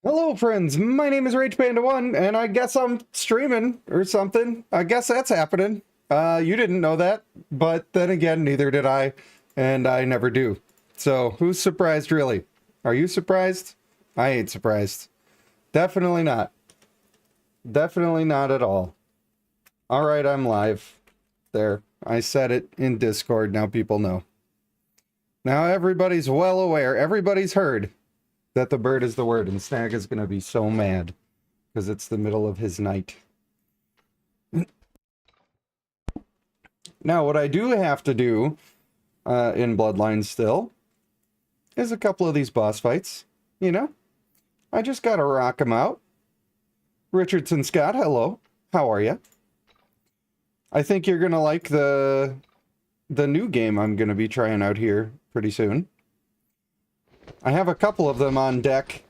Hello friends, my name is RagePanda1 and I guess I'm streaming or something. I guess that's happening. You didn't know that, but then again, neither did I, and I never do. So, who's surprised really? Are you surprised? I ain't surprised. Definitely not. Definitely not at all. Alright, I'm live. There. I said it in Discord, now people know. Now everybody's well aware, everybody's heard that the bird is the word, and Snag is going to be so mad because it's the middle of his night. Now, what I do have to do in Bloodline still is a couple of these boss fights. You know, I just got to rock them out. Richardson Scott, hello. How are you? I think you're going to like the new game I'm going to be trying out here pretty soon. I have a couple of them on deck,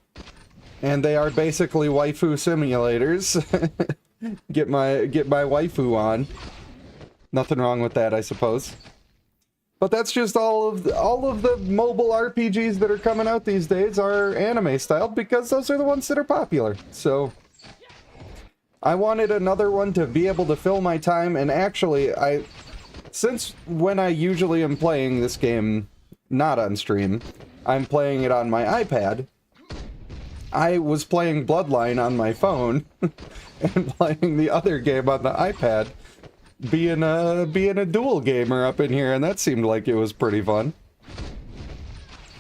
and they are basically waifu simulators. get my waifu on. Nothing wrong with that, I suppose. But that's just all of the mobile RPGs that are coming out these days are anime styled because those are the ones that are popular. So I wanted another one to be able to fill my time, and actually since when I usually am playing this game not on stream, I'm playing it on my iPad. I was playing Bloodline on my phone and playing the other game on the iPad, being a dual gamer up in here, and that seemed like it was pretty fun.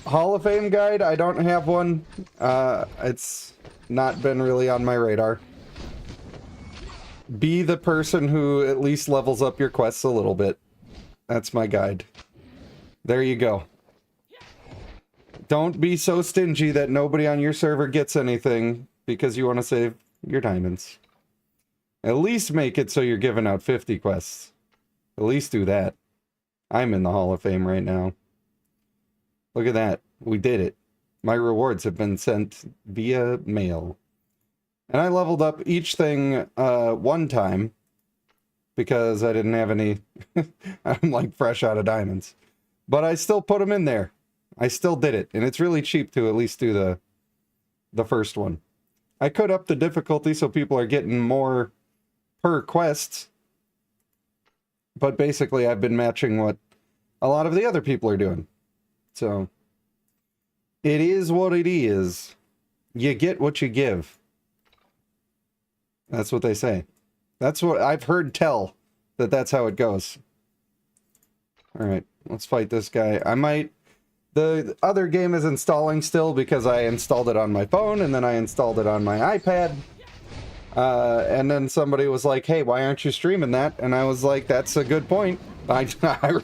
Hall of Fame guide, I don't have one. It's not been really on my radar. Be the person who at least levels up your quests a little bit. That's my guide. There you go. Don't be so stingy that nobody on your server gets anything because you want to save your diamonds. At least make it so you're giving out 50 quests. At least do that. I'm in the Hall of Fame right now. Look at that. We did it. My rewards have been sent via mail. And I leveled up each thing one time because I didn't have any... I'm like fresh out of diamonds. But I still put them in there. I still did it, and it's really cheap to at least do the first one. I could up the difficulty so people are getting more per quest, but basically I've been matching what a lot of the other people are doing. So, it is what it is. You get what you give. That's what they say. That's what I've heard tell, that's how it goes. Alright, let's fight this guy. The other game is installing still because I installed it on my phone and then I installed it on my iPad. And then somebody was like, hey, why aren't you streaming that? And I was like, that's a good point. I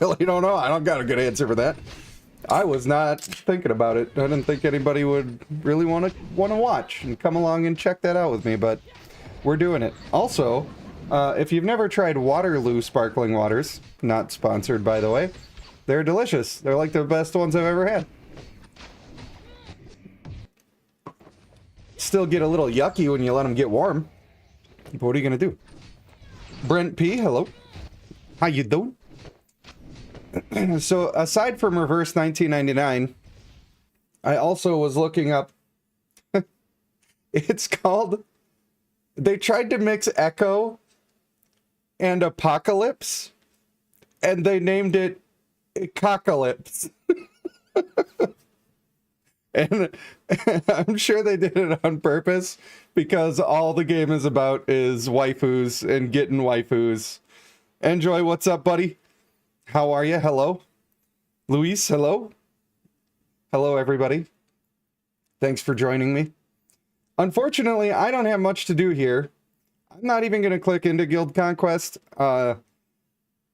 really don't know. I don't got a good answer for that. I was not thinking about it. I didn't think anybody would really want to watch and come along and check that out with me, but we're doing it. Also, if you've never tried Waterloo Sparkling Waters, not sponsored by the way, they're delicious. They're like the best ones I've ever had. Still get a little yucky when you let them get warm. But what are you gonna do? Brent P, hello. How you doing? So, aside from Reverse 1999, I also was looking up... It's called... They tried to mix Echo and Apocalypse, and they named it Cocalypse. And I'm sure they did it on purpose because all the game is about is waifus and getting waifus. Enjoy, what's up, buddy? How are you? Hello. Luis, hello. Hello, everybody. Thanks for joining me. Unfortunately, I don't have much to do here. I'm not even going to click into Guild Conquest.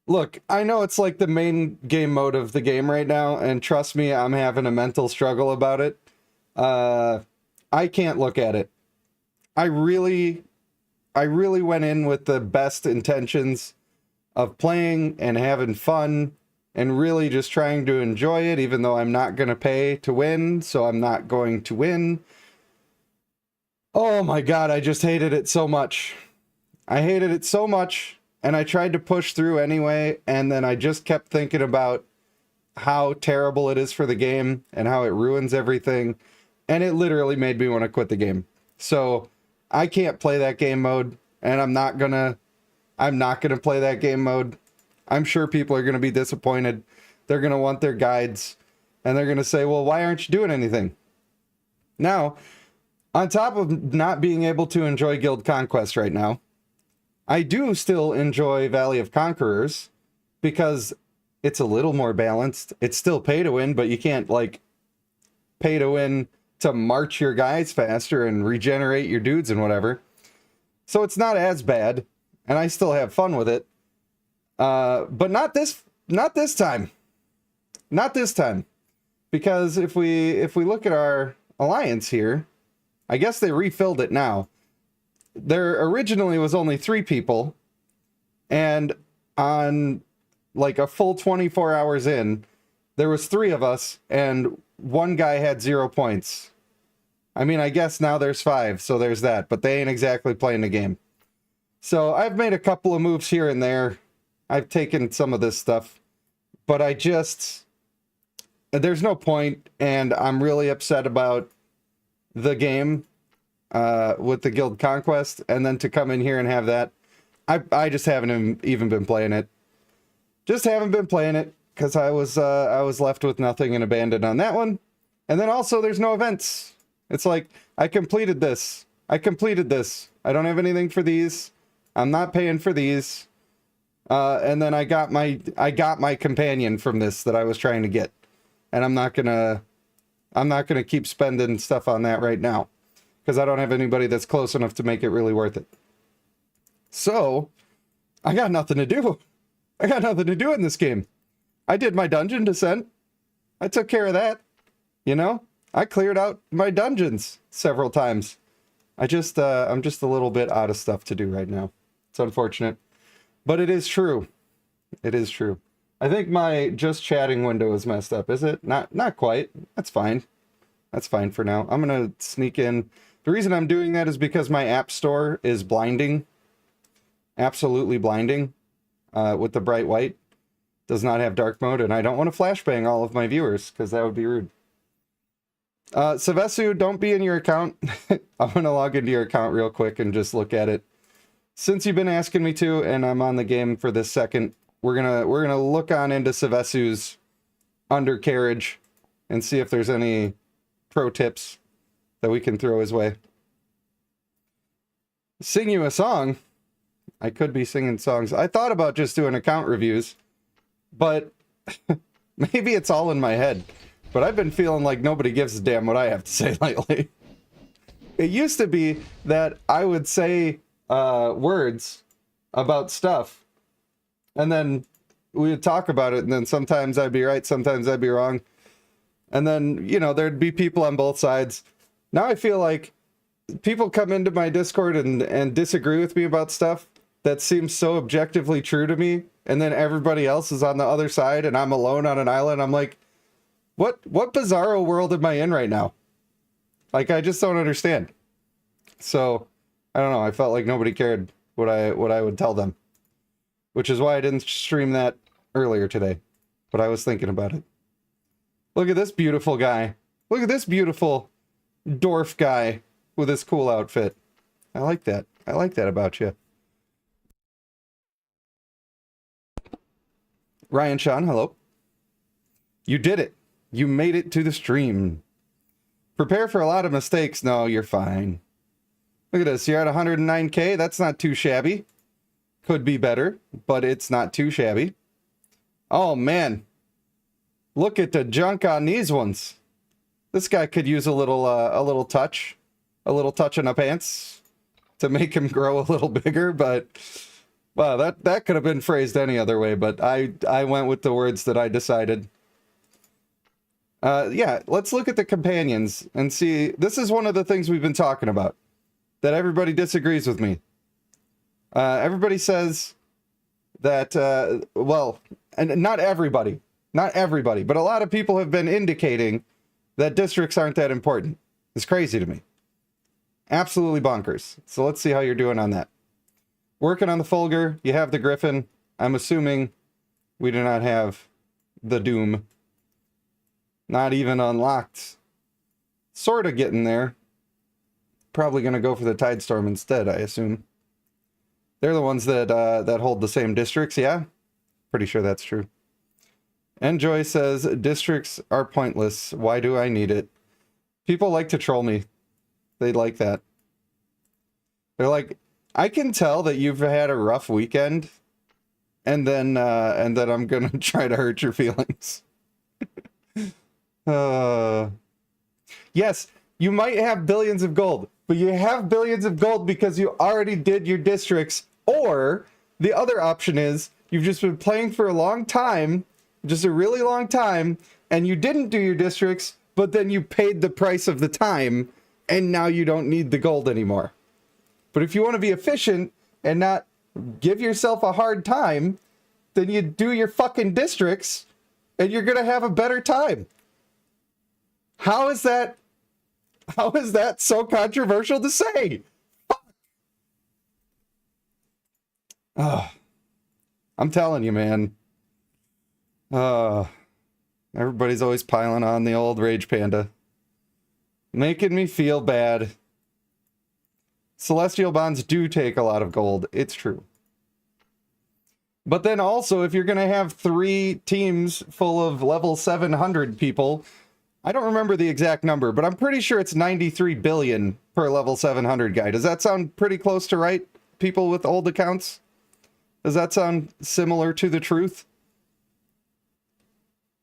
Look, I know it's like the main game mode of the game right now, and trust me, I'm having a mental struggle about it. I can't look at it. I really went in with the best intentions of playing and having fun and really just trying to enjoy it, even though I'm not going to pay to win, so I'm not going to win. Oh my god, I just hated it so much. I hated it so much. And I tried to push through anyway, and then I just kept thinking about how terrible it is for the game and how it ruins everything. and it literally made me want to quit the game. So I can't play that game mode, and I'm not gonna play that game mode. I'm sure people are gonna be disappointed. They're gonna want their guides, and they're gonna say, well, why aren't you doing anything? Now, on top of not being able to enjoy Guild Conquest right now, I do still enjoy Valley of Conquerors because it's a little more balanced. It's still pay to win, but you can't like pay to win to march your guys faster and regenerate your dudes and whatever. So it's not as bad, and I still have fun with it. But not this time. Not this time. Because if we look at our alliance here, I guess they refilled it now. There originally was only 3 people, and on like a full 24 hours in, there was 3 of us, and 1 guy had 0 points. I mean, I guess now there's 5, so there's that, but they ain't exactly playing the game. So I've made a couple of moves here and there. I've taken some of this stuff, but there's no point, and I'm really upset about the game with the Guild Conquest, and then to come in here and have that. I just haven't even been playing it. Just haven't been playing it because I was left with nothing and abandoned on that one. And then also there's no events. It's like I completed this. I don't have anything for these. I'm not paying for these. And then I got my companion from this that I was trying to get. And I'm not gonna keep spending stuff on that right now because I don't have anybody that's close enough to make it really worth it. So I got nothing to do. I got nothing to do in this game. I did my dungeon descent. I took care of that. You know, I cleared out my dungeons several times. I'm just a little bit out of stuff to do right now. It's unfortunate, but it is true. It is true. I think my just chatting window is messed up. Is it? Not quite. That's fine. That's fine for now. I'm going to sneak in. The reason I'm doing that is because my app store is blinding. Absolutely blinding. With the bright white. Does not have dark mode, and I don't want to flashbang all of my viewers because that would be rude. Savesu, don't be in your account. I'm going to log into your account real quick and just look at it. Since you've been asking me to, and I'm on the game for this second, we're gonna look on into Savesu's undercarriage and see if there's any pro tips that we can throw his way. Sing you a song. I could be singing songs. I thought about just doing account reviews, but maybe it's all in my head. But I've been feeling like nobody gives a damn what I have to say lately. It used to be that I would say words about stuff, and then we would talk about it, and then sometimes I'd be right, sometimes I'd be wrong. And then, you know, there'd be people on both sides. Now I feel like people come into my Discord and disagree with me about stuff that seems so objectively true to me, and then everybody else is on the other side, and I'm alone on an island. I'm like, what bizarro world am I in right now? Like, I just don't understand. So, I don't know. I felt like nobody cared what I would tell them, which is why I didn't stream that earlier today. But I was thinking about it. Look at this beautiful guy. Look at this beautiful dwarf guy with his cool outfit. I like that. I like that about you. Ryan Sean, hello. You did it. You made it to the stream. Prepare for a lot of mistakes. No, you're fine. Look at this. You're at 109K. That's not too shabby. Could be better, but it's not too shabby. Oh, man. Look at the junk on these ones. This guy could use a little touch. A little touch in the pants to make him grow a little bigger, but wow, that could have been phrased any other way, but I went with the words that I decided. Yeah, let's look at the companions and see. This is one of the things we've been talking about, that everybody disagrees with me. Everybody says that, well, and not everybody, but a lot of people have been indicating that districts aren't that important. It's crazy to me. Absolutely bonkers. So let's see how you're doing on that. Working on the Fulgur, you have the Griffin. I'm assuming we do not have the Doom. Not even unlocked. Sort of getting there. Probably going to go for the Tidestorm instead, I assume. They're the ones that that hold the same districts, yeah? Pretty sure that's true. Enjoy says, districts are pointless. Why do I need it? People like to troll me. They like that. They're like, I can tell that you've had a rough weekend, and then I'm gonna try to hurt your feelings. Yes, you might have billions of gold, but you have billions of gold because you already did your districts, or the other option is you've just been playing for a long time, just a really long time, and you didn't do your districts, but then you paid the price of the time, and now you don't need the gold anymore. But if you want to be efficient and not give yourself a hard time, then you do your fucking districts, and you're going to have a better time. How is that so controversial to say? Oh, I'm telling you, man. Everybody's always piling on the old Rage Panda. Making me feel bad. Celestial bonds do take a lot of gold. It's true. But then also, if you're going to have 3 teams full of level 700 people, I don't remember the exact number, but I'm pretty sure it's 93 billion per level 700 guy. Does that sound pretty close to right, people with old accounts? Does that sound similar to the truth?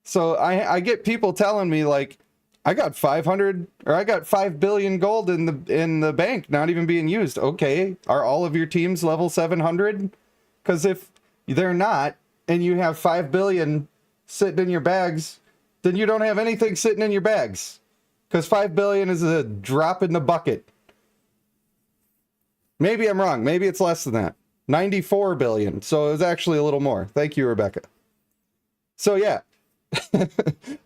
So I get people telling me, like, I got 500 or I got 5 billion gold in the bank, not even being used. Okay, are all of your teams level 700? Because if they're not, and you have 5 billion sitting in your bags, then you don't have anything sitting in your bags. Because 5 billion is a drop in the bucket. Maybe I'm wrong. Maybe it's less than that. 94 billion. So it was actually a little more. Thank you, Rebecca. So yeah.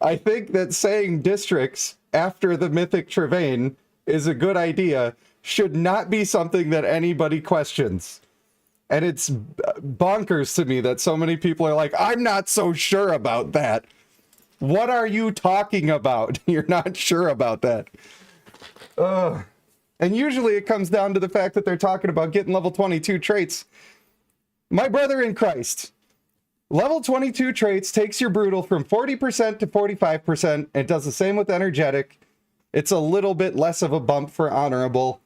I think that saying districts after the Mythic Travain is a good idea should not be something that anybody questions. And it's bonkers to me that so many people are like, I'm not so sure about that. What are you talking about? You're not sure about that. Ugh. And usually it comes down to the fact that they're talking about getting level 22 traits. My brother in Christ. Level 22 traits takes your brutal from 40% to 45%. It does the same with energetic. It's a little bit less of a bump for honorable.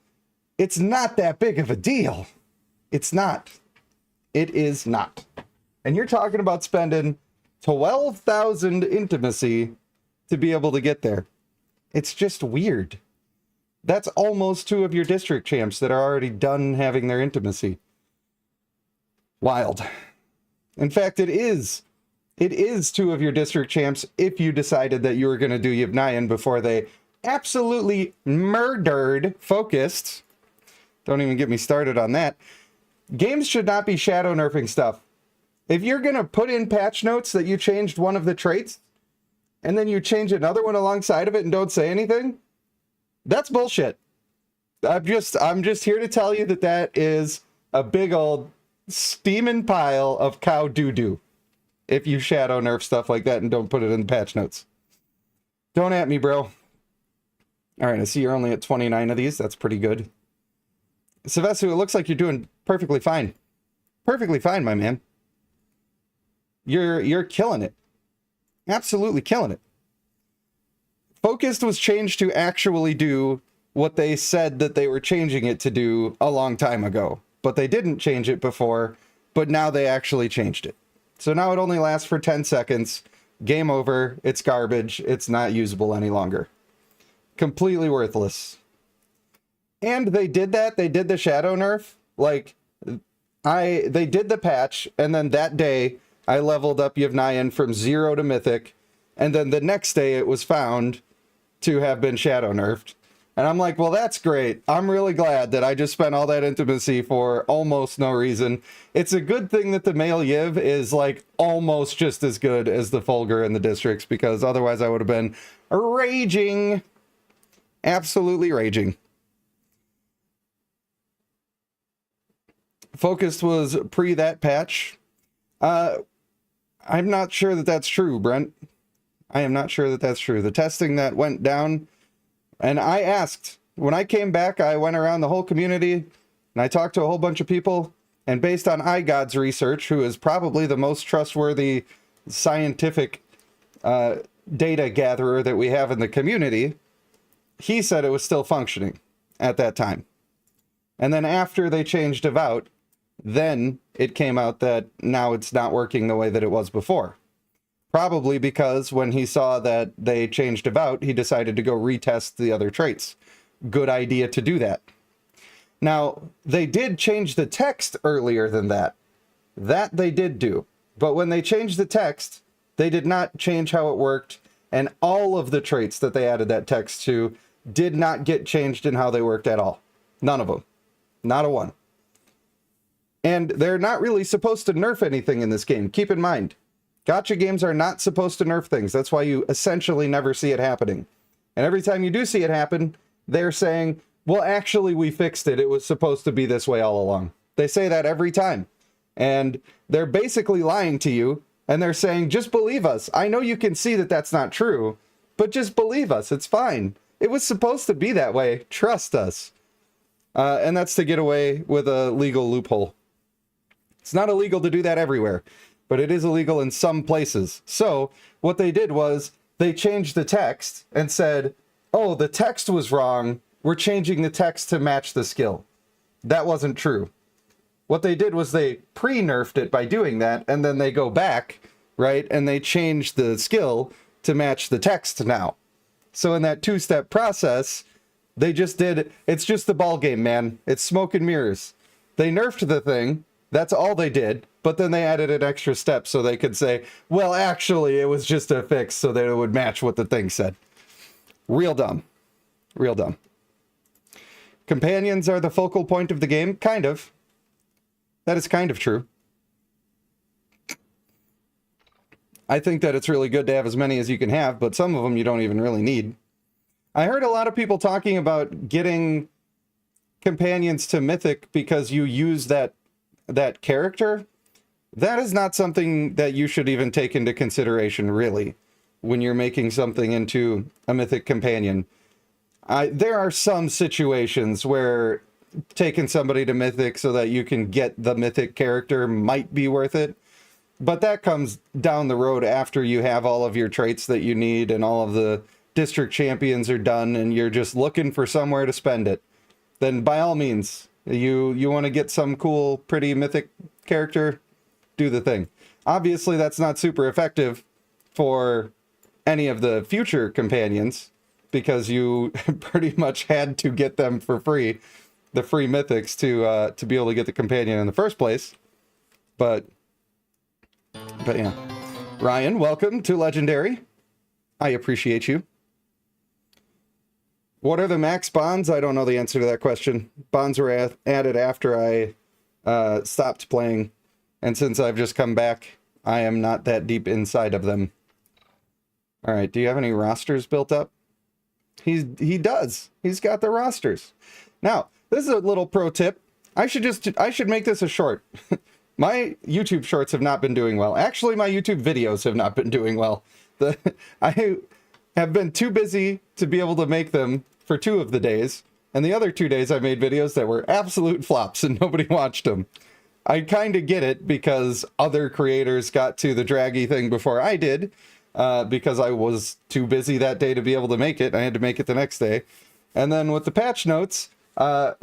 It's not that big of a deal. It's not. It is not. And you're talking about spending 12,000 intimacy to be able to get there. It's just weird. That's almost 2 of your district champs that are already done having their intimacy. Wild. In fact, it is 2 of your district champs if you decided that you were going to do Yevnayan before they absolutely murdered Focused. Don't even get me started on that. Games should not be shadow nerfing stuff. If you're going to put in patch notes that you changed one of the traits, and then you change another one alongside of it and don't say anything, that's bullshit. I'm just here to tell you that that is a big old steaming pile of cow doo-doo if you shadow nerf stuff like that and don't put it in the patch notes. Don't at me, bro. All right, I see you're only at 29 of these. That's pretty good. Sylvestu, it looks like you're doing perfectly fine. Perfectly fine, my man. You're killing it. Absolutely killing it. Focused was changed to actually do what they said that they were changing it to do a long time ago. But they didn't change it before, but now they actually changed it. So now it only lasts for 10 seconds. Game over. It's garbage. It's not usable any longer. Completely worthless. And they did that. They did the shadow nerf. Like, they did the patch, and then that day, I leveled up Yevnayan from 0 to Mythic, and then the next day it was found to have been shadow nerfed. And I'm like, well, that's great. I'm really glad that I just spent all that intimacy for almost no reason. It's a good thing that the male Yiv is like almost just as good as the Fulgur in the districts, because otherwise I would have been raging. Absolutely raging. Focused was pre that patch. I'm not sure that that's true, Brent. I am not sure that that's true. The testing that went down And I asked, when I came back, I went around the whole community and I talked to a whole bunch of people. And based on iGod's research, who is probably the most trustworthy scientific data gatherer that we have in the community, he said it was still functioning at that time. And then after they changed Devout, then it came out that now it's not working the way that it was before. Probably because when he saw that they changed Devout, he decided to go retest the other traits. Good idea to do that. Now, they did change the text earlier than that. That they did do. But when they changed the text, they did not change how it worked, and all of the traits that they added that text to did not get changed in how they worked at all. None of them. Not a one. And they're not really supposed to nerf anything in this game. Keep in mind, gacha games are not supposed to nerf things. That's why you essentially never see it happening. And every time you do see it happen, they're saying, well, actually, we fixed it. It was supposed to be this way all along. They say that every time. And they're basically lying to you. And they're saying, just believe us. I know you can see that that's not true, but just believe us. It's fine. It was supposed to be that way. Trust us. And that's to get away with a legal loophole. It's not illegal to do that everywhere, but it is illegal in some places. So what they did was they changed the text and said, oh, the text was wrong. We're changing the text to match the skill. That wasn't true. What they did was they pre-nerfed it by doing that, and then they go back, right, and they change the skill to match the text now. So in that two-step process, they just did, it's just the ball game, man. It's smoke and mirrors. They nerfed the thing, that's all they did, but then they added an extra step so they could say, well, actually, it was just a fix so that it would match what the thing said. Real dumb. Real dumb. Companions are the focal point of the game? Kind of. That is kind of true. I think that it's really good to have as many as you can have, but some of them you don't even really need. I heard a lot of people talking about getting companions to Mythic because you use that character. That is not something that you should even take into consideration, really, when you're making something into a Mythic companion. There are some situations where taking somebody to Mythic so that you can get the Mythic character might be worth it. But that comes down the road after you have all of your traits that you need and all of the district champions are done and you're just looking for somewhere to spend it. Then by all means, you want to get some cool, pretty Mythic character, do the thing. Obviously, that's not super effective for any of the future companions because you pretty much had to get them for free, the free Mythics, to be able to get the companion in the first place. But yeah. Ryan, welcome to Legendary. I appreciate you. What are the max bonds? I don't know the answer to that question. Bonds were added after I stopped playing. And since I've just come back, I am not that deep inside of them. All right, do you have any rosters built up? He does. He's got the rosters. Now, this is a little pro tip. I should make this a short. My YouTube shorts have not been doing well. Actually, my YouTube videos have not been doing well. I have been too busy to be able to make them for 2 of the days. And the other 2 days I made videos that were absolute flops and nobody watched them. I kind of get it because other creators got to the draggy thing before I did. Because I was too busy that day to be able to make it. I had to make it the next day. And then with the patch notes, I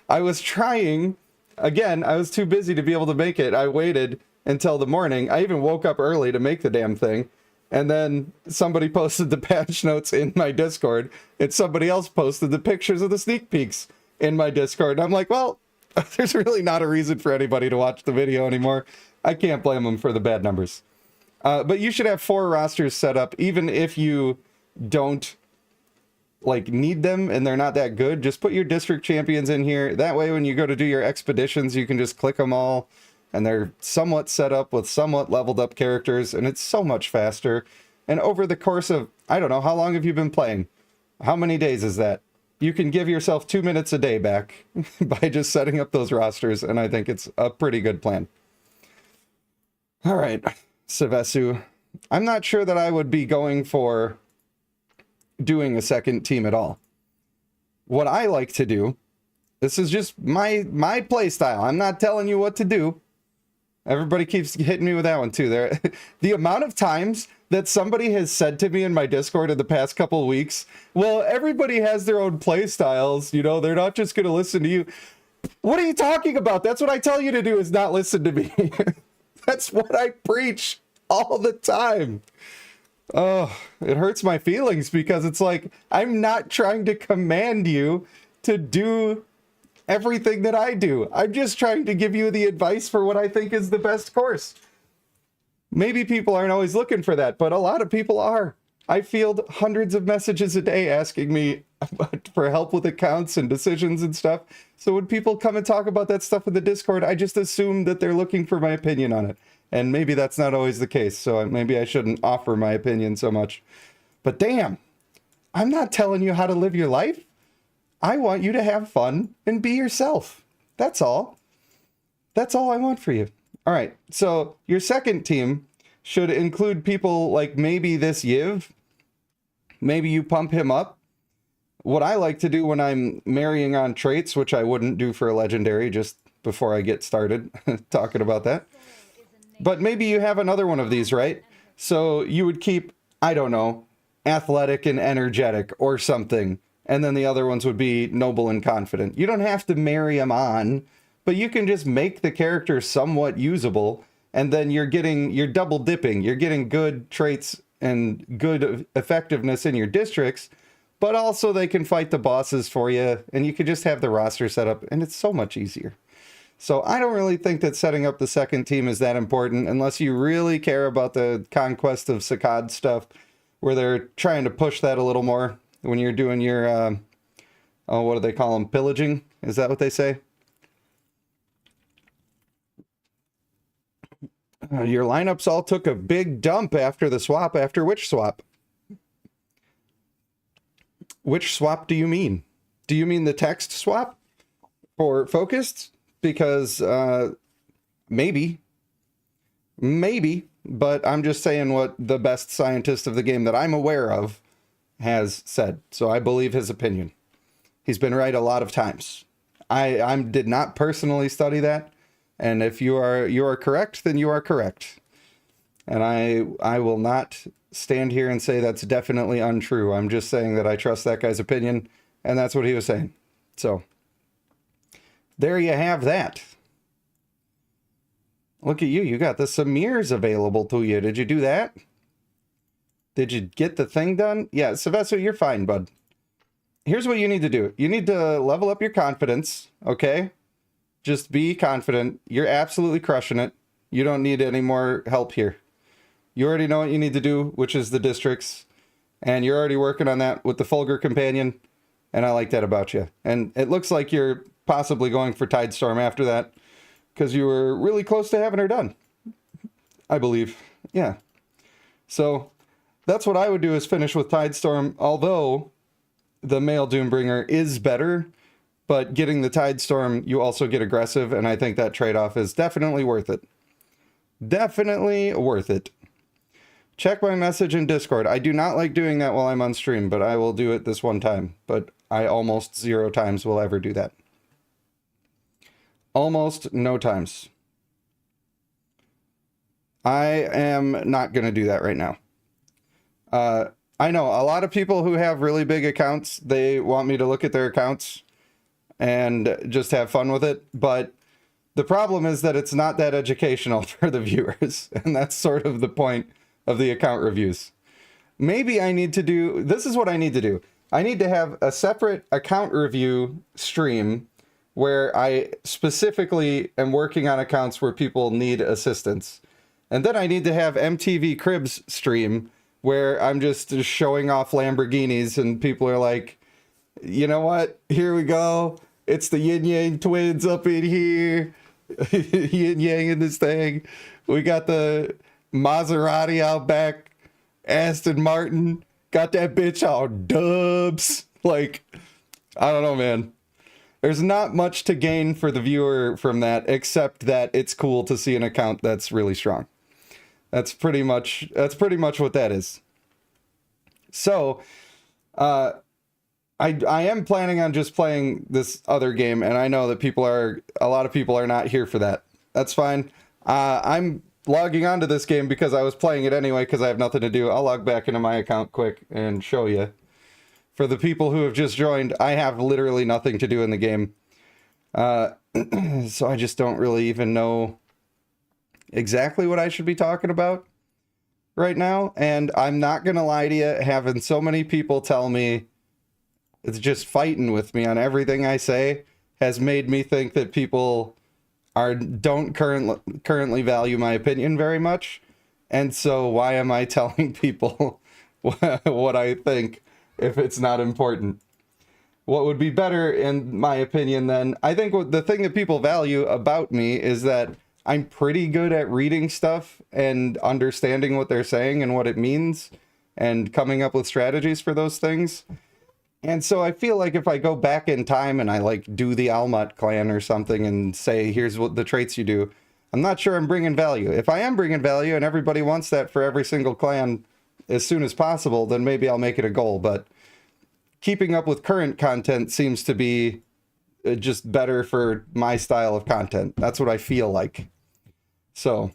was trying, again, I was too busy to be able to make it. I waited until the morning. I even woke up early to make the damn thing. And then somebody posted the patch notes in my Discord, and somebody else posted the pictures of the sneak peeks in my Discord. And I'm like, well, there's really not a reason for anybody to watch the video anymore. I can't blame them for the bad numbers. But you should have 4 rosters set up, even if you don't need them and they're not that good. Just put your district champions in here. That way, when you go to do your expeditions, you can just click them all, and they're somewhat set up with somewhat leveled up characters, and it's so much faster. And over the course of, I don't know, how long have you been playing? How many days is that? You can give yourself 2 minutes a day back by just setting up those rosters, and I think it's a pretty good plan. All right. Savesu. I'm not sure that I would be going for doing a second team at all. What I like to do, this is just my play style. I'm not telling you what to do. Everybody keeps hitting me with that one too. There, the amount of times that somebody has said to me in my Discord in the past couple of weeks, well, everybody has their own play styles. You know, they're not just going to listen to you. What are you talking about? That's what I tell you to do, is not listen to me. That's what I preach all the time. Oh, it hurts my feelings because it's like, I'm not trying to command you to do everything that I do. I'm just trying to give you the advice for what I think is the best course. Maybe people aren't always looking for that, but a lot of people are. I field hundreds of messages a day asking me for help with accounts and decisions and stuff. So when people come and talk about that stuff in the Discord, I just assume that they're looking for my opinion on it. And maybe that's not always the case, so maybe I shouldn't offer my opinion so much. But damn, I'm not telling you how to live your life. I want you to have fun and be yourself. That's all. That's all I want for you. All right, so your second team should include people like maybe this Yiv. Maybe you pump him up. What I like to do when I'm marrying on traits, which I wouldn't do for a legendary just before I get started talking about that. But maybe you have another one of these, right? So you would keep, I don't know, athletic and energetic or something. And then the other ones would be noble and confident. You don't have to marry them on, but you can just make the character somewhat usable. And then you're double dipping. You're getting good traits and good effectiveness in your districts, but also they can fight the bosses for you. And you could just have the roster set up, and it's so much easier. So I don't really think that setting up the second team is that important unless you really care about the Conquest of Sakkad stuff, where they're trying to push that a little more when you're doing your, what do they call them? Pillaging? Is that what they say? Your lineups all took a big dump after the swap. After which swap? Which swap do you mean? Do you mean the text swap for focused? Because maybe, but I'm just saying what the best scientist of the game that I'm aware of has said. So I believe his opinion. He's been right a lot of times. I did not personally study that. And if you are correct, then you are correct. And I will not stand here and say that's definitely untrue. I'm just saying that I trust that guy's opinion, and that's what he was saying. So there you have that. Look at you. You got the Samirs available to you. Did you do that? Did you get the thing done? Yeah, Sylvester, you're fine, bud. Here's what you need to do. You need to level up your confidence, okay? Just be confident. You're absolutely crushing it. You don't need any more help here. You already know what you need to do, which is the districts. And you're already working on that with the Fulgur Companion. And I like that about you. And it looks like you're possibly going for Tidestorm after that, because you were really close to having her done, I believe. Yeah. So that's what I would do, is finish with Tidestorm, although the male Doombringer is better, but getting the Tidestorm, you also get aggressive, and I think that trade-off is definitely worth it. Definitely worth it. Check my message in Discord. I do not like doing that while I'm on stream, but I will do it this one time. But I almost 0 times will ever do that. Almost no times. I am not going to do that right now. I know a lot of people who have really big accounts, they want me to look at their accounts and just have fun with it. But the problem is that it's not that educational for the viewers. And that's sort of the point of the account reviews. Maybe I need to do, this is what I need to do. I need to have a separate account review stream where I specifically am working on accounts where people need assistance. And then I need to have MTV Cribs stream where I'm just showing off Lamborghinis and people are like, you know what? Here we go. It's the Yin Yang twins up in here. Yin Yang in this thing. We got the Maserati out back. Aston Martin. Got that bitch on dubs. Like, I don't know, man. There's not much to gain for the viewer from that, except that it's cool to see an account that's really strong. That's pretty much what that is. So, Uh, I am planning on just playing this other game, and I know that a lot of people are not here for that. That's fine. I'm logging onto this game because I was playing it anyway because I have nothing to do. I'll log back into my account quick and show you. For the people who have just joined, I have literally nothing to do in the game. So I just don't really even know exactly what I should be talking about right now. And I'm not going to lie to you, having so many people tell me it's just fighting with me on everything I say has made me think that people don't currently value my opinion very much. And so why am I telling people what I think if it's not important? What would be better, in my opinion, then, I think the thing that people value about me is that I'm pretty good at reading stuff and understanding what they're saying and what it means and coming up with strategies for those things. And so I feel like if I go back in time and I like do the Almut clan or something and say, here's what the traits you do, I'm not sure I'm bringing value. If I am bringing value and everybody wants that for every single clan as soon as possible, then maybe I'll make it a goal. But keeping up with current content seems to be just better for my style of content. That's what I feel like. So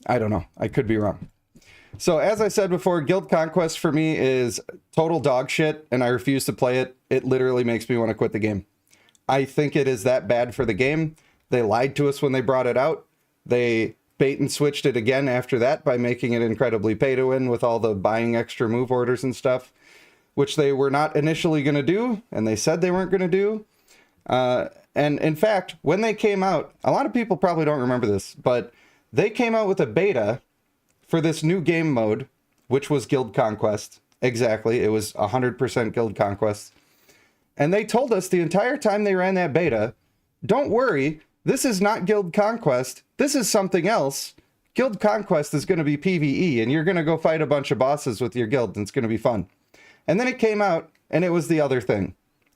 I don't know. I could be wrong. So as I said before, Guild Conquest for me is total dog shit, and I refuse to play it. It literally makes me want to quit the game. I think it is that bad for the game. They lied to us when they brought it out. They bait and switched it again after that by making it incredibly pay to win with all the buying extra move orders and stuff, which they were not initially going to do, and they said they weren't going to do. And in fact, when they came out, a lot of people probably don't remember this, but they came out with a beta for this new game mode, which was Guild Conquest. Exactly, it was 100% Guild Conquest. And they told us the entire time they ran that beta, don't worry, this is not Guild Conquest, this is something else. Guild Conquest is going to be PvE, and you're going to go fight a bunch of bosses with your guild, and it's going to be fun. And then it came out, and it was the other thing.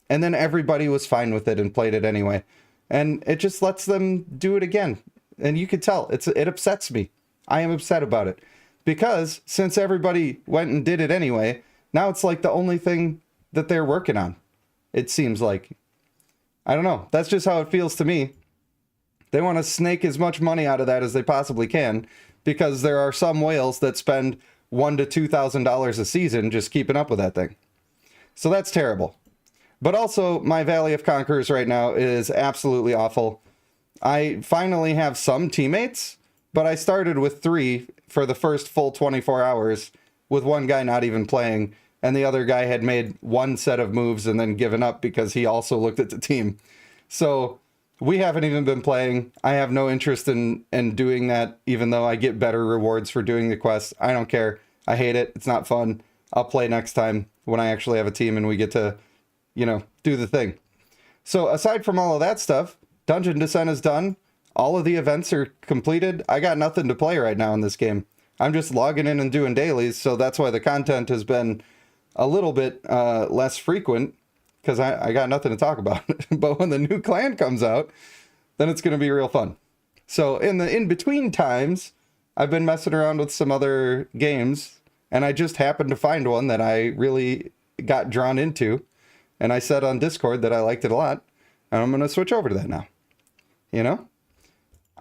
And then everybody was fine with it and played it anyway. And it just lets them do it again. And you could tell, it upsets me. I am upset about it. Because since everybody went and did it anyway, now it's like the only thing that they're working on. It seems like. I don't know. That's just how it feels to me. They want to snake as much money out of that as they possibly can. Because there are some whales that spend $1,000 to $2,000 a season just keeping up with that thing. So that's terrible. But also, my Valley of Conquerors right now is absolutely awful. I finally have some teammates, but I started with 3 for the first full 24 hours, with one guy not even playing, and the other guy had made one set of moves and then given up because he also looked at the team. So we haven't even been playing. I have no interest in doing that, even though I get better rewards for doing the quest. I don't care. I hate it. It's not fun. I'll play next time when I actually have a team and we get to, do the thing. So aside from all of that stuff, Dungeon Descent is done. All of the events are completed. I got nothing to play right now in this game. I'm just logging in and doing dailies, so that's why the content has been a little bit less frequent, because I got nothing to talk about. But when the new clan comes out, then it's going to be real fun. So in the in-between times, I've been messing around with some other games, and I just happened to find one that I really got drawn into, and I said on Discord that I liked it a lot, and I'm going to switch over to that now.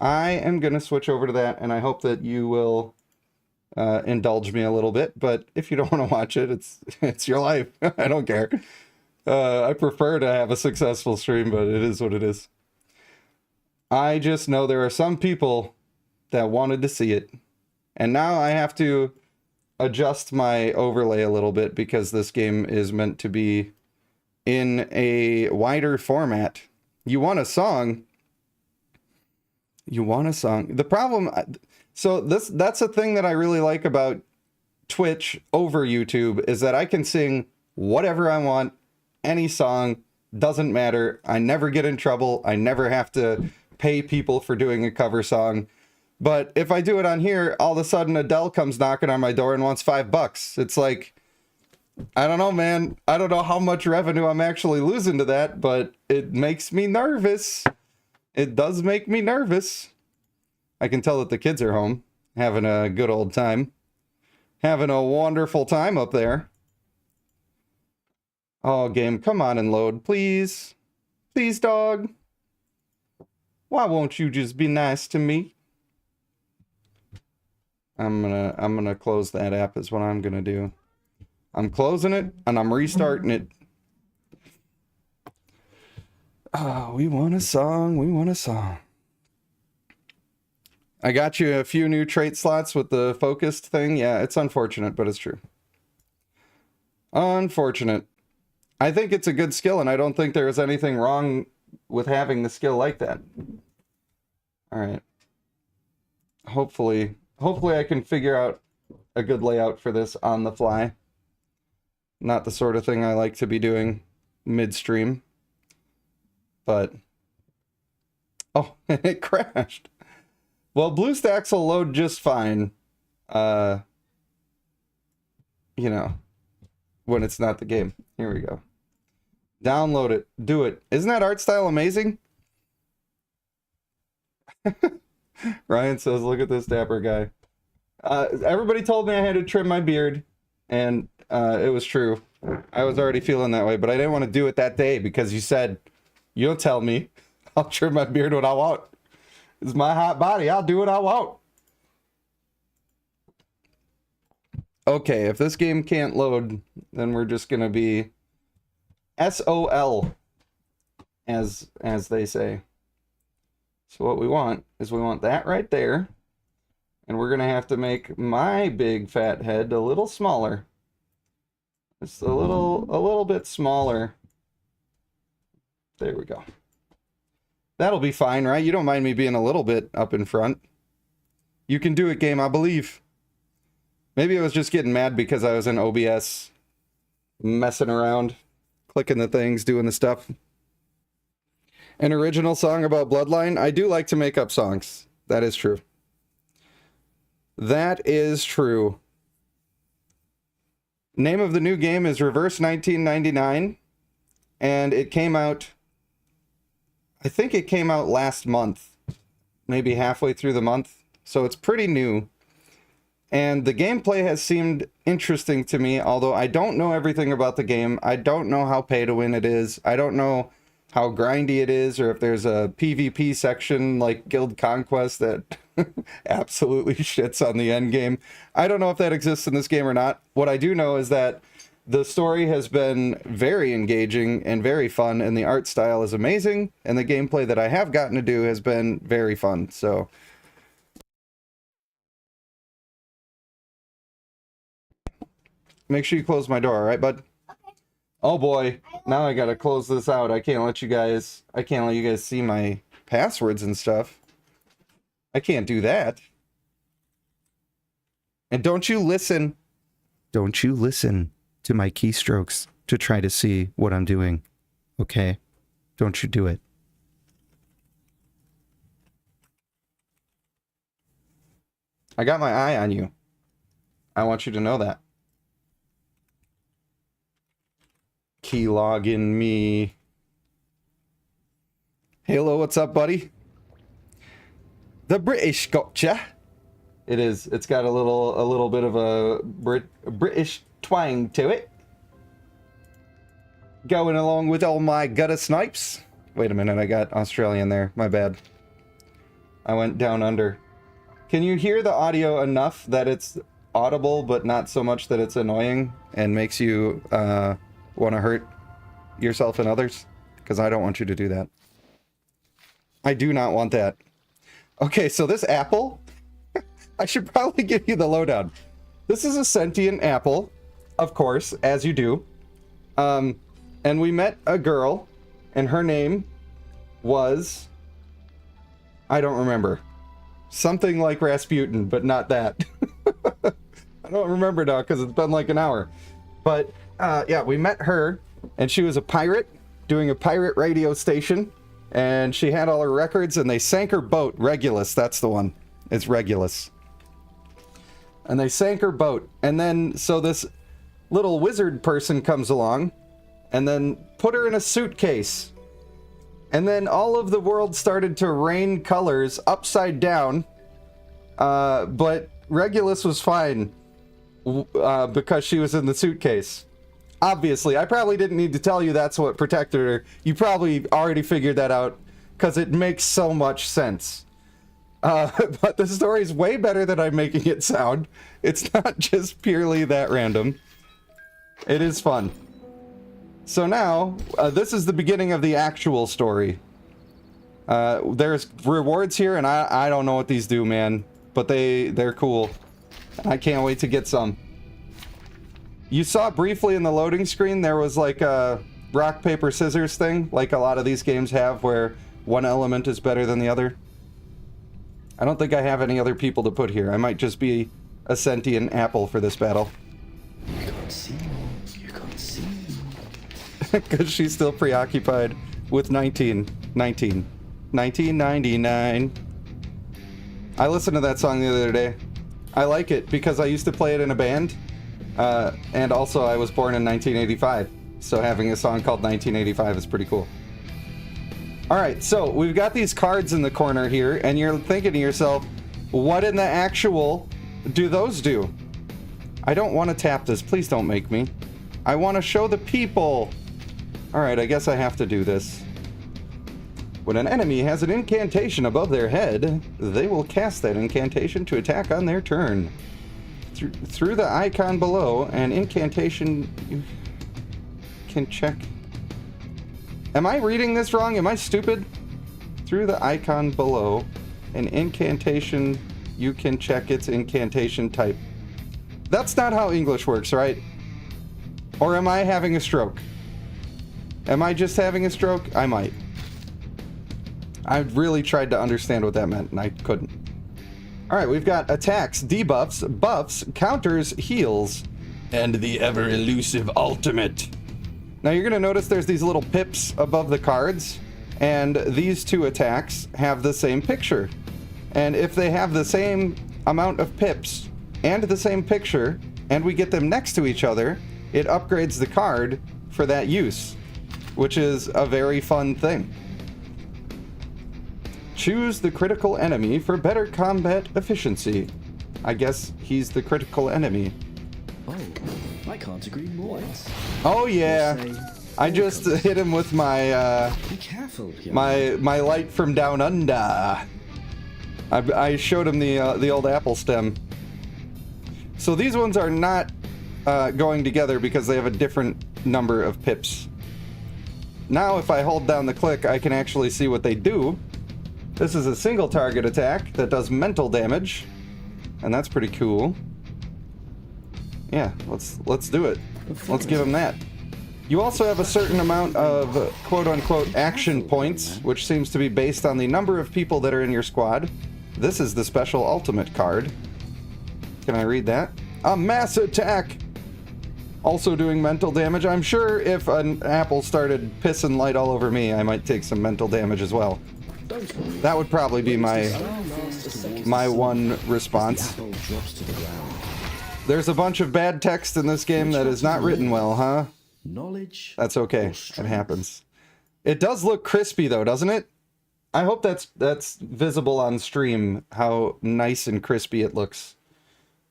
I am going to switch over to that, and I hope that you will indulge me a little bit, but if you don't want to watch it, it's your life. I don't care. I prefer to have a successful stream, but it is what it is. I just know there are some people that wanted to see it, and now I have to adjust my overlay a little bit because this game is meant to be in a wider format. You want a song. The problem, so that's a thing that I really like about Twitch over YouTube, is that I can sing whatever I want, any song, doesn't matter. I never get in trouble. I never have to pay people for doing a cover song. But if I do it on here, all of a sudden Adele comes knocking on my door and wants $5. It's like, I don't know, man. I don't know how much revenue I'm actually losing to that, but it makes me nervous. It does make me nervous. I can tell that the kids are home, having a good old time. Having a wonderful time up there. Oh, game, come on and load, please. Please, dog. Why won't you just be nice to me? I'm gonna close that app is what I'm gonna do. I'm closing it and I'm restarting it. Oh, we want a song, we want a song. I got you a few new trait slots with the focused thing. Yeah, it's unfortunate, but it's true. Unfortunate. I think it's a good skill, and I don't think there is anything wrong with having the skill like that. All right. Hopefully I can figure out a good layout for this on the fly. Not the sort of thing I like to be doing midstream. But... oh, it crashed. Well, BlueStacks will load just fine. You know, when it's not the game. Here we go. Download it. Do it. Isn't that art style amazing? Ryan says, look at this dapper guy. Everybody told me I had to trim my beard, and it was true. I was already feeling that way, but I didn't want to do it that day because you said, you don't tell me. I'll trim my beard when I want. It's my hot body. I'll do what I want. Okay, if this game can't load, then we're just going to be SOL, as they say. So what we want is we want that right there. And we're going to have to make my big fat head a little smaller. Just a little bit smaller. There we go. That'll be fine, right? You don't mind me being a little bit up in front. You can do it, game, I believe. Maybe I was just getting mad because I was in OBS messing around, clicking the things, doing the stuff. An original song about Bloodline? I do like to make up songs. That is true. That is true. Name of the new game is Reverse 1999, and it came out... I think it came out last month, maybe halfway through the month, so it's pretty new. And the gameplay has seemed interesting to me, although I don't know everything about the game. I don't know how pay to win it is. I don't know how grindy it is, or if there's a PvP section like Guild Conquest that absolutely shits on the end game. I don't know if that exists in this game or not. What I do know is that the story has been very engaging and very fun, and the art style is amazing, and the gameplay that I have gotten to do has been very fun, so... Make sure you close my door, alright, bud? Okay. Oh boy, now I gotta close this out. I can't let you guys see my passwords and stuff. I can't do that. And don't you listen to my keystrokes to try to see what I'm doing, okay? Don't you do it. I got my eye on you. I want you to know that. Keylog in me. Halo, what's up, buddy? The British gotcha. It is. It's got a little bit of a British twang to it. Going along with all my gutter snipes. Wait a minute, I got Australian there. My bad. I went down under. Can you hear the audio enough that it's audible, but not so much that it's annoying and makes you want to hurt yourself and others? Because I don't want you to do that. I do not want that. Okay, so this apple, I should probably give you the lowdown. This is a sentient apple, of course, as you do. And we met a girl, and her name was... I don't remember. Something like Rasputin, but not that. I don't remember now, because it's been like an hour. But, yeah, we met her, and she was a pirate, doing a pirate radio station, and she had all her records, and they sank her boat. Regulus, that's the one. It's Regulus. And they sank her boat. And then, so this little wizard person comes along, and then put her in a suitcase. And then all of the world started to rain colors upside down. But Regulus was fine, because she was in the suitcase. Obviously, I probably didn't need to tell you that's what protected her. You probably already figured that out, because it makes so much sense. But the story's way better than I'm making it sound. It's not just purely that random. It is fun. So now, this is the beginning of the actual story. There's rewards here, and I don't know what these do, man. But they're cool. I can't wait to get some. You saw briefly in the loading screen, there was like a rock, paper, scissors thing, like a lot of these games have, where one element is better than the other. I don't think I have any other people to put here. I might just be a sentient apple for this battle. You can't see me. You can't see me. Because she's still preoccupied with 1999. I listened to that song the other day. I like it because I used to play it in a band. And also I was born in 1985. So having a song called 1985 is pretty cool. Alright, so we've got these cards in the corner here, and you're thinking to yourself, what in the actual do those do? I don't want to tap this. Please don't make me. I want to show the people. Alright, I guess I have to do this. When an enemy has an incantation above their head, they will cast that incantation to attack on their turn. Through the icon below, an incantation you can check. Am I reading this wrong? Am I stupid? Through the icon below, an incantation, you can check its incantation type. That's not how English works, right? Or am I having a stroke? Am I just having a stroke? I might. I really tried to understand what that meant, and I couldn't. Alright, we've got attacks, debuffs, buffs, counters, heals, and the ever-elusive ultimate. Now you're going to notice there's these little pips above the cards, and these two attacks have the same picture. And if they have the same amount of pips and the same picture, and we get them next to each other, it upgrades the card for that use, which is a very fun thing. Choose the critical enemy for better combat efficiency. I guess he's the critical enemy. Oh, I can't agree more. Oh yeah, I just hit him with my Be careful, my light from down under. I showed him the old apple stem. So these ones are not going together because they have a different number of pips. Now if I hold down the click, I can actually see what they do. This is a single target attack that does mental damage, and that's pretty cool. Yeah, let's do it. Let's give him that. You also have a certain amount of quote-unquote action points, which seems to be based on the number of people that are in your squad. This is the special ultimate card. Can I read that? A mass attack! Also doing mental damage. I'm sure if an apple started pissing light all over me, I might take some mental damage as well. That would probably be my one response. There's a bunch of bad text in this game that is not written well, huh? Knowledge. That's okay. It happens. It does look crispy though, doesn't it? I hope that's visible on stream, how nice and crispy it looks.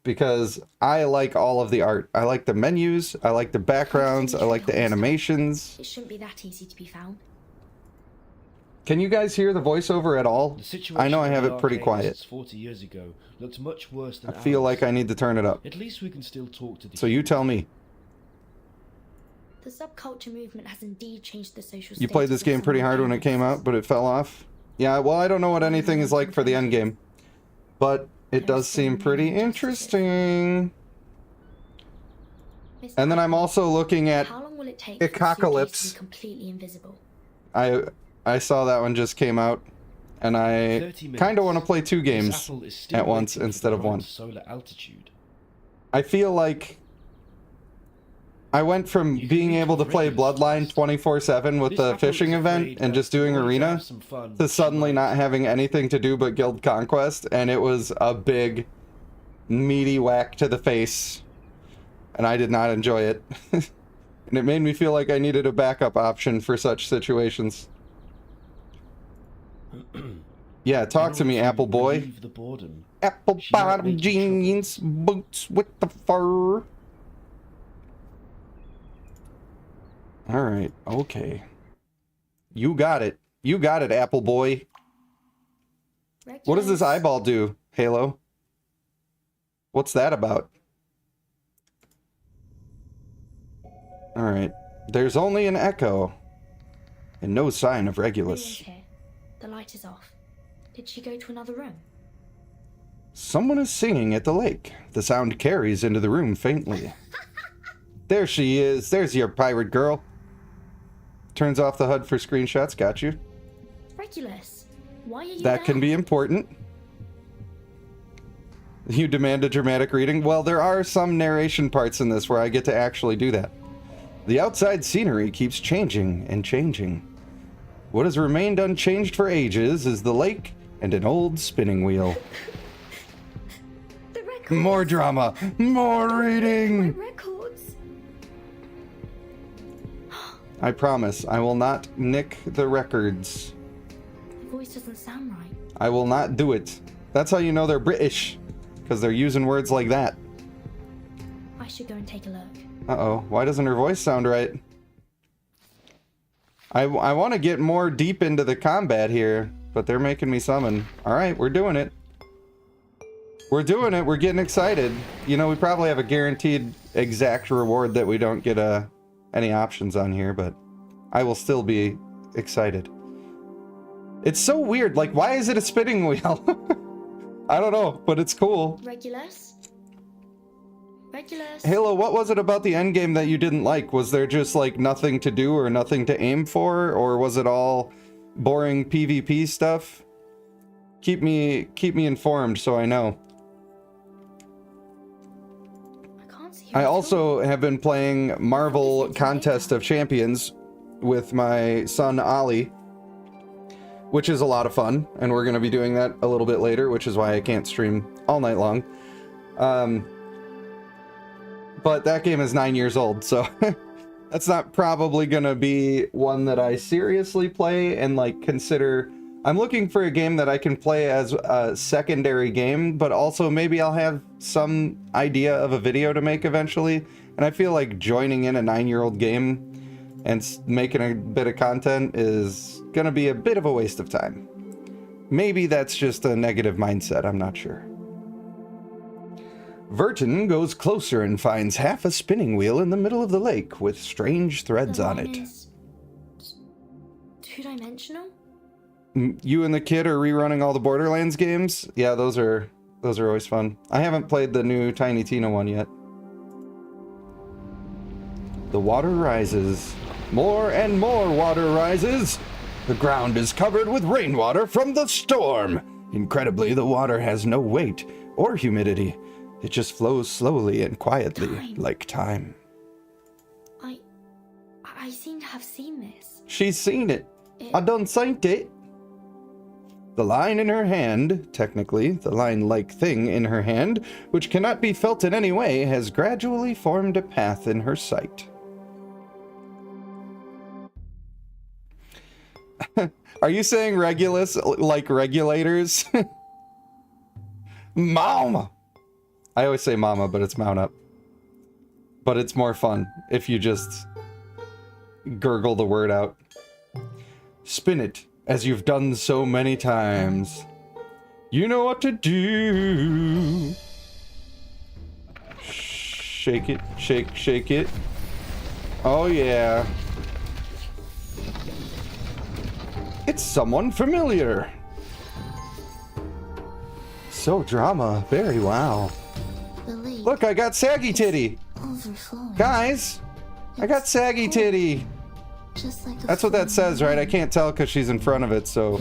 Because I like all of the art. I like the menus, I like the backgrounds, I like the animations. It shouldn't be that easy to be found. Can you guys hear the voiceover at all? I know I have it pretty quiet. 40 years ago looked much worse than I feel like I need to turn it up. At least we can still talk to the So you tell me. The subculture movement has indeed changed the social. You played this game pretty hard when it came out, but it fell off? Yeah, well, I don't know what anything is like for the end game. But it does seem pretty interesting. And then I'm also looking at How long will it take Apocalypse. Completely invisible. I saw that one just came out, and I kind of want to play two games at once instead of one. Solar altitude. I feel like I went from being able to play Bloodline 24/7 with the fishing event and just doing arena to suddenly not having anything to do but guild conquest, and it was a big meaty whack to the face, and I did not enjoy it. And it made me feel like I needed a backup option for such situations. Yeah, talk to me, Apple Boy. Apple bottom jeans, boots with the fur. Alright, okay. You got it. You got it, Apple Boy. What does this eyeball do, Halo? What's that about? Alright. There's only an echo. And no sign of Regulus. Here. The light is off. Did she go to another room? Someone is singing at the lake. The sound carries into the room faintly. There she is. There's your pirate girl. Turns off the HUD for screenshots. Got you. Regulus, why are you That can be important. You demand a dramatic reading? Well, there are some narration parts in this where I get to actually do that. The outside scenery keeps changing and changing. What has remained unchanged for ages is the lake and an old spinning wheel. The records. More drama, more My reading. records. I promise, I will not nick the records. The voice doesn't sound right. I will not do it. That's how you know they're British, because they're using words like that. I should go and take a look. Uh-oh, why doesn't her voice sound right? I want to get more deep into the combat here, but they're making me summon. Alright, we're doing it. We're doing it, we're getting excited. You know, we probably have a guaranteed exact reward that we don't get any options on here, but I will still be excited. It's so weird, like, why is it a spinning wheel? I don't know, but it's cool. Regulus? Regulus? Halo, what was it about the endgame that you didn't like? Was there just, like, nothing to do or nothing to aim for? Or was it all boring PvP stuff? Keep me informed so I know. I can't see I also have been playing Marvel Contest of Champions with my son Ollie, which is a lot of fun, and we're going to be doing that a little bit later, which is why I can't stream all night long. But that game is 9 years old, so that's not probably going to be one that I seriously play and, like, consider. I'm looking for a game that I can play as a secondary game, but also maybe I'll have some idea of a video to make eventually. And I feel like joining in a 9-year-old game and making a bit of content is going to be a bit of a waste of time. Maybe that's just a negative mindset, I'm not sure. Verton goes closer and finds half a spinning wheel in the middle of the lake with strange threads on it. Is two-dimensional? You and the kid are rerunning all the Borderlands games? Yeah, those are always fun. I haven't played the new Tiny Tina one yet. The water rises. More and more water rises. The ground is covered with rainwater from the storm. Incredibly, the water has no weight or humidity. It just flows slowly and quietly, like time. I seem to have seen this. She's seen it. I done seen it. The line in her hand, technically, the line-like thing in her hand, which cannot be felt in any way, has gradually formed a path in her sight. Are you saying Regulus like regulators? Mama! I always say mama, but it's mount up. But it's more fun if you just gurgle the word out. Spin it, as you've done so many times. You know what to do. Shake it, shake it. Oh yeah. It's someone familiar. So drama, very wow. Look, I got saggy titty. Guys, I got saggy titty. Just like That's what that says, right? I can't tell because she's in front of it, so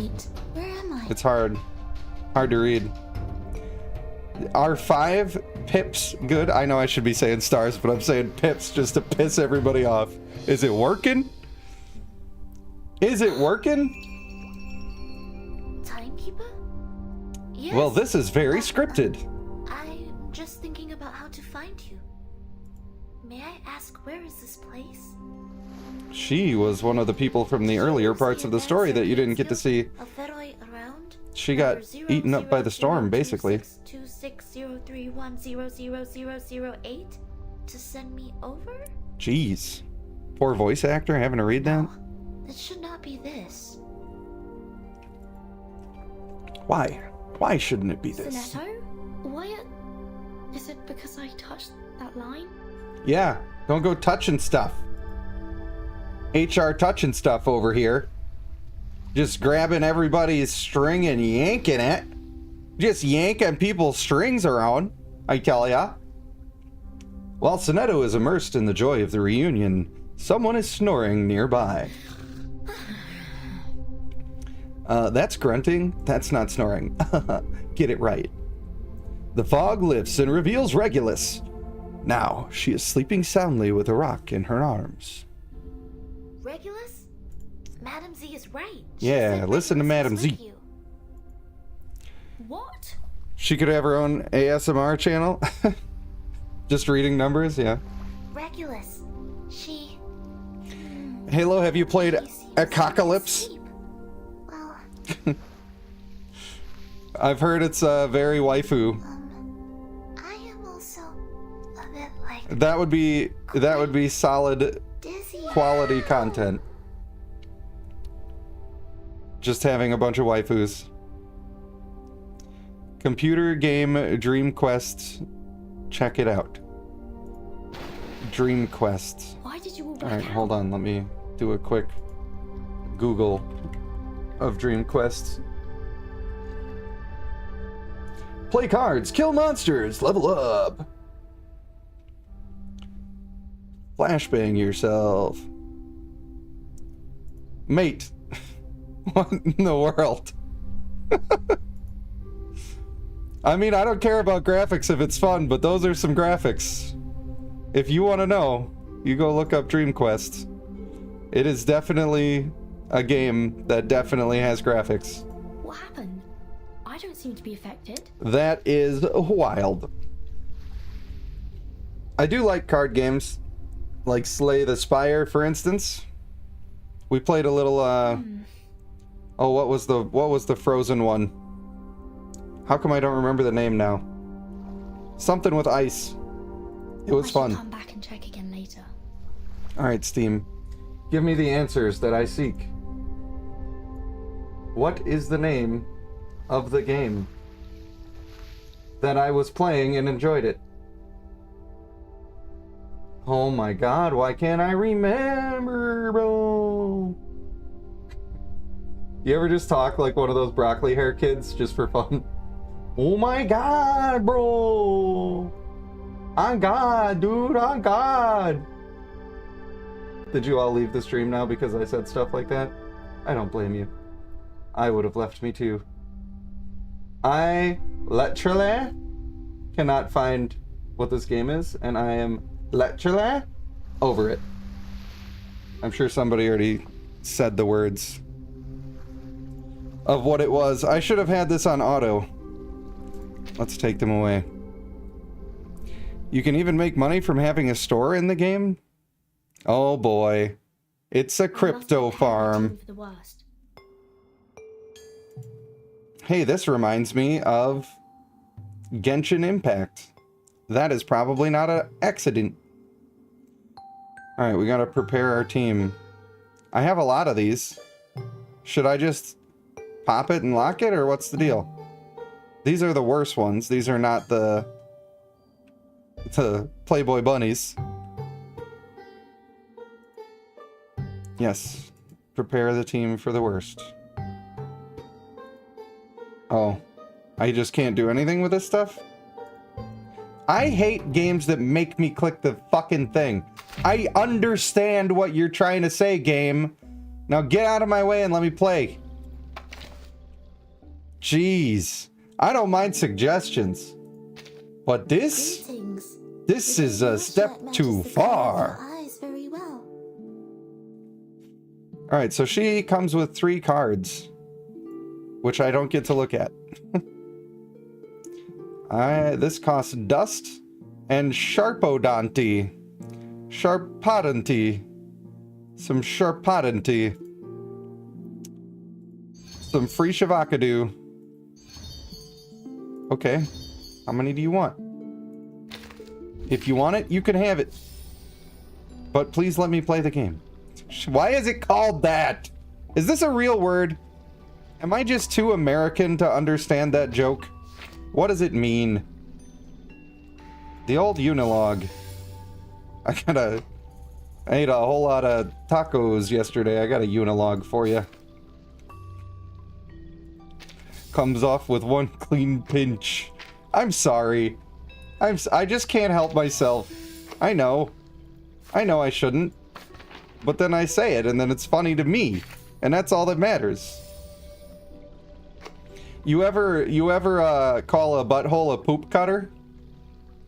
Where am I? it's hard to read. Are 5 pips good? I know I should be saying stars, but I'm saying pips just to piss everybody off. Is it working? Is it working? Timekeeper? Yes. Well, this is very scripted. I'm just thinking about how to find you. May I ask, where is this place? She was one of the people from the earlier parts of the story that you didn't get to see. Around? She got eaten up by the storm, basically. 2603100008 to send me over? Jeez. Poor voice actor having to read that? No, it should not be this. Why? Why shouldn't it be this? Sonetto? Why? Is it because I touched that line? Yeah, don't go touching stuff. HR touching stuff over here. Just grabbing everybody's string and yanking it. Just yanking people's strings around, I tell ya. While Sonetto is immersed in the joy of the reunion, someone is snoring nearby. That's grunting. That's not snoring. Get it right. The fog lifts and reveals Regulus. Now, she is sleeping soundly with a rock in her arms. Regulus? Madam Z is right. Yeah, listen to Madam Z. You. What? She could have her own ASMR channel. Just reading numbers, yeah. Regulus. She... Halo, have you played she seems Apocalypse? asleep. Well, I've heard it's very waifu. I am also a bit like That would be solid dizzy. quality content. Just having a bunch of waifus. Computer game Dream Quest. Check it out. Dream Quest. Why did you all Alright, back hold out? on. Let me do a quick Google of Dream Quest. Play cards, kill monsters, level up. Flashbang yourself. Mate. What in the world? I mean, I don't care about graphics if it's fun, but those are some graphics. If you want to know, you go look up Dream Quest. It is definitely a game that definitely has graphics. What happened? I don't seem to be affected. That is wild. I do like card games, like Slay the Spire, for instance. We played a little. Oh, what was the Frozen one? How come I don't remember the name now? Something with ice. It was I should fun. come back and check again later. All right, Steam. Give me the answers that I seek. What is the name of the game that I was playing and enjoyed it? Oh my god, why can't I remember, bro? You ever just talk like one of those broccoli hair kids just for fun? Oh my god, bro! On God, dude, on God! Did you all leave the stream now because I said stuff like that? I don't blame you. I would have left me too. I literally cannot find what this game is, and I am literally over it. I'm sure somebody already said the words of what it was. I should have had this on auto. Let's take them away. You can even make money from having a store in the game? Oh boy. It's a crypto farm. For the worst. Hey, this reminds me of Genshin Impact. That is probably not an accident. Alright, we gotta prepare our team. I have a lot of these. Should I just pop it and lock it, or what's the deal? These are the worst ones. These are not the Playboy bunnies. Yes. Prepare the team for the worst. Oh. I just can't do anything with this stuff? I hate games that make me click the fucking thing. I understand what you're trying to say, game. Now get out of my way and let me play. Jeez. I don't mind suggestions. But this is a step too far. Alright, so she comes with 3 cards, which I don't get to look at. This costs Dust and Sharpodonty. Sharpodonty. Some Sharpodonty. Some free Shavakadu. Okay. How many do you want? If you want it, you can have it. But please let me play the game. Why is it called that? Is this a real word? Am I just too American to understand that joke? What does it mean? The old Unilog. I ate a whole lot of tacos yesterday. I got a Unilog for you. Comes off with one clean pinch. I'm sorry. I just can't help myself. I know I shouldn't. But then I say it, and then it's funny to me. And that's all that matters. You ever call a butthole a poop cutter?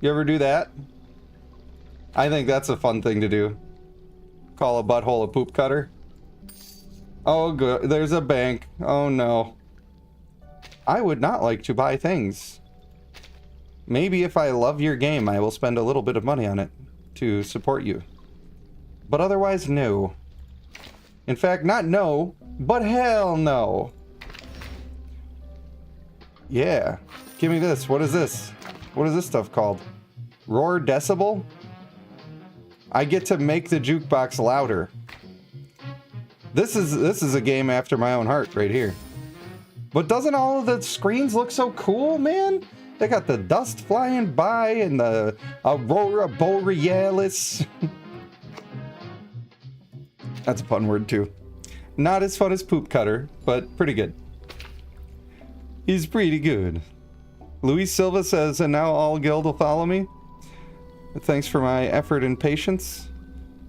You ever do that? I think that's a fun thing to do. Call a butthole a poop cutter. Oh, good. There's a bank. Oh, no. I would not like to buy things. Maybe if I love your game, I will spend a little bit of money on it to support you. But otherwise, no. In fact, not no, but hell no. Yeah. Give me this. What is this? What is this stuff called? Roar decibel? I get to make the jukebox louder. This is a game after my own heart right here. But doesn't all of the screens look so cool, man? They got the dust flying by and the Aurora Borealis. That's a fun word too. Not as fun as Poop Cutter, but pretty good. He's pretty good. Luis Silva says, and now all guild will follow me. Thanks for my effort and patience.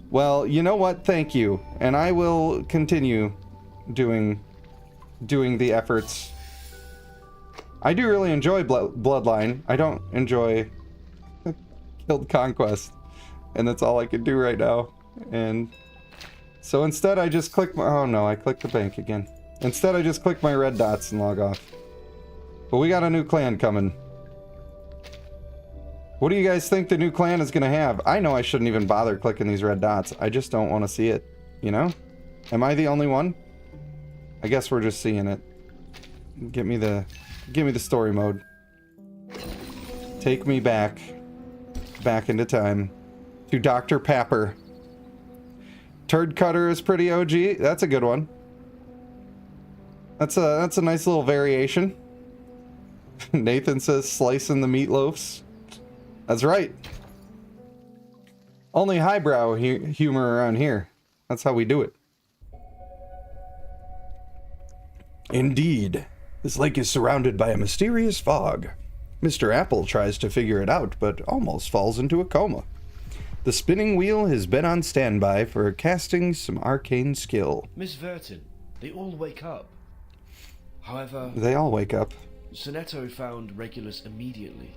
Well, you know what? Thank you. And I will continue doing the efforts. I do really enjoy Bloodline. I don't enjoy Guild Conquest. And that's all I can do right now. And so instead I just click my... Oh no, I clicked the bank again. Instead I just click my red dots and log off. But we got a new clan coming. What do you guys think the new clan is going to have? I know I shouldn't even bother clicking these red dots. I just don't want to see it. You know? Am I the only one? I guess we're just seeing it. Give me the story mode. Take me back into time to Dr. Papper. Turd Cutter is pretty OG. That's a good one. That's a nice little variation. Nathan says slicing the meatloafs. That's right. Only highbrow humor around here. That's how we do it. Indeed. This lake is surrounded by a mysterious fog. Mr. Apple tries to figure it out, but almost falls into a coma. The spinning wheel has been on standby for casting some arcane skill. Miss Vertin, they all wake up. However... They all wake up. Sonetto found Regulus immediately.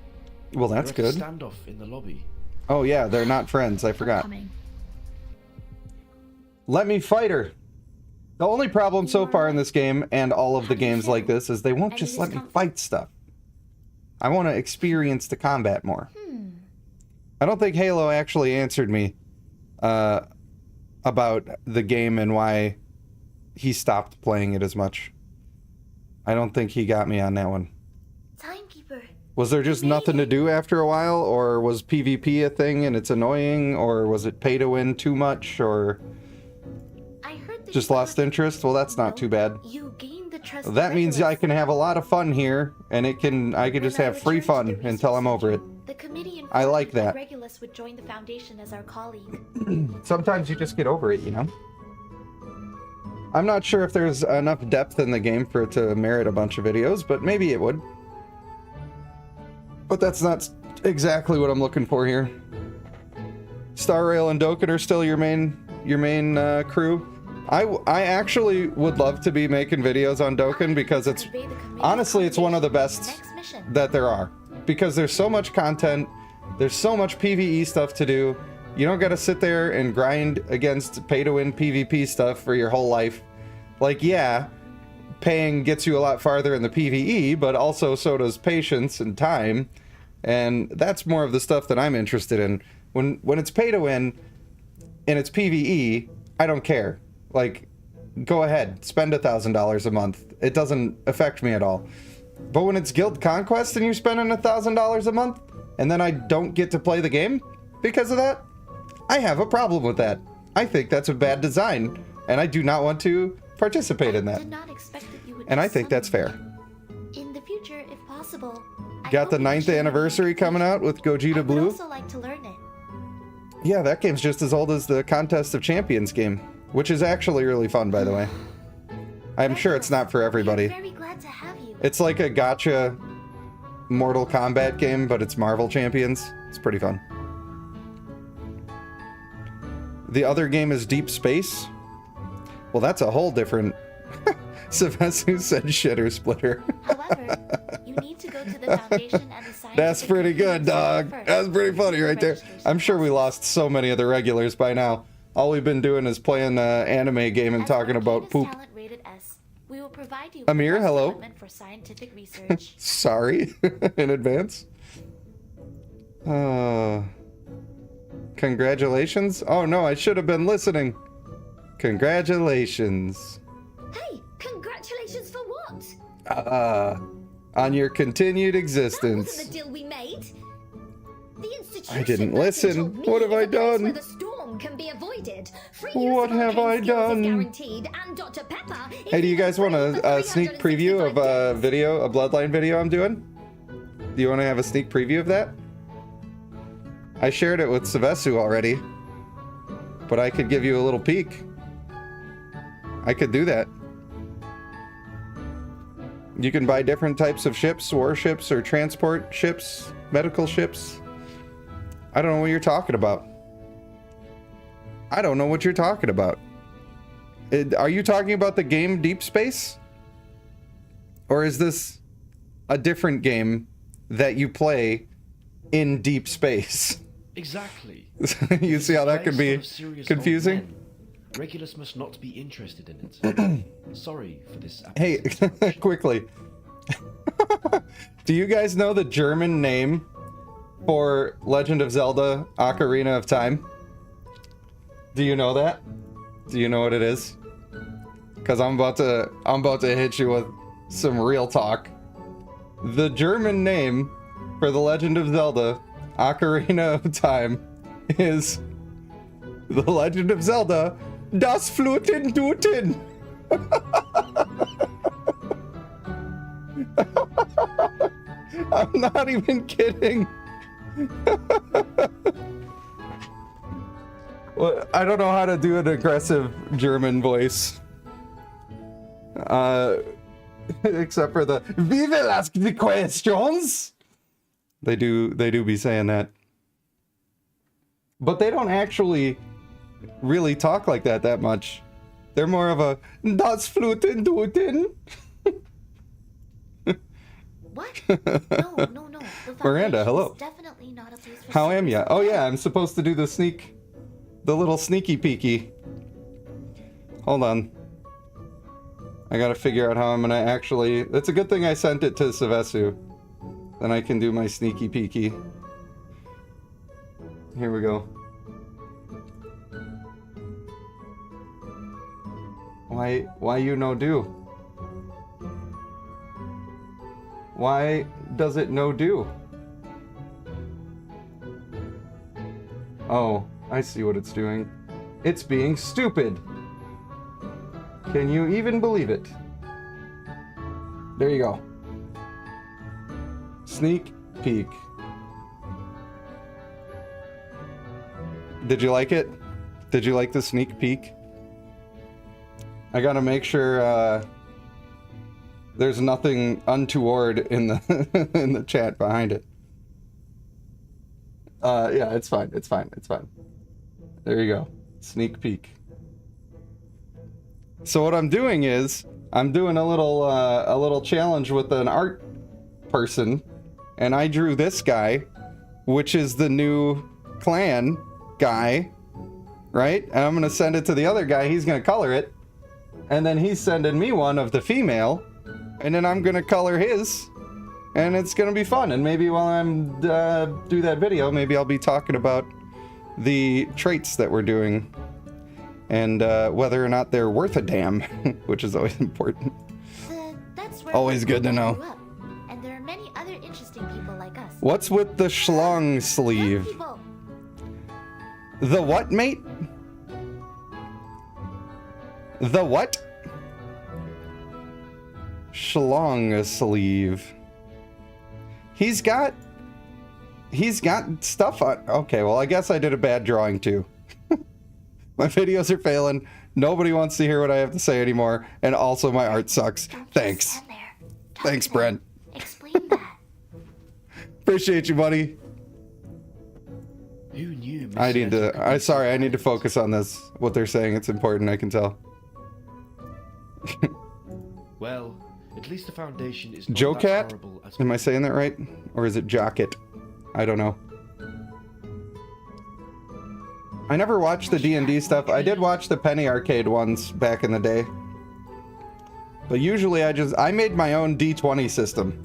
Well, that's good. Standoff in the lobby. Oh yeah, they're not friends. I forgot. Let me fight her. The only problem so far in this game, and all of the games like this, is they won't just let me fight stuff. I want to experience the combat more. I don't think Halo actually answered me about the game and why he stopped playing it as much. I don't think he got me on that one. Timekeeper. Was there just nothing to do after a while, or was PvP a thing and it's annoying, or was it pay to win too much, or just lost interest? Well, that's not too bad. You gain the trust. That means I can have a lot of fun here, and I can just have free fun until I'm over it. The committee I like that. Regulus would join the Foundation as our colleague. Sometimes you just get over it, you know? I'm not sure if there's enough depth in the game for it to merit a bunch of videos, but maybe it would. But that's not exactly what I'm looking for here. Star Rail and Dokkan are still your main crew. I actually would love to be making videos on Dokkan because it's honestly it's one of the best that there are, because there's so much content, there's so much PvE stuff to do. You don't got to sit there and grind against pay-to-win PvP stuff for your whole life. Like, yeah, paying gets you a lot farther in the PvE, but also so does patience and time. And that's more of the stuff that I'm interested in. When it's pay-to-win and it's PvE, I don't care. Like, go ahead, spend $1,000 a month. It doesn't affect me at all. But when it's Guild Conquest and you're spending $1,000 a month, and then I don't get to play the game because of that, I have a problem with that. I think that's a bad design, and I do not want to participate in I that. did not expect that you would And I just think that's summon fair. me. In the future, if possible, I Got hope the you 9th share anniversary my coming out with I Gogeta would Blue. also like to learn it. Yeah, that game's just as old as the Contest of Champions game, which is actually really fun, by the way. I'm sure it's not for We are everybody. very glad to have you. It's like a Gacha Mortal Kombat game, but it's Marvel Champions. It's pretty fun. The other game is Deep Space. Well, that's a whole different... Sylvestu said shitter splitter. However, you need to go to the foundation and the scientific That's pretty good, dog. first. That's pretty funny right there. I'm sure we lost so many of the regulars by now. All we've been doing is playing the anime game and As talking about Arcana's poop. talent rated S, we will provide you Amir, with hello. equipment for scientific research. Sorry in advance. Congratulations. Oh no, I should have been listening. Congratulations. Hey, congratulations for what? On your continued That existence. wasn't the deal we made. The institution I didn't Martin listen. told me What have is I a place done? Where the storm can be avoided. Free What use of have arcane I skills done? Is guaranteed, and Dr. Pepper is Hey, do you even guys want free for a sneak preview of 365 a days. video, a Bloodline video I'm doing? Do you want to have a sneak preview of that? I shared it with Sylvestu already, but I could give you a little peek. I could do that. You can buy different types of ships, warships, or transport ships, medical ships. I don't know what you're talking about. I don't know what you're talking about. Are you talking about the game Deep Space? Or is this a different game that you play in deep space? Exactly. You see how that Space could be full of serious old confusing? men. Regulus must not be interested in it. Sorry for this. Hey, apprehension. quickly. Do you guys know the German name for Legend of Zelda Ocarina of Time? Do you know that? Do you know what it is? Because I'm about to hit you with some real talk. The German name for the Legend of Zelda Ocarina of Time is The Legend of Zelda Das Fluten Duten. I'm not even kidding. Well, I don't know how to do an aggressive German voice. Except for the "We will ask the questions." They do be saying that. But they don't actually really talk like that much. They're more of a "Das Fluten Duten." What? No. The Miranda, Foundation hello. is definitely not a place for How am serious ya? Oh men. yeah, I'm supposed to do the little sneaky peeky. Hold on. I gotta figure out how I'm gonna actually... It's a good thing I sent it to Sylvestu. Then I can do my sneaky peeky. Here we go. Why you no do? Why does it no do? Oh, I see what it's doing. It's being stupid. Can you even believe it? There you go. Sneak peek. Did you like it? Did you like the sneak peek? I gotta make sure there's nothing untoward in the in the chat behind it. Yeah, it's fine. It's fine. It's fine. There you go. Sneak peek. So what I'm doing is I'm doing a little challenge with an art person, and I drew this guy, which is the new clan guy, right? And I'm gonna send it to the other guy. He's gonna color it, and then he's sending me one of the female, and then I'm gonna color his, and it's gonna be fun. And maybe while I'm do that video, maybe I'll be talking about the traits that we're doing and whether or not they're worth a damn, which is always important. That's where Always good to we know. grew up, and there are many other interesting people like us. What's with the schlong Young sleeve? people. The what, mate? The what? Shlong sleeve. He's got stuff on. Okay, well, I guess I did a bad drawing too. My videos are failing. Nobody wants to hear what I have to say anymore. And also my art sucks. Thanks. Stand there. Talk Thanks, to them. Brent. Explain that. Appreciate you, buddy. Who knew? I need to focus on this. What they're saying, it's important, I can tell. Well, at least the Foundation is not Joe that Cat? horrible as Am I saying that right? Or is it Jocket? I don't know. I never watched the D&D stuff. I did watch the Penny Arcade ones back in the day. But usually I made my own D20 system.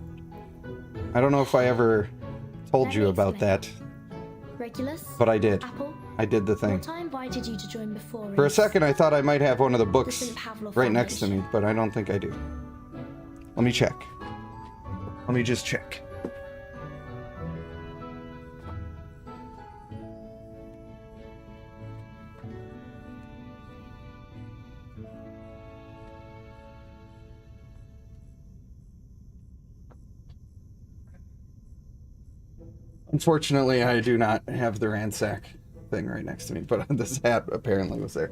I don't know if I ever told you about that, Regulus? but I did. Apple? I did the thing. What I invited you to join before For a is second, I thought I might have one of the books St. Pavlov right next to me, Foundation. but I don't think I do. Let me check. Let me just check. Unfortunately, I do not have the ransack thing right next to me, but this hat apparently was there.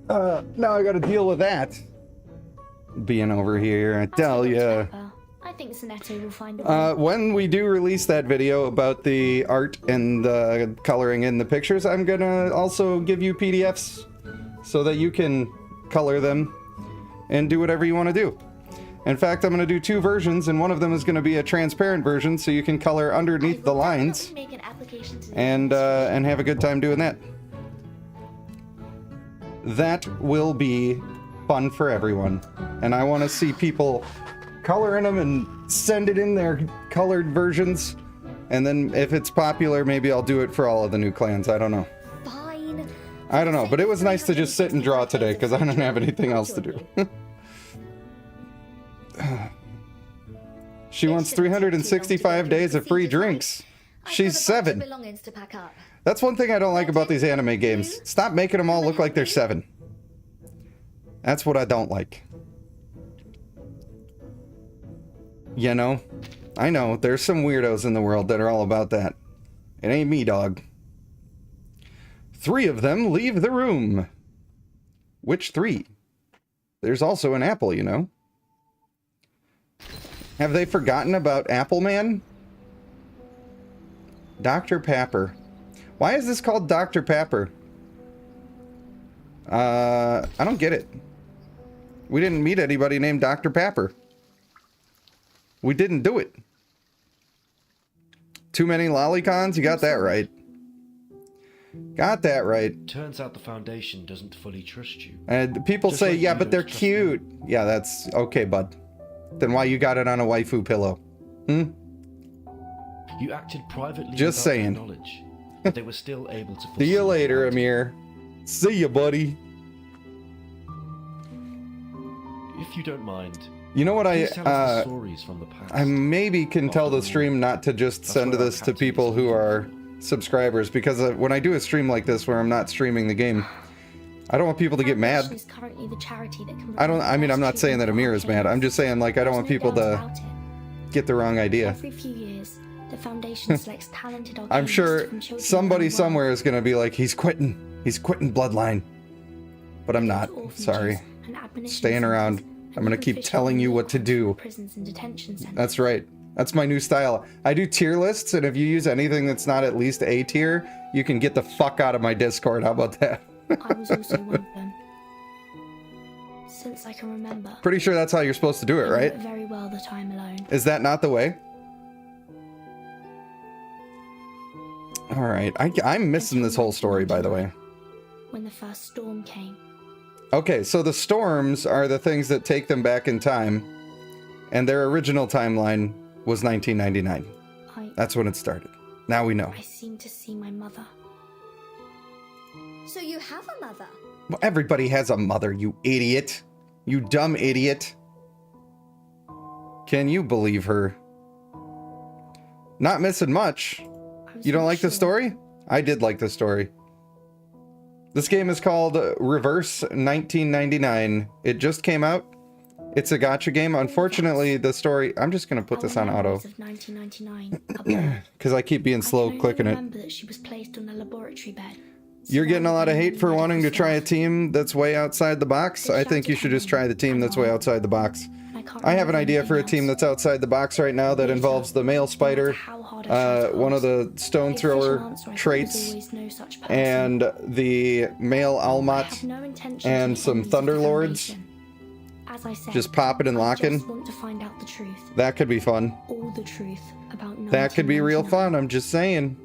Now I gotta deal with that. Being over here, I tell ya. I think Sonetto will find a way. When we do release that video about the art and the coloring in the pictures, I'm gonna also give you PDFs so that you can color them and do whatever you want to do. In fact, I'm going to do two versions, and one of them is going to be a transparent version, so you can color underneath the lines Make an application to the and have a good time doing that. That will be fun for everyone, and I want to see people coloring them and send it in their colored versions, and then if it's popular, maybe I'll do it for all of the new clans. I don't know. Fine. I don't know, but it was nice to just sit and draw today because I don't have anything else to do. She wants 365 days of free drinks. She's 7. Belongings to pack up. That's one thing I don't like about these anime games. Stop making them all look like they're 7. That's what I don't like. You know? I know, there's some weirdos in the world that are all about that. It ain't me, dog. 3 of them leave the room. Which 3? There's also an apple, you know? Have they forgotten about Apple Man? Dr. Papper. Why is this called Dr. Papper? I don't get it. We didn't meet anybody named Dr. Papper. We didn't do it. Too many lolicons? You got that right. Got that right. Turns out the Foundation doesn't fully trust you. And people Just say, like yeah, you but they're don't trust cute. Yeah, that's okay, bud. Then why you got it on a waifu pillow? Hmm? You acted privately Just without their saying. knowledge, but they were still able to See you foresee later, your Amir. See ya, buddy. If you don't mind, You know what please tell us the stories from the past. I maybe can tell the stream not to just That's send where our this to captain people is. who are subscribers, because when I do a stream like this where I'm not streaming the game, I don't want people to get mad. Foundation is currently the charity that can I mean, I'm not saying that Amir is mad. I'm just saying, like, I don't want people to get the wrong idea. Every few years, the Foundation selects talented I'm arcanists sure from children somebody around the world somewhere is going to be like, he's quitting. He's quitting Bloodline. But I'm not. to orphanages Sorry. and admonition Staying centers around. and I'm going to keep official telling you what to do. prisons and detention centers. That's right. That's my new style. I do tier lists, and if you use anything that's not at least A tier, you can get the fuck out of my Discord. How about that? I was also one of them. Since I can remember. Pretty sure that's how you're supposed to do it, I know right? it very well that I'm alone. Is that not the way? All right. I'm missing this whole story, by the way. When the first storm came, Okay, so the storms are the things that take them back in time, and their original timeline was 1999. That's when it started. Now we know. I seemed to see my mother. So you have a mother? Well, everybody has a mother, you idiot. You dumb idiot. Can you believe her? Not missing much. I was You don't not like the sure story? I did like the story. This game is called Reverse 1999. It just came out. It's a gacha game. Unfortunately, the story... I'm just going to put this on auto. Of 1999, Because I keep being slow clicking it. remember that she was placed on a laboratory bed. You're getting a lot of hate for wanting to try a team that's way outside the box. I think you should just try the team that's way outside the box. I have an idea for a team that's outside the box right now that involves the male spider, one of the stone thrower traits, and the male Almat, and some Thunderlords. As I said, just popping and I locking. just want to find out the truth. That could be fun. All the truth about That could be real 1999. fun, I'm just saying.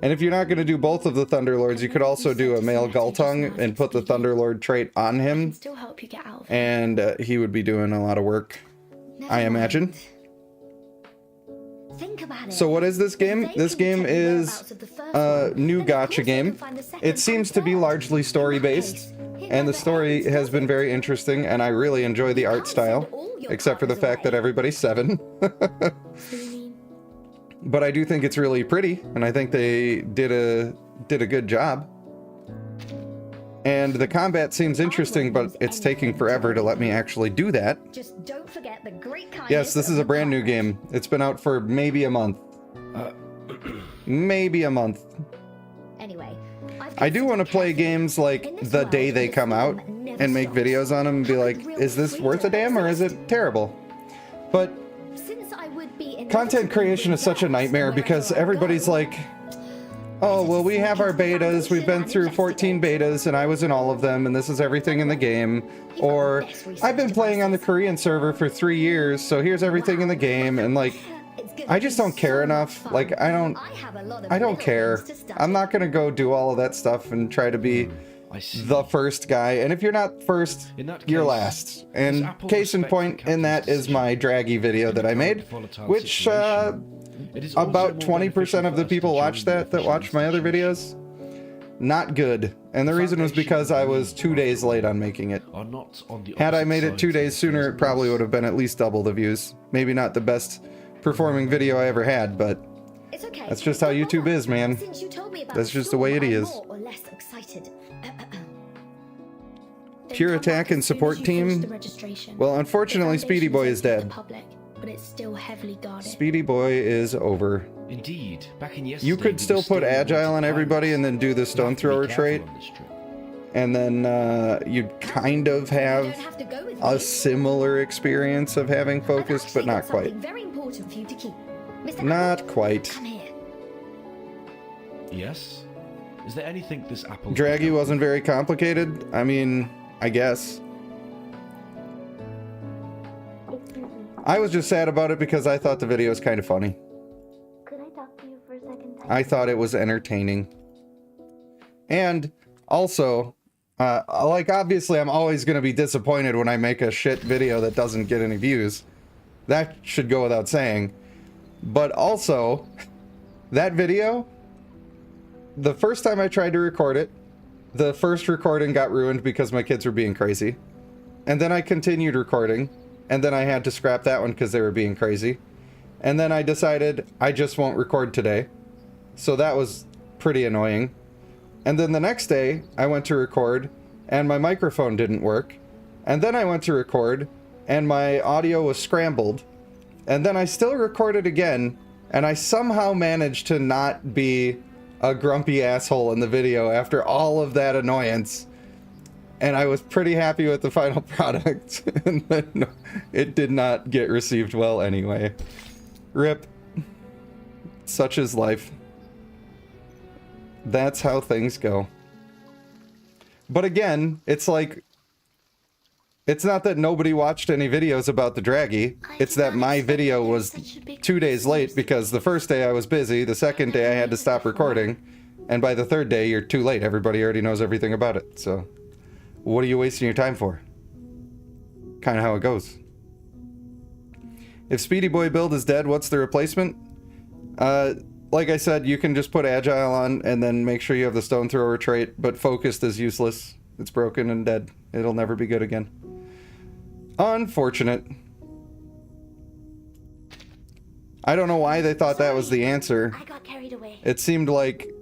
And if you're not going to do both of the Thunderlords, you could also do a male Gultung and put the Thunderlord trait on I can him, still help you get out of it. and he would be doing a lot of work, I imagine. Think about it. So what is this game? They This can game detect the is whereabouts of the first a one, new then of course gacha they game. can find the second It seems to be and third. largely story-based, and the story has been very interesting, and I really enjoy the art style, except for the fact that everybody's 7. So you mean, But I do think it's really pretty, and I think they did a good job. And the combat seems interesting, but it's taking forever to let me actually do that. Just don't forget the great kindness Yes, this of is the a brand new partners. game. It's been out for maybe a month. Maybe a month. Anyway, I do want to play games like the day they come out and make videos on them and be like, is this worth a damn or is it terrible? But Since I would be content creation is such a nightmare because everybody's like, oh, well, we have our betas. We've been through 14 betas and I was in all of them and this is everything in the game. Or I've been playing on the Korean server for 3 years, so here's everything in the game. And like, I just don't care enough. Like, I don't care. I'm not going to go do all of that stuff and try to be I see. the first guy. And if you're not first, In that you're case, last. does And Apple case in respect the point in that captain's is my draggy video In that the I made, current volatile which situation, it is also about more 20% beneficial of the for us people to watch join that the watch my other videos. Not good. And the reason was because I was 2 days late on making it. Are not on the Had I opposite made it 2 sides days of sooner, it probably would have been at least double the views. Maybe not the best performing video I ever had, but It's okay. that's just how YouTube is, man. Since you told me about That's just the way it I'm is. more or less excited. they Pure come attack back and as soon support as you finish team? the registration. Well, The unfortunately, Speedy Foundation's Boy is open to the dead. public, but it's still heavily guarded. Speedy Boy is over. Indeed, back in yesterday, You could we still were put agile on wanted everybody and then do the You stone have to be thrower careful trait, on this trip. and then you'd kind of You have don't have to go with a me. similar experience of having I've focus, but actually not got quite. something very important for you to keep. Mr. Not Apple, quite. come here. Yes? Is there anything this apple... Draggy wasn't very complicated. I mean, I guess. I was just sad about it because I thought the video was kind of funny. Could I talk to you for a second? I thought it was entertaining. And also, like, obviously I'm always going to be disappointed when I make a shit video that doesn't get any views. That should go without saying. But also, that video, the first time I tried to record it, the first recording got ruined because my kids were being crazy. And then I continued recording, and then I had to scrap that one because they were being crazy. And then I decided I just won't record today. So that was pretty annoying. And then the next day, I went to record, and my microphone didn't work. And then I went to record, and my audio was scrambled. And then I still recorded again, and I somehow managed to not be a grumpy asshole in the video after all of that annoyance. And I was pretty happy with the final product. And then it did not get received well anyway. RIP. Such is life. That's how things go. But again, it's like, it's not that nobody watched any videos about the Draggy. It's that my video was 2 days late because the first day I was busy, the second day I had to stop recording, and by the third day you're too late. Everybody already knows everything about it. So what are you wasting your time for? Kind of how it goes. If Speedy Boy build is dead, what's the replacement? Like I said, you can just put agile on and then make sure you have the stone thrower trait, but focused is useless. It's broken and dead. It'll never be good again. Unfortunate. I don't know why they thought that was the answer. I got carried away. It seemed like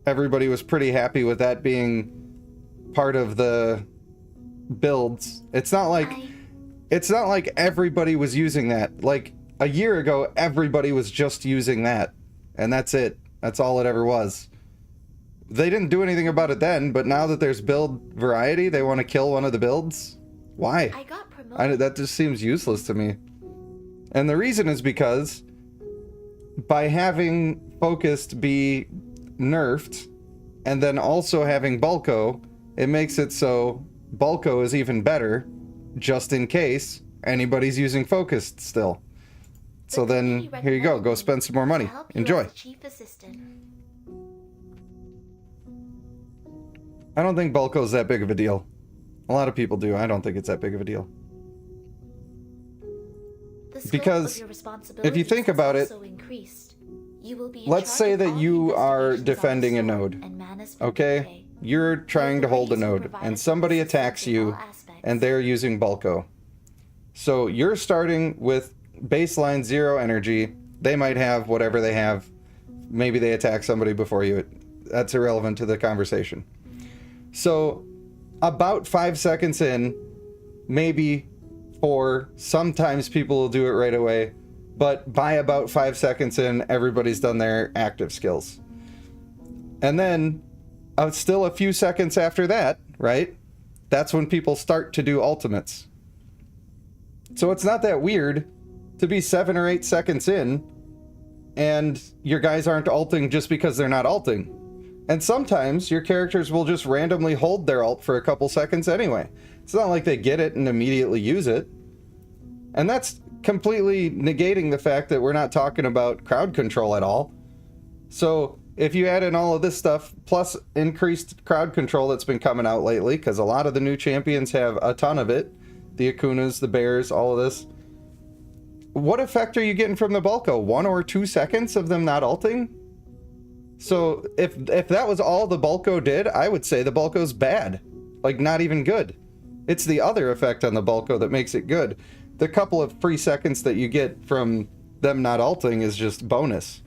everybody was pretty happy with that being part of the builds. It's not like everybody was using that. Like a year ago, everybody was just using that, and that's it. That's all it ever was. They didn't do anything about it then, but now that there's build variety, they want to kill one of the builds? Why? I got promoted. That just seems useless to me. And the reason is because by having Focused be nerfed and then also having Bulko, it makes it so Bulko is even better just in case anybody's using Focused still. So then, here you go. Go spend some more money. Enjoy. Chief assistant. I don't think Bulko's that big of a deal. A lot of people do. I don't think it's that big of a deal. Because if you think about it, let's say that you are defending a node, okay? You're trying to hold a node, and somebody attacks you, and they're using Bulko. So you're starting with baseline 0 energy. They might have whatever they have. Maybe they attack somebody before you. That's irrelevant to the conversation. So about 5 seconds in, maybe 4, sometimes people will do it right away, but by about 5 seconds in, everybody's done their active skills. And then still a few seconds after that, right? That's when people start to do ultimates. So it's not that weird to be 7 or 8 seconds in and your guys aren't ulting just because they're not ulting. And sometimes your characters will just randomly hold their ult for a couple seconds anyway. It's not like they get it and immediately use it. And that's completely negating the fact that we're not talking about crowd control at all. So if you add in all of this stuff, plus increased crowd control that's been coming out lately, because a lot of the new champions have a ton of it, the Akunas, the Bears, all of this, what effect are you getting from the Bulko? 1 or 2 seconds of them not ulting? So if that was all the Bulko did, I would say the Bulko's bad. Like, not even good. It's the other effect on the Bulko that makes it good. The couple of free seconds that you get from them not ulting is just bonus.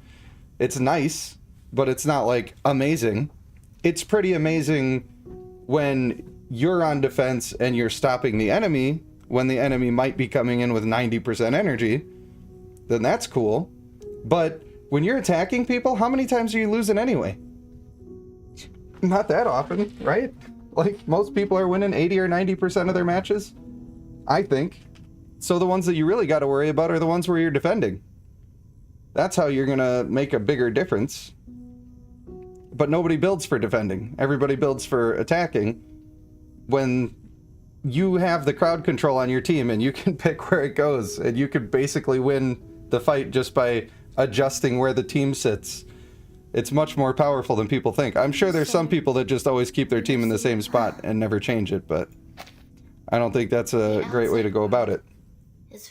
It's nice, but it's not, like, amazing. It's pretty amazing when you're on defense and you're stopping the enemy, when the enemy might be coming in with 90% energy. Then that's cool. But when you're attacking people, how many times are you losing anyway? Not that often, right? Like, most people are winning 80 or 90% of their matches, I think. So the ones that you really got to worry about are the ones where you're defending. That's how you're going to make a bigger difference. But nobody builds for defending. Everybody builds for attacking. When you have the crowd control on your team and you can pick where it goes, and you could basically win the fight just by adjusting where the team sits. It's much more powerful than people think. I'm sure there's some people that just always keep their team in the same spot and never change it, but I don't think that's a great way to go about it.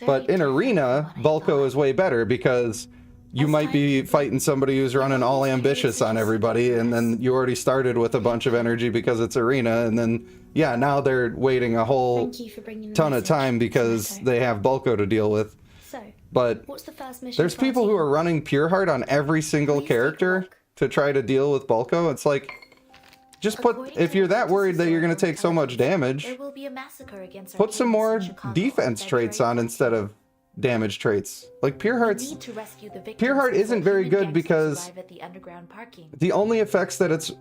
But in Arena, Bulko is way better because you might be fighting somebody who's running all ambitious on everybody, and then you already started with a bunch of energy because it's Arena, and then, yeah, now they're waiting a whole ton of time because they have Bulko to deal with. But there's people who are running Pure Heart on every single character to try to deal with Bulko. It's like, just if you're that worried that you're going to take so much damage, put some more defense traits on instead of damage traits. Like, Pure Heart isn't very good because the only effects that it's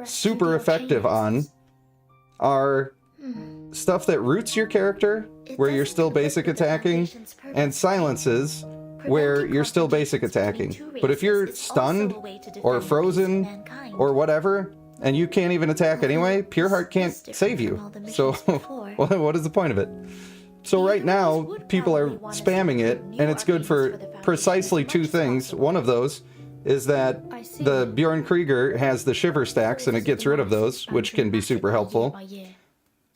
super effective on are stuff that roots your character, where you're still basic attacking, and silences, where you're still basic attacking. But if you're stunned, or frozen, or whatever, and you can't even attack anyway, Pure Heart can't save you. So, what is the point of it? So right now, people are spamming it, and it's good for precisely 2 things. One of those is that the Bjorn Krieger has the shiver stacks, and it gets rid of those, which can be super helpful.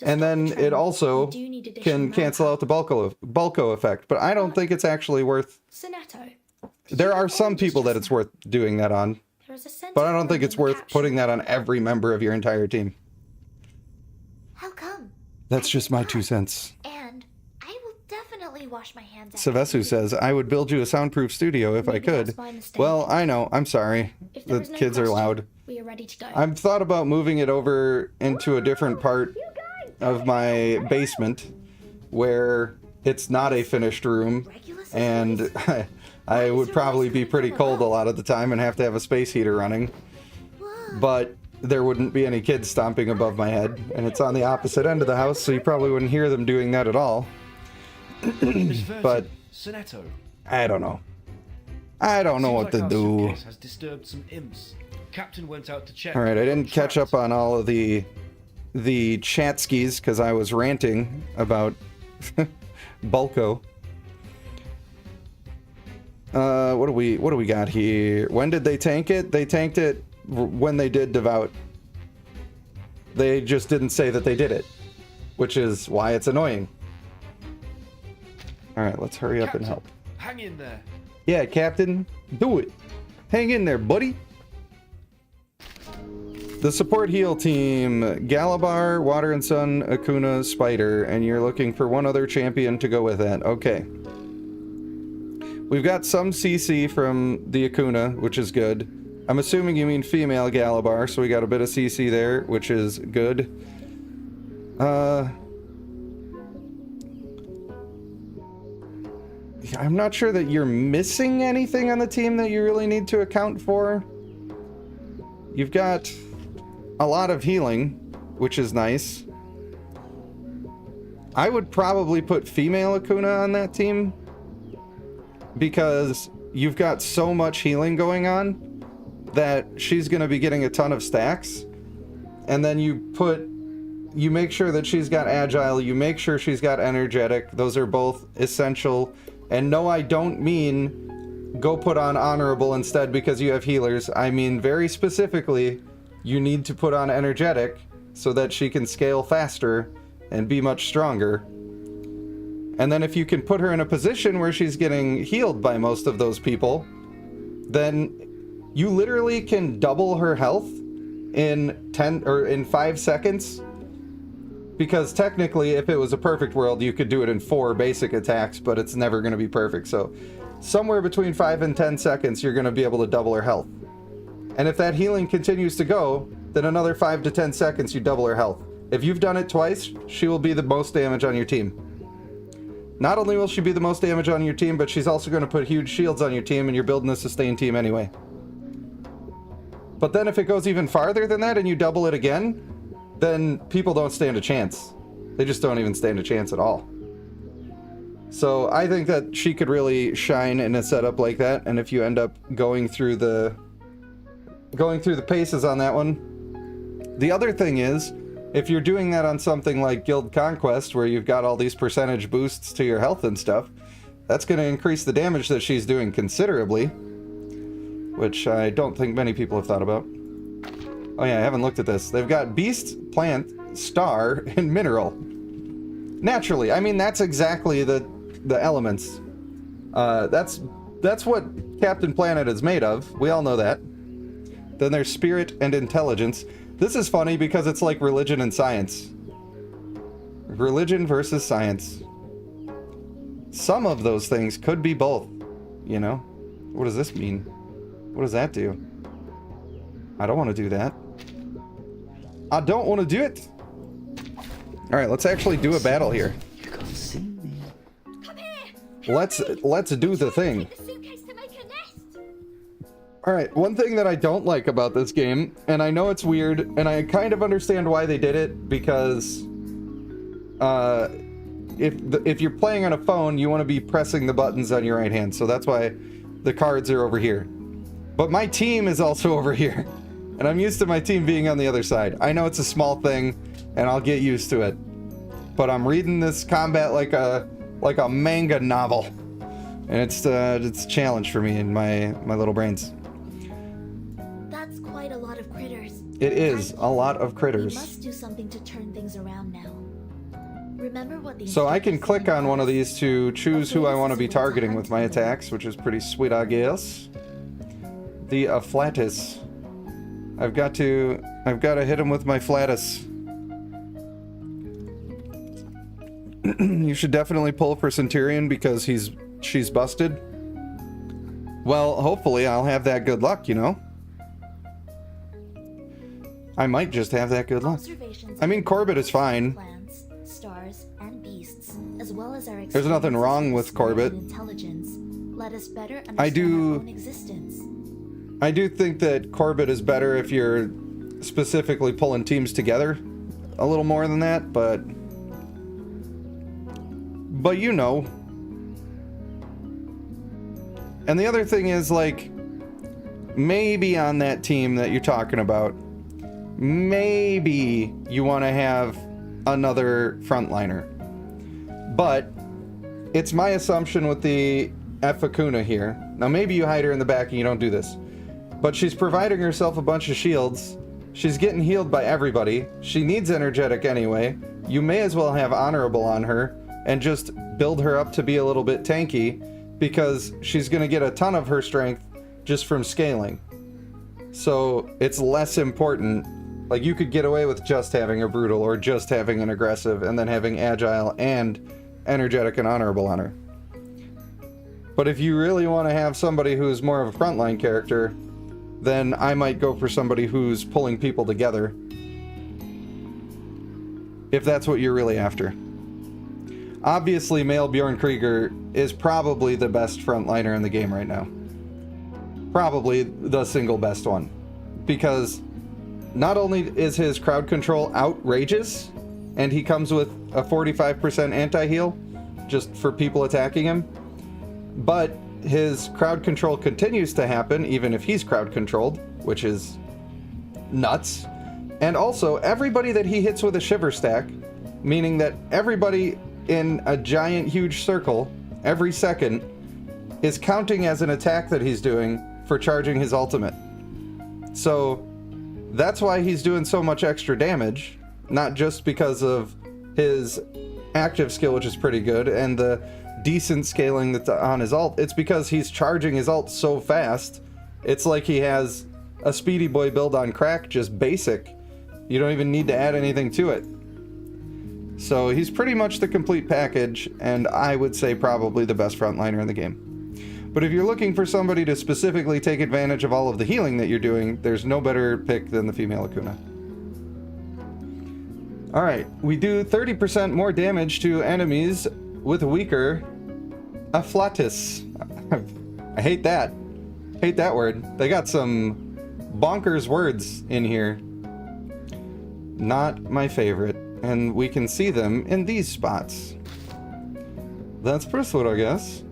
And then it also can cancel out the Bulko effect. But I don't think it's actually worth... There are some people that it's worth doing that on. But I don't think it's worth putting that on every member of your entire team. How come? That's just my 2 cents. And I will definitely definitely wash my hands after. Savesu says, I would build you a soundproof studio if I Maybe that's could. my mistake. Well, I know. I'm sorry. If there The is no kids are question, loud. We are ready to go. I've thought about moving it over into a different part of my basement where it's not a finished room, and I would probably be pretty cold a lot of the time and have to have a space heater running. But there wouldn't be any kids stomping above my head, and it's on the opposite end of the house, so you probably wouldn't hear them doing that at all. But Sonetto. I don't know. I don't know what to do. Has disturbed some imps. Captain went out to check. All right, I didn't catch up on all of the chatskis because I was ranting about Bulko. What do we got here? When did they tank it? They tanked it when they did Devout. They just didn't say that they did it, which is why it's annoying. All right, let's hurry up and help. Hang in there. Yeah, Captain, do it. Hang in there, buddy. The support heal team, Galabar, Water and Sun, Akuna, Spider, and you're looking for one other champion to go with that. Okay. We've got some CC from the Akuna, which is good. I'm assuming you mean female Galabar, so we got a bit of CC there, which is good. I'm not sure that you're missing anything on the team that you really need to account for. You've got a lot of healing, which is nice. I would probably put female Akuna on that team because you've got so much healing going on that she's going to be getting a ton of stacks. And then you make sure that she's got agile, you make sure she's got energetic. Those are both essential. And no, I don't mean go put on honorable instead because you have healers. I mean very specifically, you need to put on energetic so that she can scale faster and be much stronger. And then if you can put her in a position where she's getting healed by most of those people, then you literally can double her health in 5 seconds. Because technically, if it was a perfect world, you could do it in 4 basic attacks, but it's never going to be perfect. So somewhere between 5 and 10 seconds, you're going to be able to double her health. And if that healing continues to go, then another 5 to 10 seconds, you double her health. If you've done it twice, she will be the most damage on your team. Not only will she be the most damage on your team, but she's also going to put huge shields on your team, and you're building a sustained team anyway. But then if it goes even farther than that and you double it again, then people don't stand a chance. They just don't even stand a chance at all. So I think that she could really shine in a setup like that, and if you end up going through the paces on that one. The other thing is, if you're doing that on something like Guild Conquest, where you've got all these percentage boosts to your health and stuff, that's going to increase the damage that she's doing considerably, which I don't think many people have thought about. Oh yeah, I haven't looked at this. They've got Beast, Plant, Star, and Mineral. Naturally, I mean, that's exactly the elements. That's what Captain Planet is made of. We all know that. Then there's Spirit and Intelligence. This is funny because it's like religion and science. Religion versus science. Some of those things could be both, you know? What does this mean? What does that do? I don't want to do that. I don't want to do it. All right, let's actually do a battle here. You gotta see me. Come here. Let's do the thing. Take the suitcase to make a nest. All right, one thing that I don't like about this game, and I know it's weird, and I kind of understand why they did it, because if you're playing on a phone, you want to be pressing the buttons on your right hand, so that's why the cards are over here. But my team is also over here, and I'm used to my team being on the other side. I know it's a small thing, and I'll get used to it, but I'm reading this combat like a manga novel, and it's a challenge for me in my little brains. That's quite a lot of critters. It is a lot of We critters. must do something to turn things around now. Remember what the So I can instructions click on one of said? these to choose who I want to be targeting with my attacks, which is pretty sweet, I guess. The Afflatus. I've got to hit him with my Flatus. You should definitely pull for Centurion because she's busted. Well, hopefully I'll have that good luck, you know? I might just have that good luck. I mean, Corbett is fine. Plants, stars, and beasts, as well as our There's nothing wrong with Corbett. Intelligence, let us better understand I do- our own existence. I do think that Corbett is better if you're specifically pulling teams together a little more than that, but you know. And the other thing is, like, maybe on that team that you're talking about, maybe you want to have another frontliner. But it's my assumption with the Efakuna here. Now, maybe you hide her in the back and you don't do this. But she's providing herself a bunch of shields. She's getting healed by everybody. She needs energetic anyway. You may as well have honorable on her and just build her up to be a little bit tanky, because she's going to get a ton of her strength just from scaling. So it's less important. Like, you could get away with just having a brutal or just having an aggressive and then having agile and energetic and honorable on her. But if you really want to have somebody who's more of a frontline character, then I might go for somebody who's pulling people together. If that's what you're really after. Obviously, male Bjorn Krieger is probably the best frontliner in the game right now. Probably the single best one. Because not only is his crowd control outrageous, and he comes with a 45% anti-heal, just for people attacking him, but his crowd control continues to happen even if he's crowd controlled, which is nuts. And also, everybody that he hits with a shiver stack, meaning that everybody in a giant huge circle every second is counting as an attack that he's doing for charging his ultimate. So that's why he's doing so much extra damage, not just because of his active skill, which is pretty good, and the decent scaling that's on his ult. It's because he's charging his ult so fast. It's like he has a Speedy Boy build on crack, just basic. You don't even need to add anything to it. So he's pretty much the complete package, and I would say probably the best frontliner in the game. But if you're looking for somebody to specifically take advantage of all of the healing that you're doing, there's no better pick than the female Akuna. Alright, we do 30% more damage to enemies with weaker Afflatus. I hate that. Hate that word. They got some bonkers words in here. Not my favorite. And we can see them in these spots. That's Prisswood, I guess.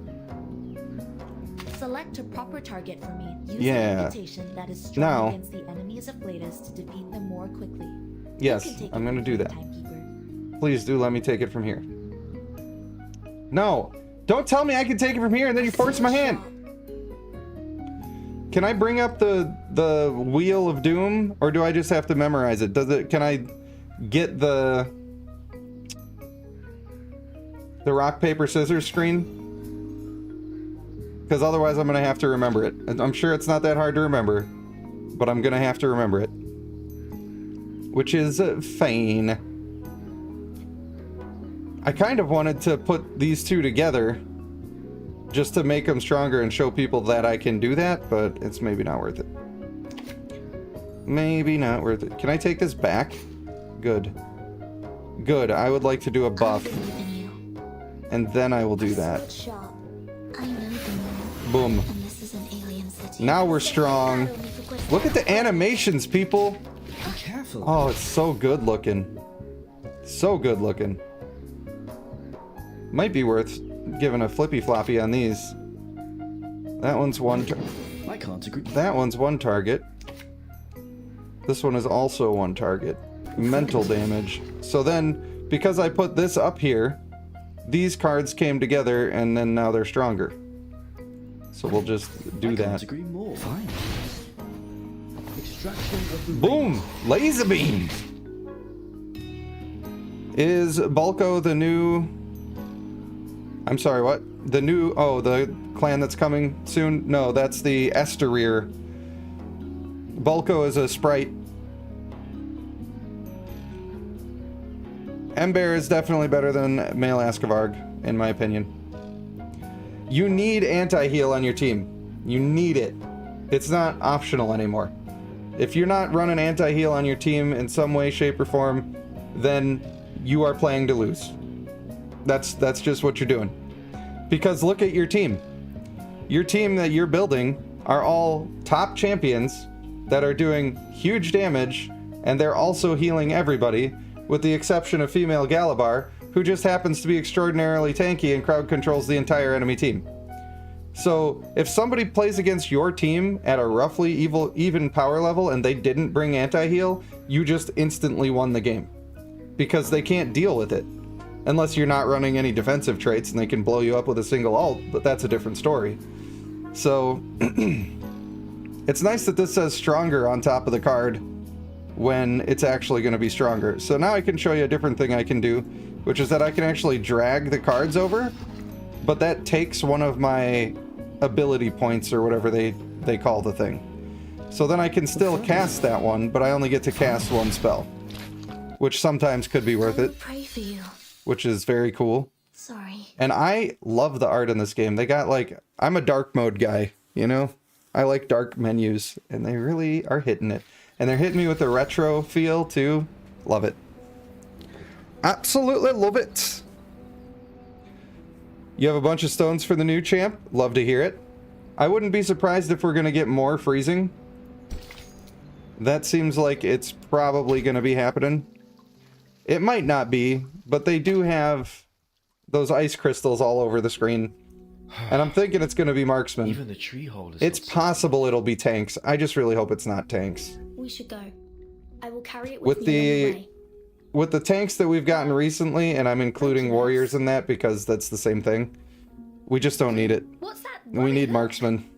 Select a proper target for me. Use Yeah. a reputation that is strong Now- against the enemies of Lithas to defeat them more quickly. Yes, You can take I'm it gonna from do here, that. Timekeeper. Please do let me take it from here. No! Don't tell me I can take it from here and then you force my hand! Can I bring up the Wheel of Doom, or do I just have to memorize it? Can I get the rock, paper, scissors screen? Because otherwise I'm going to have to remember it. And I'm sure it's not that hard to remember, but I'm going to have to remember it. Which is fine. I kind of wanted to put these two together just to make them stronger and show people that I can do that, but it's maybe not worth it. Maybe not worth it. Can I take this back? Good. Good. I would like to do a buff, I believe in you. and then I will do that. Shop. I know the name. Boom. And this is an alien city. Now we're strong. Look at the animations, people. Be careful. Oh, it's so good looking. So good looking. Might be worth giving a flippy floppy on these. That one's one. I can't agree. That one's one target. This one is also one target. Mental damage. So then, because I put this up here, these cards came together and then now they're stronger. So we'll just do I that. can't agree more. Fine. Extraction of the Boom! Laser beam! Is Balco the new... I'm sorry, what? The new... Oh, the clan that's coming soon? No, that's the Esterir. Balco is a sprite. Ember is definitely better than male Askavarg, in my opinion. You need anti-heal on your team. You need it. It's not optional anymore. If you're not running anti-heal on your team in some way, shape, or form, then you are playing to lose. That's just what you're doing. Because look at your team. Your team that you're building are all top champions that are doing huge damage, and they're also healing everybody, with the exception of female Galabar, who just happens to be extraordinarily tanky and crowd controls the entire enemy team. So if somebody plays against your team at a roughly even power level and they didn't bring anti-heal, you just instantly won the game. Because they can't deal with it. Unless you're not running any defensive traits and they can blow you up with a single ult, but that's a different story. So it's nice that this says stronger on top of the card when it's actually going to be stronger. So now I can show you a different thing I can do, which is that I can actually drag the cards over, but that takes one of my ability points or whatever they call the thing. So then I can still cast that one, but I only get to cast one spell, which sometimes could be worth it, Pray for you. which is very cool. Sorry. And I love the art in this game. They got like, I'm a dark mode guy, you know? I like dark menus, and they really are hitting it. And they're hitting me with the retro feel too. Love it. Absolutely love it. You have a bunch of stones for the new champ? Love to hear it. I wouldn't be surprised if we're going to get more freezing. That seems like it's probably going to be happening. It might not be, but they do have those ice crystals all over the screen. And I'm thinking it's going to be marksman. Even the tree holders. It's possible it'll be tanks. I just really hope it's not tanks. We should go. I will carry it With with me along the way. With the tanks that we've gotten recently, and I'm including warriors in that because that's the same thing, we just don't need it. What's that? We need marksman.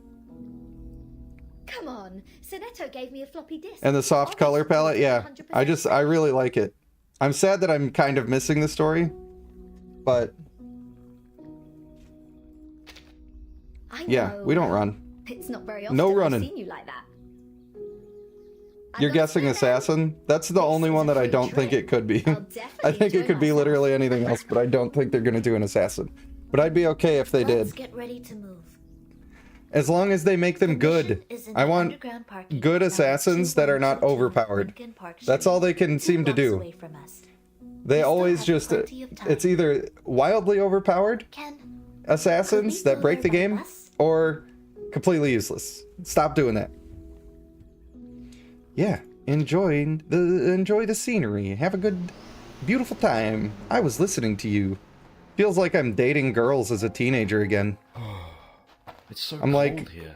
Come on. Sonetto gave me a floppy disk. And the soft color palette, yeah. I really like it. I'm sad that I'm kind of missing the story, but yeah, we don't run. It's not very often No I've running. seen you like that. You're guessing assassin? That's the only one that I don't think it could be. I think it could be literally anything else, but I don't think they're going to do an assassin. But I'd be okay if they Let's did. get ready to move. As long as they make them The good. mission is in I the want underground parking good lot assassins that are not 212 overpowered. Lincoln Park That's Street, all they can 2 seem to blocks do. away from us. They still always have just, plenty of time. it's either wildly overpowered Ken, assassins could we that go break the there by game, bus? or completely useless. Stop doing that. Yeah, enjoy the scenery. Have a good, beautiful time. I was listening to you. Feels like I'm dating girls as a teenager again. It's so I'm cold like, here.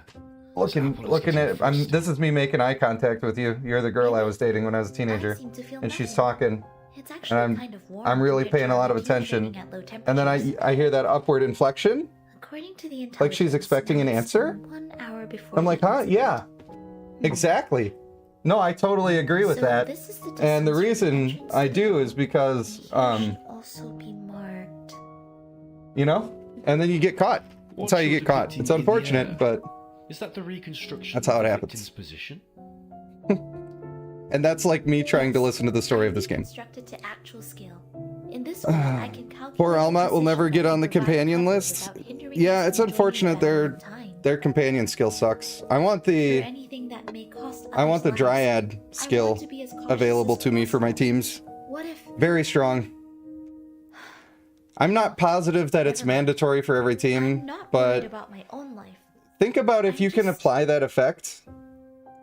looking at. This is me making eye contact with you. You're the girl I was dating when I was a teenager, seem to feel and she's nothing. talking. It's actually And kind of warm I'm to really get paying a lot of charged and attention. training at low And then temperatures. I hear that upward inflection. According to the Like she's intelligence, expecting an less answer? than 1 hour before I'm like, the huh? incident. Yeah, exactly. No, I totally agree with So that. this is the And the distance from the reason entrance I to do the is because, It should also be marked. you know, and then you get caught. That's how you get caught. It's unfortunate, but Is that the reconstruction? That's how of it the happens. victim's position? and that's like me trying to listen to the story of this game. Constructed to actual scale. In this way, I can calculate Poor the Alma will never position get on the and provide companion cover list. without hindering Yeah, us it's from joining unfortunate battle in time. their companion skill sucks. I want For the anything that may cost I want the others lives, Dryad I skill want to be as cautious available as to me for my possible. teams. What if Very strong. I'm not positive that it's mandatory for every I'm team, not worried but about my own life? think about if I you can just- apply that effect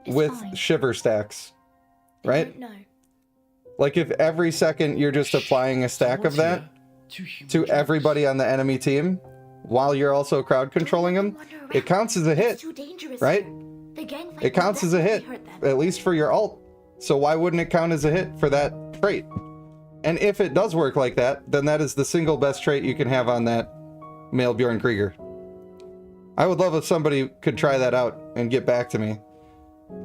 It's with fine. shiver stacks, I right? don't know. Like if every second you're just applying a stack of Someone's that here. 2 human to troops. everybody on the enemy team while you're also crowd controlling them, Wander it around. counts as a It's hit, too dangerous right? here. The gang fight It will counts as a hit, definitely hurt them. at least for your ult. So why wouldn't it count as a hit for that trait? And if it does work like that, then that is the single best trait you can have on that male Bjorn Krieger. I would love if somebody could try that out and get back to me.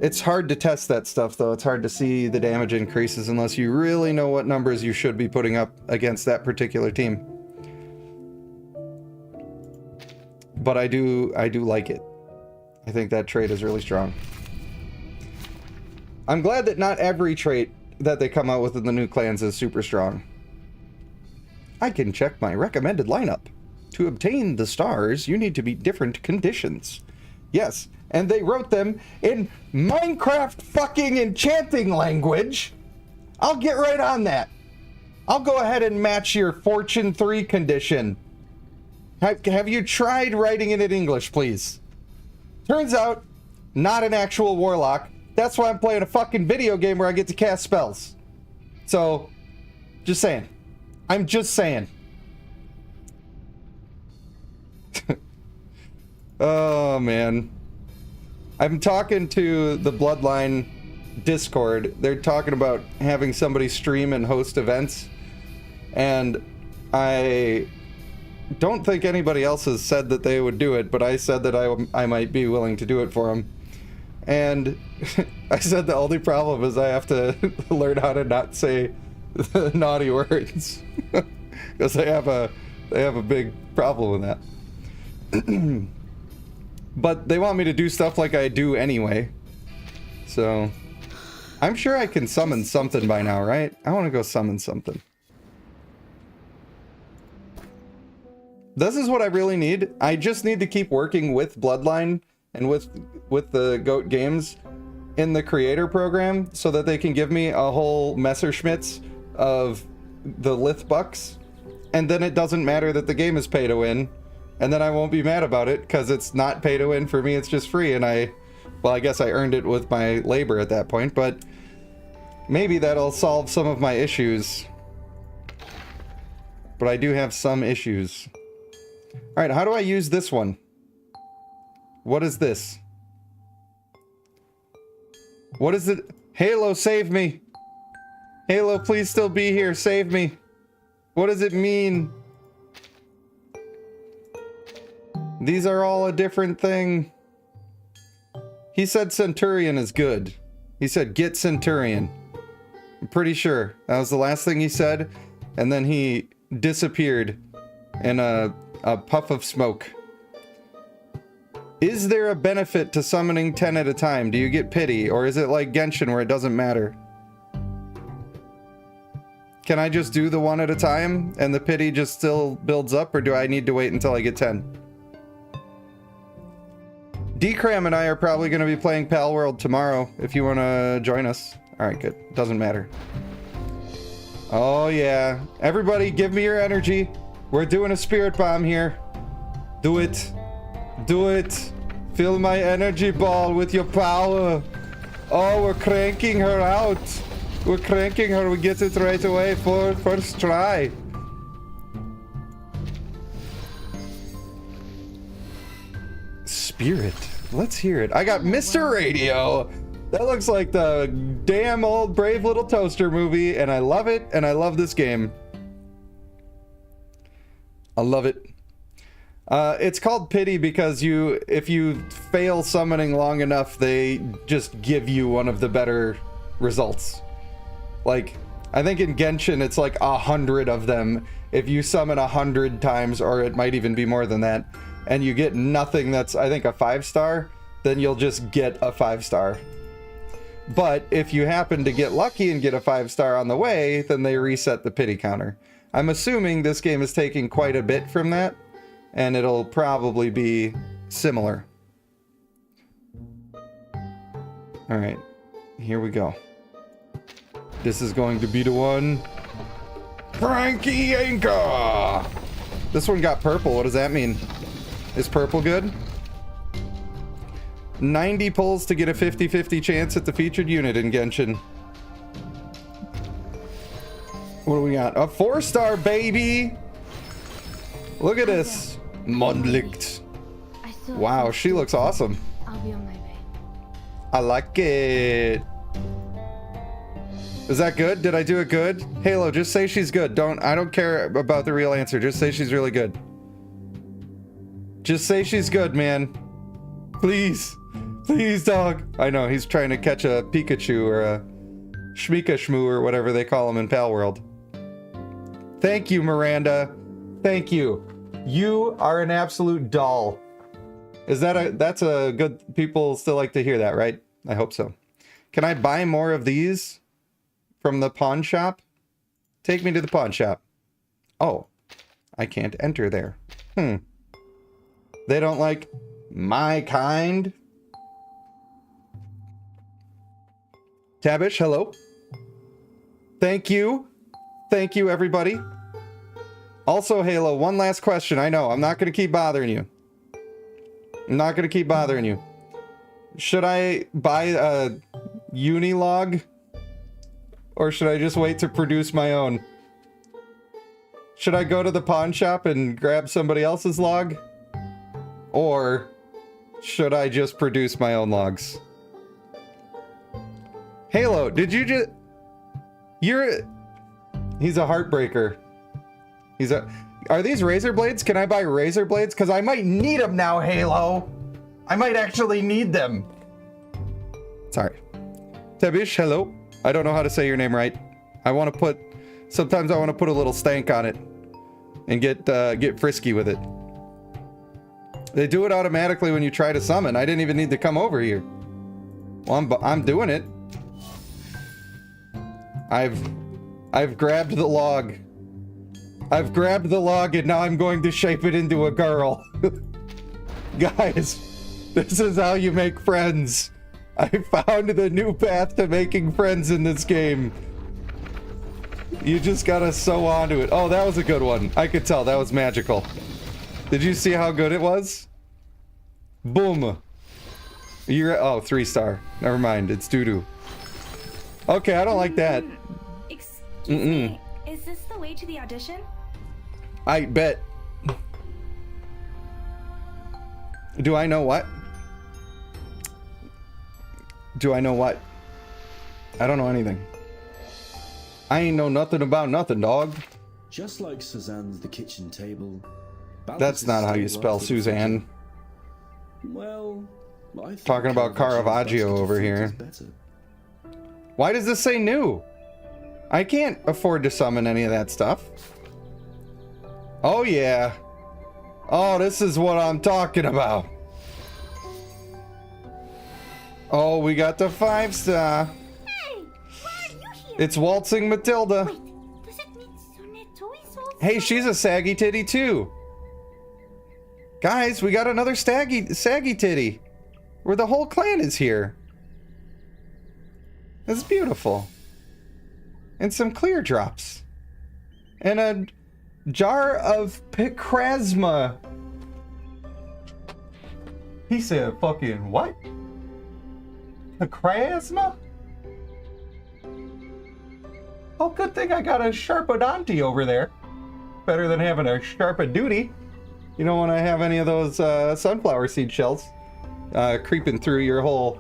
It's hard to test that stuff, though. It's hard to see the damage increases unless you really know what numbers you should be putting up against that particular team. But I do like it. I think that trait is really strong. I'm glad that not every trait that they come out with in the new clans is super strong. I can check my recommended lineup. To obtain the stars, you need to meet different conditions. Yes, and they wrote them in Minecraft fucking enchanting language. I'll get right on that. I'll go ahead and match your Fortune 3 condition. Have you tried writing it in English, please? Turns out, not an actual warlock. That's why I'm playing a fucking video game where I get to cast spells. So, just saying. I'm just saying. Oh, man. I'm talking to the Bloodline Discord. They're talking about having somebody stream and host events. And I don't think anybody else has said that they would do it, but I said that I might be willing to do it for them. And I said the only problem is I have to learn how to not say naughty words. Because they have a big problem with that. But they want me to do stuff like I do anyway. So I'm sure I can summon something by now, right? I want to go summon something. This is what I really need. I just need to keep working with Bloodline and with the GOAT games in the creator program so that they can give me a whole Messerschmitts of the Lith bucks. And then it doesn't matter that the game is pay to win. And then I won't be mad about it because it's not pay to win for me. It's just free. And well, I guess I earned it with my labor at that point, but maybe that'll solve some of my issues. But I do have some issues. All right, how do I use this one? What is this? What is it? Halo, save me. Halo, please still be here. Save me. What does it mean? These are all a different thing. He said Centurion is good. He said get Centurion. I'm pretty sure that was the last thing he said. And then he disappeared in a puff of smoke. Is there a benefit to summoning 10 at a time? Do you get pity? Or is it like Genshin where it doesn't matter? Can I just do the one at a time and the pity just still builds up? Or do I need to wait until I get 10? Decram and I are probably going to be playing Pal World tomorrow if you want to join us. Alright, good. Doesn't matter. Oh yeah. Everybody give me your energy. We're doing a spirit bomb here. Do it. Do it. Fill my energy ball with your power. Oh, we're cranking her out. We're cranking her. We get it right away for first try. Spirit. Let's hear it. I got Mr. Radio. That looks like the damn old Brave Little Toaster movie, and I love it, and I love this game. I love it. It's called pity because if you fail summoning long enough, they just give you one of the better results. Like, I think in Genshin, it's like 100 of them. If you summon 100 times, or it might even be more than that, and you get nothing that's, I think, a 5-star, then you'll just get a 5-star. But if you happen to get lucky and get a 5-star on the way, then they reset the pity counter. I'm assuming this game is taking quite a bit from that, and it'll probably be similar. Alright, here we go. This is going to be the one. Frankie Anka! This one got purple. What does that mean? Is purple good? 90 pulls to get a 50-50 chance at the featured unit in Genshin. What do we got? A 4-star, baby! Look at this. Mondlicht. Wow, she looks awesome. I'll be on my way. I like it. Is that good? Did I do it good? Halo, just say she's good. I don't care about the real answer. Just say she's really good. Just say she's good, man. Please. Please, dog. I know, he's trying to catch a Pikachu or a Shmika-Shmoo or whatever they call him in Pal World. Thank you, Miranda. Thank you. You are an absolute doll. That's a good, people still like to hear that, right? I hope so. Can I buy more of these from the pawn shop? Take me to the pawn shop. Oh, I can't enter there. They don't like my kind. Tabish, hello. Thank you. Thank you, everybody. Also, Halo, one last question. I know, I'm not going to keep bothering you. I'm not going to keep bothering you. Should I buy a Unilog? Or should I just wait to produce my own? Should I go to the pawn shop and grab somebody else's log? Or should I just produce my own logs? Halo, did you just... He's a heartbreaker. Are these razor blades? Can I buy razor blades? Because I might need them now, Halo. I might actually need them. Sorry. Tabish, hello. I don't know how to say your name right. Sometimes I want to put a little stank on it and get frisky with it. They do it automatically when you try to summon. I didn't even need to come over here. Well, I'm doing it. I've grabbed the log. I've grabbed the log and now I'm going to shape it into a girl. Guys, this is how you make friends. I found the new path to making friends in this game. You just gotta sew onto it. Oh, that was a good one. I could tell that was magical. Did you see how good it was? Boom. Oh, 3-star. Never mind. It's doo-doo. Okay, I don't like that. Excuse me. Is this the way to the audition? I bet. Do I know what? Do I know what? I don't know anything. I ain't know nothing about nothing, dog. Just like Suzanne's the kitchen table. That's not how you spell Suzanne. Well, I think talking about Caravaggio over here. Why does this say new? I can't afford to summon any of that stuff. Oh yeah. Oh, this is what I'm talking about. Oh, we got the 5-star. Hey, why are you here? It's Waltzing Matilda. Wait, does it mean Sunetoe is also... Hey, she's a saggy titty too. Guys, we got another saggy titty. Where the whole clan is here. That's beautiful. And some clear drops. And a jar of Picrasma. He said fucking what? Picrasma? Oh, good thing I got a Sharpadonti over there. Better than having a Sharpaduty. You don't want to have any of those sunflower seed shells creeping through your whole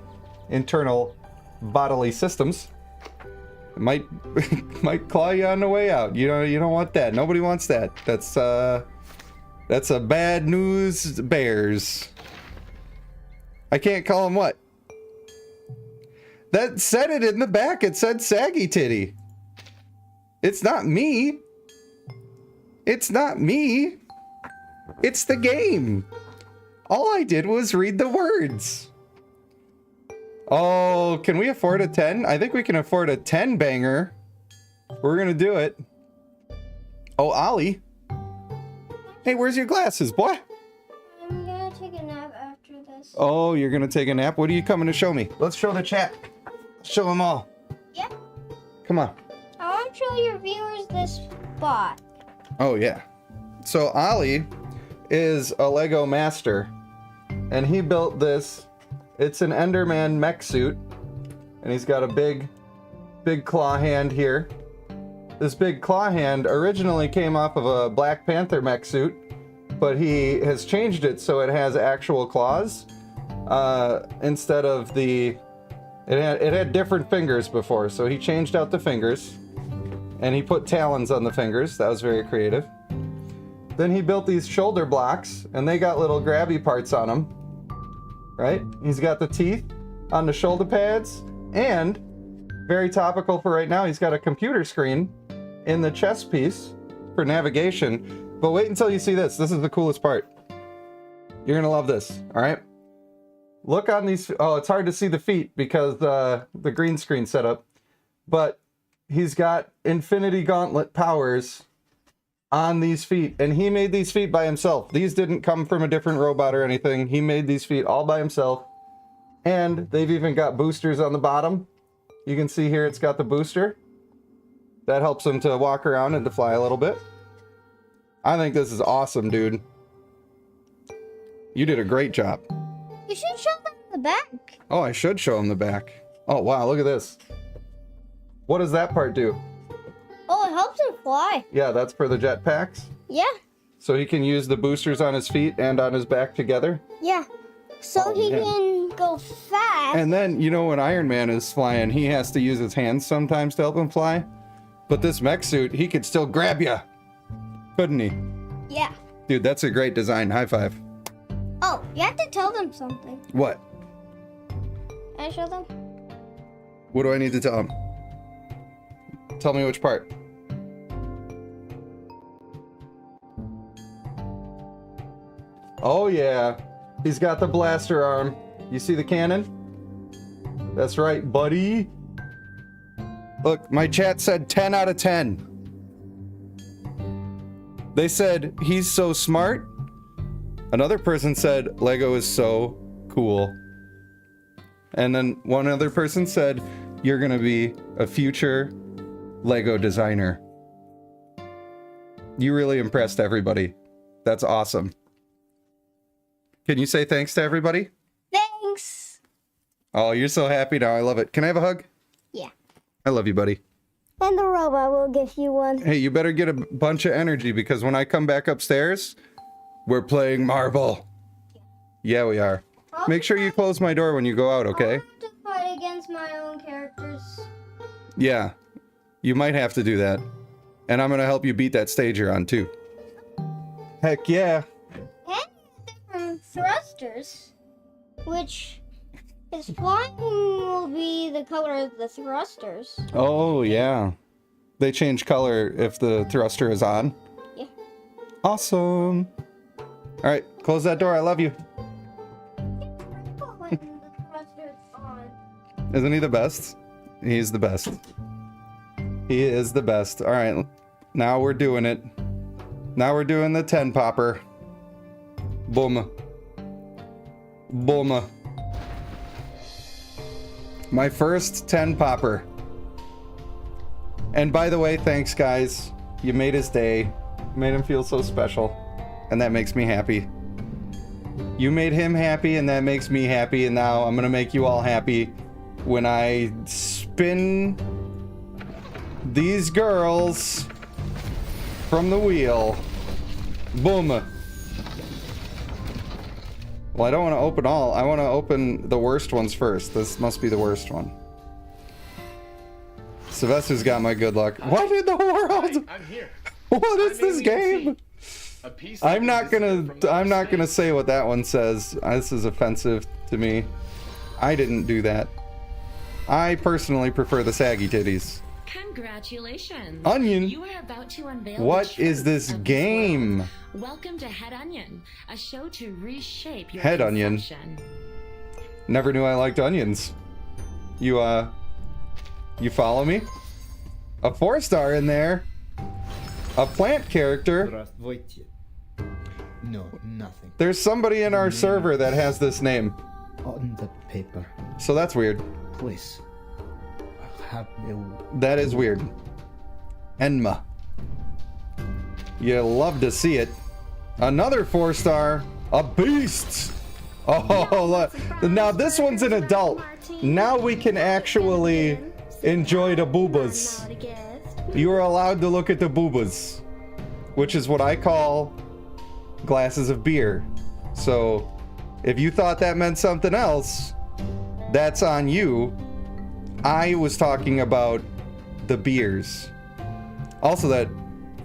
internal bodily systems. It might claw you on the way out. You don't want that. Nobody wants that. That's a bad news bears. I can't call them what? That said it in the back. It said saggy titty. It's not me. It's not me. It's the game. All I did was read the words. Oh, can we afford a 10? I think we can afford a 10 banger. We're gonna do it. Oh, Ollie. Hey, where's your glasses, boy? I'm gonna take a nap after this. Oh, you're gonna take a nap? What are you coming to show me? Let's show the chat. Show them all. Yep. Come on. I want to show your viewers this spot. Oh, yeah. So Ollie is a Lego master, and he built this. It's an Enderman mech suit, and he's got a big claw hand here. This big claw hand originally came off of a Black Panther mech suit, but he has changed it so it has actual claws instead of the... It had different fingers before, so he changed out the fingers, and he put talons on the fingers. That was very creative. Then he built these shoulder blocks, and they got little grabby parts on them. Right? He's got the teeth on the shoulder pads, and very topical for right now, he's got a computer screen in the chest piece for navigation. But wait until you see this. This is the coolest part. You're gonna love this, all right? Look on these. Oh, it's hard to see the feet because the green screen setup, but he's got Infinity Gauntlet powers on these feet, and he made these feet by himself. These didn't come from a different robot or anything. He made these feet all by himself, and they've even got boosters on the bottom. You can see here it's got the booster. That helps him to walk around and to fly a little bit. I think this is awesome, dude. You did a great job. You should show them the back. Oh, I should show him the back. Oh, wow, look at this. What does that part do? Oh, it helps him fly. Yeah, that's for the jetpacks. Yeah, So he can use the boosters on his feet and on his back together. yeah. So Oh, he man. can go fast. And then, you know, when Iron Man is flying, he has to use his hands sometimes to help him fly. But this mech suit, he could still grab you. Couldn't he? Yeah. Dude, that's a great design. High five. Oh, you have to tell them something. What? Can I show them? What do I need to tell him? Tell me which part. Oh yeah, he's got the blaster arm. You see the cannon? That's right, buddy. Look, my chat said 10 out of 10. They said he's so smart. Another person said Lego is so cool. And then one other person said you're gonna be a future Lego designer. You really impressed everybody. That's awesome. Can you say thanks to everybody? Thanks. Oh, you're so happy now. I love it. Can I have a hug? Yeah. I love you, buddy. And the robot will give you one. Hey, you better get a bunch of energy because when I come back upstairs, we're playing Marble. Yeah, we are. Make sure you close my door when you go out, okay? I have to fight against my own characters. Yeah, you might have to do that. And I'm gonna help you beat that stage you're on, too. Heck yeah. And different thrusters, which his flying will be the color of the thrusters. Oh, yeah. They change color if the thruster is on. Yeah. Awesome. All right, close that door. I love you. When the thruster's on. Isn't he the best? He's the best. He is the best. All right, now we're doing it. Now we're doing the 10 popper. Boom. Boom. My first 10 popper. And by the way, thanks guys. You made his day. Made him feel so special. And that makes me happy. You made him happy and that makes me happy. And now I'm gonna make you all happy when I spin these girls from the wheel. Boom. Well, I don't want to open all. I want to open the worst ones first. This must be the worst one. Sylvester's got my good luck. What in the world? I'm here. What is I'm this alien game? C. A piece I'm of not this gonna. from the I'm not gonna space. say what that one says. This is offensive to me. I didn't do that. I personally prefer the saggy titties. Congratulations! Onion? You are about to unveil What the is truth this of game? world. Welcome to Head Onion, a show to reshape your Head Onion? conception. Never knew I liked onions. You follow me? A 4-star in there. A plant character. Здравствуйте. No, nothing. There's somebody in our server that has this name. On the paper. So that's weird. Please. Have you... That is weird. Enma. You love to see it. Another 4-star. A beast. Oh, look. Now this one's an adult. Now we can actually enjoy the boobas. You are allowed to look at the boobas, which is what I call glasses of beer. So if you thought that meant something else, that's on you. I was talking about the beers. Also, that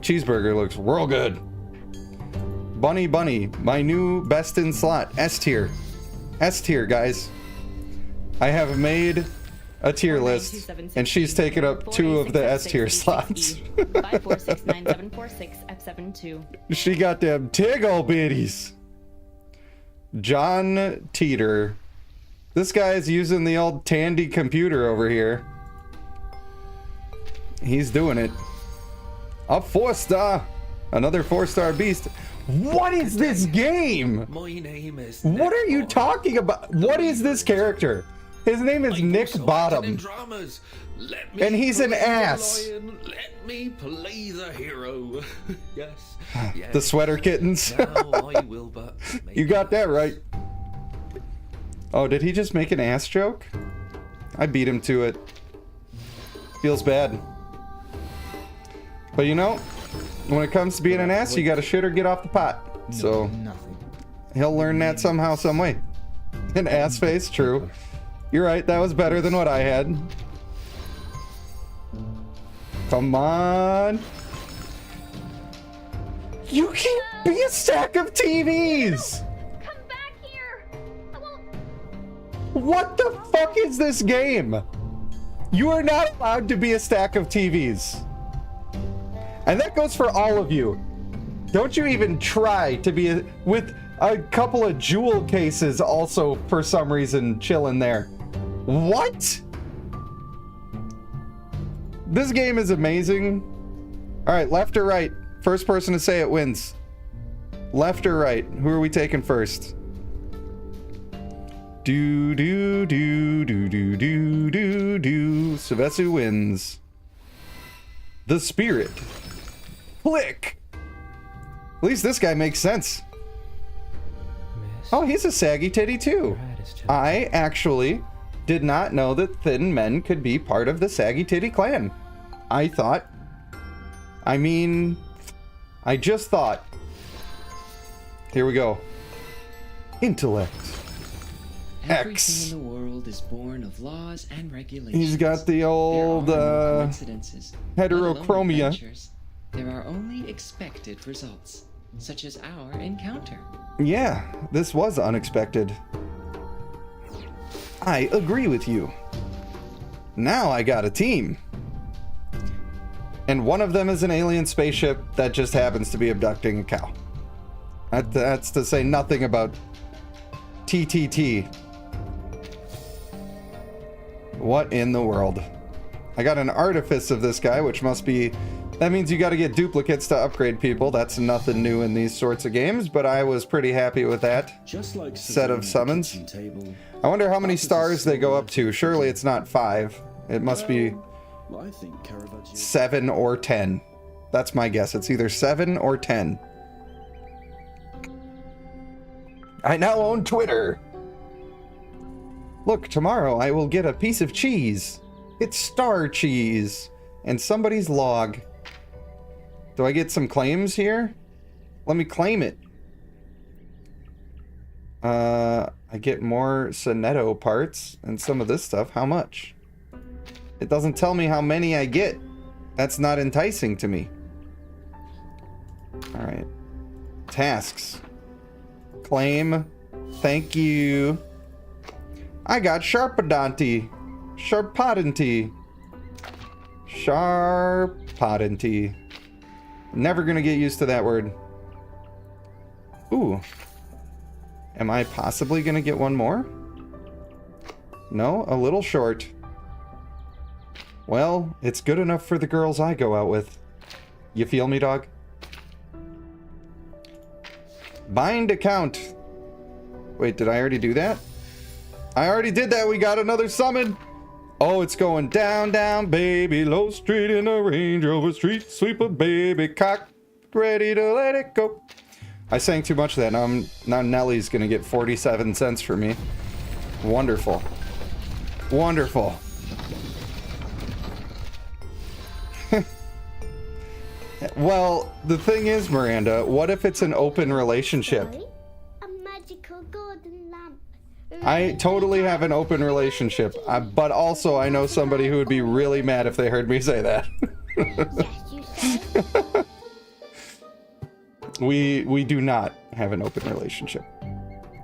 cheeseburger looks real good. Bunny Bunny, my new best in slot, S tier. S tier, guys. I have made a tier list, and she's taken up 2 of the S tier slots. 5469746F72. She got them tiggle bitties. John Teeter. This guy is using the old Tandy computer over here. He's doing it. A 4-star. Another 4-star beast. What is this game? My name is. What are you talking about? What is this character? His name is Nick Bottom. And he's an ass. Let me play the hero. Yes. The sweater kittens. Now I will, but You got that right. Oh, did he just make an ass joke? I beat him to it. Feels bad. But you know, when it comes to being an ass, you gotta shit or get off the pot. So Nothing. he'll learn that somehow, some way. An ass face, true. You're right, that was better than what I had. Come on. You can't be a stack of TVs! Come back here! I won't. What the fuck is this game? You are not allowed to be a stack of TVs. And that goes for all of you. Don't you even try to be with a couple of jewel cases also for some reason chilling there. What? This game is amazing. All right, left or right? First person to say it wins. Left or right? Who are we taking first? Do do do do do do do do. Savesu wins. The Spirit. Click. At least this guy makes sense. Oh, he's a saggy titty too. I actually did not know that thin men could be part of the saggy titty clan. I thought. I mean, I just thought. Here we go. Intellect. Everything X. in the world is born of laws and regulations. He's got the old There are no coincidences, let alone heterochromia. adventures. There are only expected results, such as our encounter. Yeah, this was unexpected. I agree with you. Now I got a team. And one of them is an alien spaceship that just happens to be abducting a cow. That's to say nothing about TTT. What in the world? I got an artifice of this guy, which must be... That means you got to get duplicates to upgrade people. That's nothing new in these sorts of games, but I was pretty happy with that Just like set of Suzanne's summons. kitchen table, I wonder how many stars they go up to. Surely it's not 5. It must be I think Caravaggio. 7 or 10. That's my guess. It's either 7 or 10. I now own Twitter. Look, tomorrow I will get a piece of cheese. It's star cheese. And somebody's log. Do I get some claims here? Let me claim it. I get more Sonetto parts and some of this stuff. How much? It doesn't tell me how many I get. That's not enticing to me. Alright. Tasks. Claim. Thank you. I got Sharpadonty. Sharpadenty. Sharpadenty. Never gonna get used to that word. Ooh. Am I possibly gonna get one more? No, a little short. Well, it's good enough for the girls I go out with. You feel me, dog? Bind account. Wait, did I already do that? I already did that. We got another summon. Oh, it's going down, down, baby, low street in a Range Rover, street sweeper, baby, cock, ready to let it go. I sang too much of that. Now Nellie's gonna get 47 cents for me. Wonderful. Wonderful. Well, the thing is, Miranda, what if it's an open relationship? A magical golden lamp. I totally have an open relationship, but also I know somebody who would be really mad if they heard me say that. Yes, you say. We do not have an open relationship.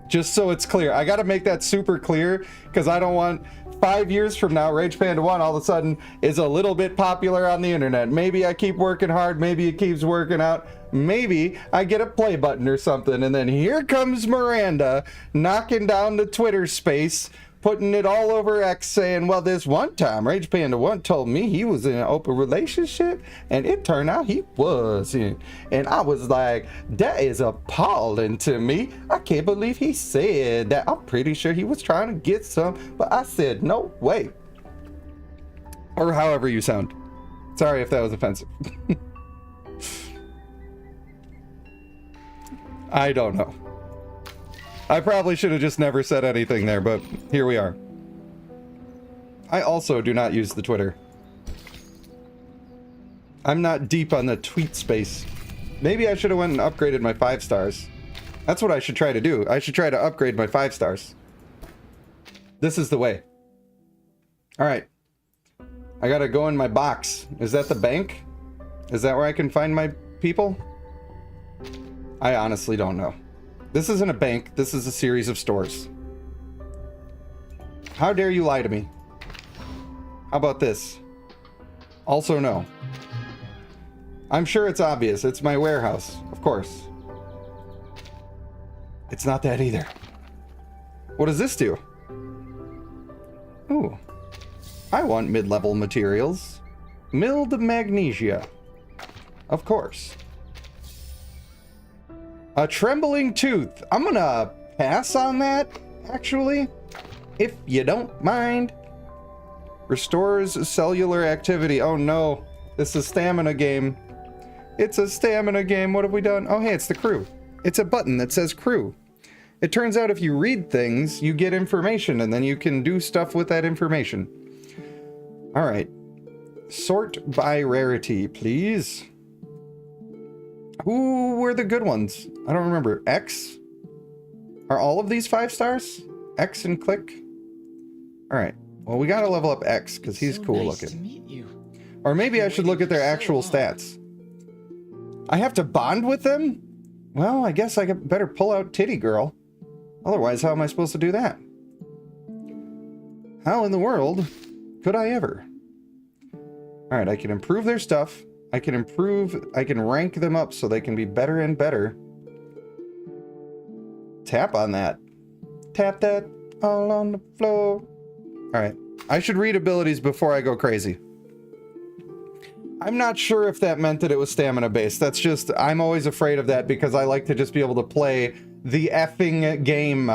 Just so it's clear. I gotta make that super clear, because I don't want 5 years from now, Rage Panda 1 all of a sudden is a little bit popular on the internet. Maybe I keep working hard, maybe it keeps working out, maybe I get a play button or something, and then here comes Miranda knocking down the Twitter space putting it all over X, saying, well, this one time Rage Panda 1 told me he was in an open relationship, and it turned out he wasn't. And I was like, that is appalling to me. I can't believe he said that. I'm pretty sure he was trying to get some, but I said, no way. Or however you sound. Sorry if that was offensive. I don't know. I probably should have just never said anything there, but here we are. I also do not use the Twitter. I'm not deep on the tweet space. Maybe I should have went and upgraded my 5 stars. That's what I should try to do. I should try to upgrade my 5 stars. This is the way. Alright. I gotta go in my box. Is that the bank? Is that where I can find my people? I honestly don't know. This isn't a bank. This is a series of stores. How dare you lie to me? How about this? Also no. I'm sure it's obvious. It's my warehouse. Of course. It's not that either. What does this do? Ooh. I want mid-level materials. Milled magnesia. Of course. A trembling tooth. I'm gonna pass on that, actually, if you don't mind. Restores cellular activity. Oh no, this is a stamina game. It's a stamina game. What have we done? Oh hey, it's the crew. It's a button that says crew. It turns out if you read things, you get information, and then you can do stuff with that information. All right. Sort by rarity, please. Who were the good ones? I don't remember. X? Are all of these 5 stars? X and Click? Alright. Well, we gotta level up X, because he's So cool nice to looking. meet you. Or maybe I should look at their So actual long. stats. I have to bond with them? Well, I guess I better pull out Titty Girl. Otherwise, how am I supposed to do that? How in the world could I ever? Alright, I can improve their stuff. I can rank them up so they can be better and better. Tap on that. Tap that all on the floor. Alright. I should read abilities before I go crazy. I'm not sure if that meant that it was stamina based. That's just, I'm always afraid of that because I like to just be able to play the effing game.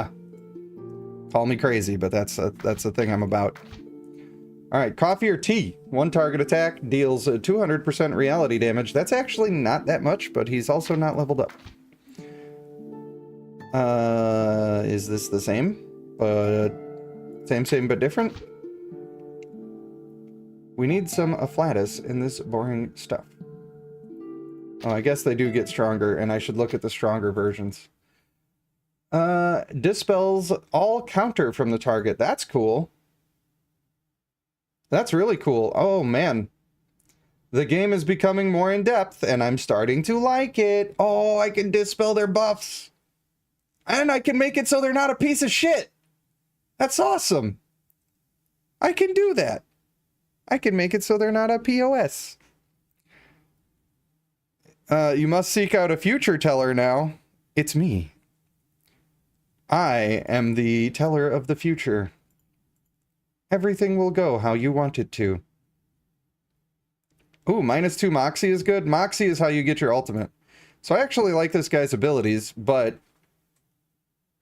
Call me crazy, but that's the thing I'm about. Alright, coffee or tea. 1 target attack deals 200% reality damage. That's actually not that much, but he's also not leveled up. Is this the same? Same but different? We need some afflatus in this boring stuff. Oh, I guess they do get stronger, and I should look at the stronger versions. Dispels all counter from the target. That's cool. That's really cool. Oh, man. The game is becoming more in-depth, and I'm starting to like it. Oh, I can dispel their buffs. And I can make it so they're not a piece of shit. That's awesome. I can do that. I can make it so they're not a POS. You must seek out a future teller now. It's me. I am the teller of the future. Everything will go how you want it to. Ooh, -2 Moxie is good. Moxie is how you get your ultimate. So I actually like this guy's abilities, but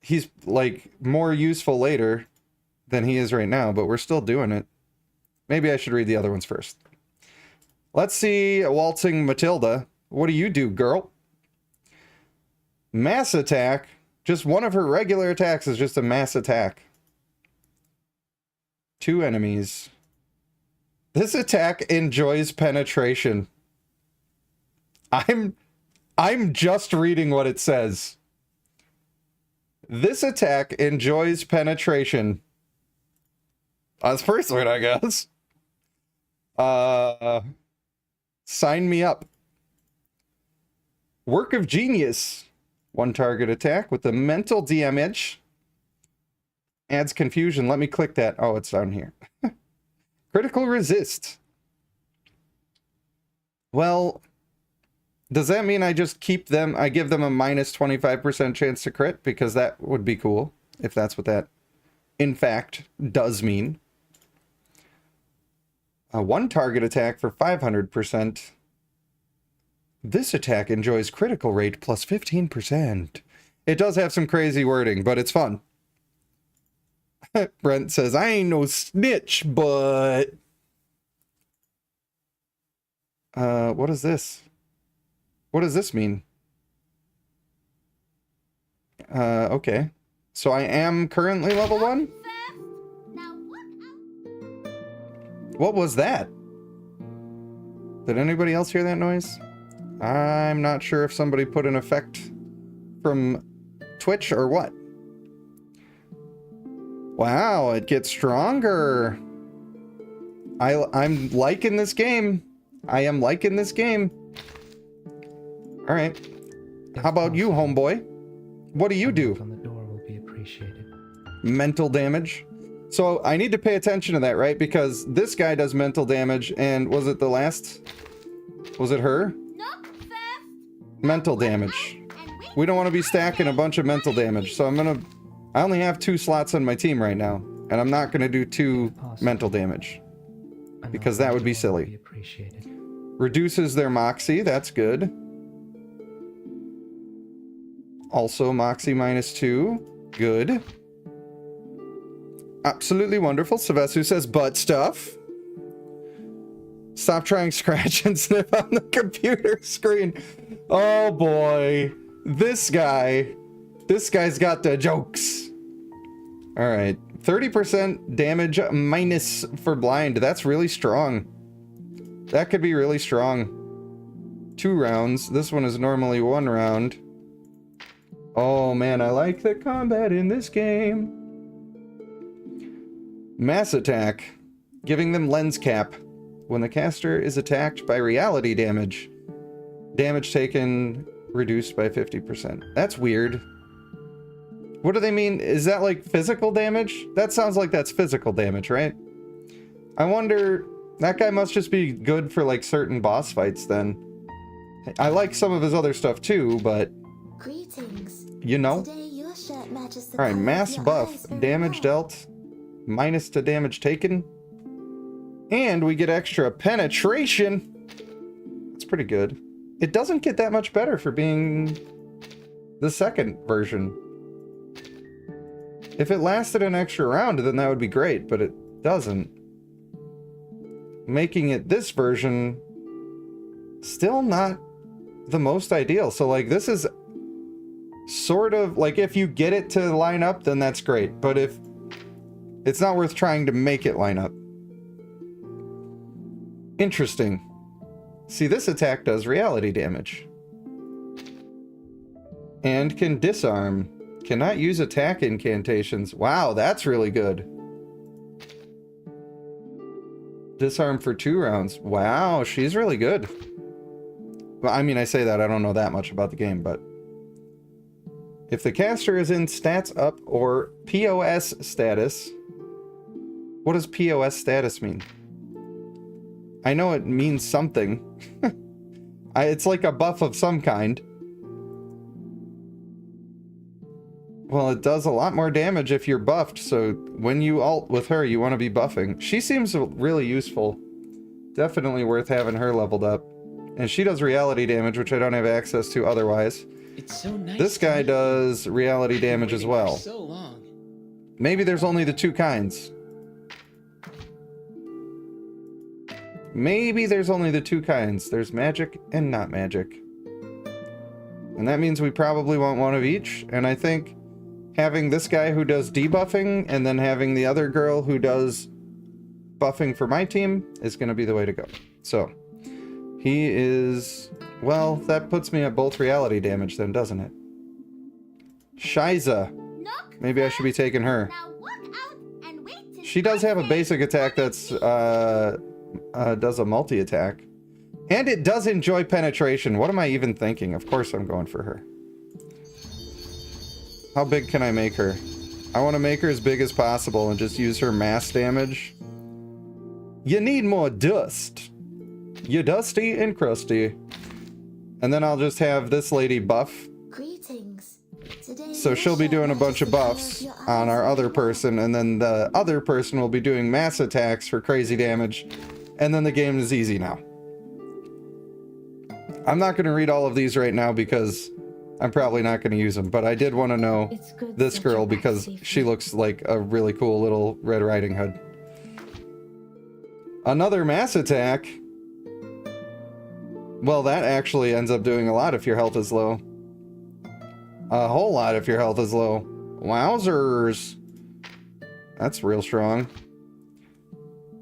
he's, like, more useful later than he is right now, but we're still doing it. Maybe I should read the other ones first. Let's see, Waltzing Matilda. What do you do, girl? Mass attack. Just one of her regular attacks is just a mass attack. 2 enemies. This attack enjoys penetration. I'm just reading what it says. This attack enjoys penetration. That's first one, I guess. Sign me up. Work of Genius. 1 target attack with the mental damage. Adds confusion. Let me click that. Oh, it's down here. Critical resist. Well, does that mean I just keep them? I give them a -25% chance to crit? Because that would be cool, if that's what that in fact, does mean. A one target attack for 500%. This attack enjoys critical rate plus 15%. It does have some crazy wording, but it's fun. Brent says, I ain't no snitch, but... what is this? What does this mean? Okay. So I am currently level 1? What was that? Did anybody else hear that noise? I'm not sure if somebody put an effect from Twitch or what. Wow, it gets stronger. I'm liking this game. I am liking this game. All right. How about you, homeboy? What do you do? On the door will be appreciated. Mental damage. So I need to pay attention to that, right? Because this guy does mental damage, and was it the last? Was it her? Mental damage. We don't want to be stacking a bunch of mental damage, so I only have 2 slots on my team right now, and I'm not gonna do 2 mental damage because that would be silly. Reduces their moxie, that's good. Also moxie -2, good. Absolutely wonderful. Savesu says butt stuff. Stop trying scratch and sniff on the computer screen. Oh boy. This guy's got the jokes. All right. 30% damage minus for blind. That's really strong. That could be really strong. 2 rounds. This one is normally 1 round. Oh man, I like the combat in this game. Mass attack. Giving them lens cap. When the caster is attacked by reality damage. Damage taken reduced by 50%. That's weird. What do they mean? Is that like physical damage? That sounds like that's physical damage, right? I wonder... That guy must just be good for like certain boss fights then. I like some of his other stuff too, but... Greetings. You know? Today your shirt matches the Alright, color mass of your buff. eyes very Damage well. dealt. Minus to damage taken. And we get extra penetration. That's pretty good. It doesn't get that much better for being the second version. If it lasted an extra round, then that would be great, but it doesn't. Making it this version still not the most ideal. So like this is sort of like if you get it to line up, then that's great. But if it's not worth trying to make it line up. Interesting. See, this attack does reality damage. And can disarm. Cannot use attack incantations. Wow, that's really good. Disarm for 2 rounds. Wow, she's really good. Well, I mean, I say that, I don't know that much about the game, but... If the caster is in stats up or POS status... What does POS status mean? I know it means something. It's like a buff of some kind. Well, it does a lot more damage if you're buffed, so when you ult with her, you want to be buffing. She seems really useful. Definitely worth having her leveled up. And she does reality damage, which I don't have access to otherwise. It's so nice. This guy does reality damage as well. So long. Maybe there's only the 2 kinds. Maybe there's only the 2 kinds. There's magic and not magic. And that means we probably want one of each. And I think having this guy who does debuffing and then having the other girl who does buffing for my team is going to be the way to go. So, he is... Well, that puts me at both reality damage then, doesn't it? Shiza. Maybe I should be taking her. She does have a basic attack that's... does a multi-attack. And it does enjoy penetration. What am I even thinking? Of course I'm going for her. How big can I make her? I want to make her as big as possible and just use her mass damage. You need more dust. You dusty and crusty. And then I'll just have this lady buff. Greetings. things. So she'll be doing a bunch of buffs on our other person, and then the other person will be doing mass attacks for crazy damage, and then the game is easy now. I'm not going to read all of these right now because I'm probably not going to use them, but I did want to know this girl because she looks like a really cool little Red Riding Hood. Another mass attack. Well, that actually ends up doing a lot if your health is low. A whole lot if your health is low. Wowzers. That's real strong.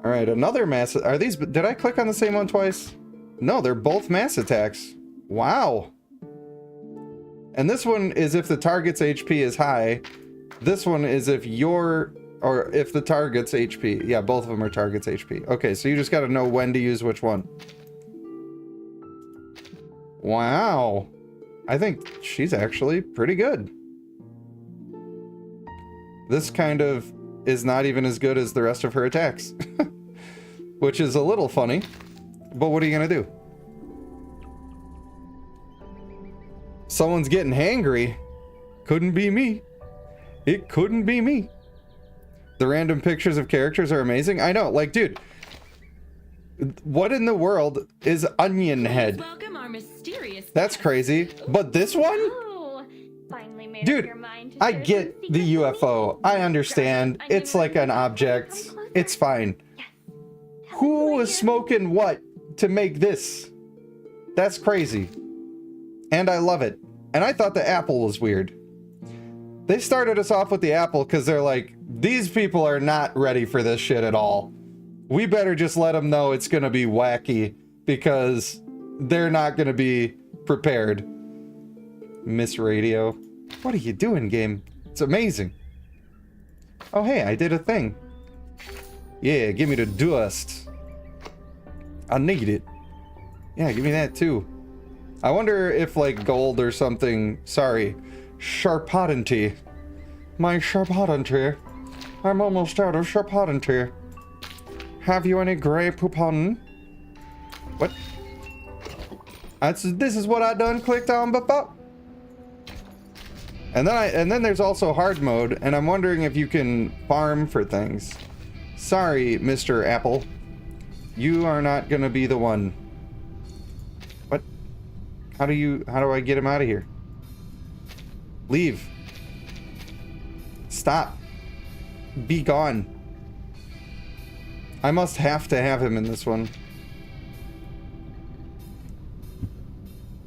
Alright, another mass... Are these... Did I click on the same one twice? No, they're both mass attacks. Wow. And this one is if the target's HP is high. This one is if your... Or if the target's HP. Yeah, both of them are target's HP. Okay, so you just gotta know when to use which one. Wow. I think she's actually pretty good. This kind of is not even as good as the rest of her attacks. Which is a little funny. But what are you gonna do? Someone's getting hangry. Couldn't be me. It couldn't be me. The random pictures of characters are amazing. I know, like, dude. What in the world is Onion Head? Welcome our mysterious That's crazy. But this one? Oh, finally made up Dude, your mind to I share get some the secrets with me? UFO. I understand. It's like an object. It's fine. Who was smoking what to make this? That's crazy. And I love it. And I thought the apple was weird. They started us off with the apple because they're like, these people are not ready for this shit at all. We better just let them know it's going to be wacky because they're not going to be prepared. Miss Radio. What are you doing, game? It's amazing. Oh, hey, I did a thing. Yeah, give me the dust. I need it. Yeah, give me that too. I wonder if like gold or something. Sorry. Sharpodentry. My sharpodentry. I'm almost out of sharpodentry. Have you any gray poupon? What? This is what I done clicked on before. And then there's also hard mode, and I'm wondering if you can farm for things. Sorry, Mr. Apple. You are not gonna be the one. What? How do I get him out of here? Leave. Stop. Be gone. I must have to have him in this one.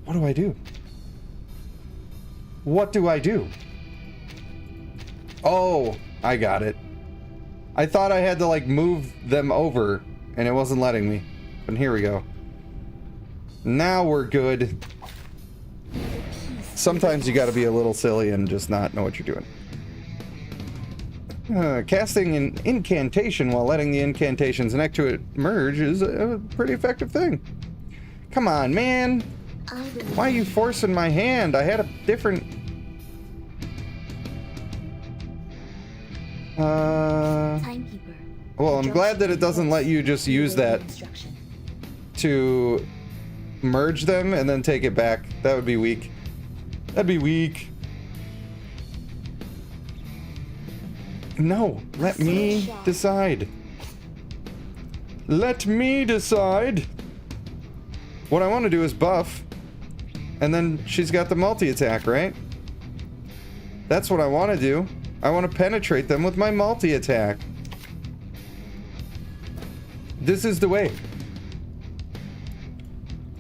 What do I do? What do I do? Oh, I got it. I thought I had to like move them over and it wasn't letting me. But here we go. Now we're good. Sometimes you gotta be a little silly and just not know what you're doing. Casting an incantation while letting the incantations next to it merge is a pretty effective thing. Come on, man. Why are you forcing my hand? I had a different... Timekeeper. Well, I'm glad that it doesn't let you just use that to merge them and then take it back. That would be weak. That'd be weak. No, let me decide. Let me decide. What I want to do is buff. And then she's got the multi-attack, right? That's what I want to do. I want to penetrate them with my multi-attack. This is the way.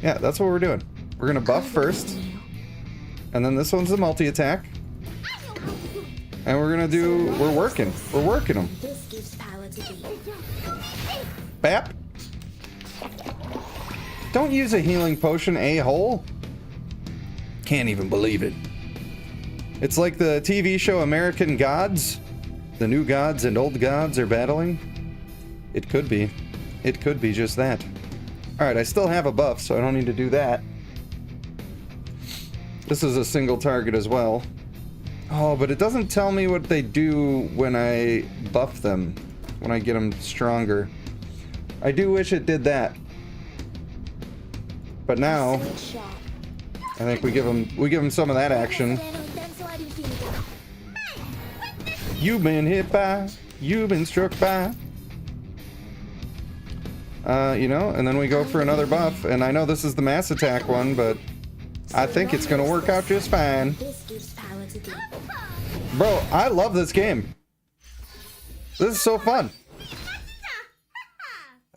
Yeah, that's what we're doing. We're going to buff first. And then this one's the multi-attack. And we're gonna do... We're working them. This gives power to be. Bap. Don't use a healing potion, a-hole. Can't even believe it. It's like the TV show American Gods. The new gods and old gods are battling. It could be. It could be just that. Alright, I still have a buff, so I don't need to do that. This is a single target as well. Oh, but it doesn't tell me what they do when I buff them. When I get them stronger. I do wish it did that. But now, I think we give them some of that action. You've been hit by, you've been struck by. You know, and then we go for another buff, and I know this is the mass attack one, but I think it's gonna work out just fine. This gives power to the... Bro, I love this game. This is so fun.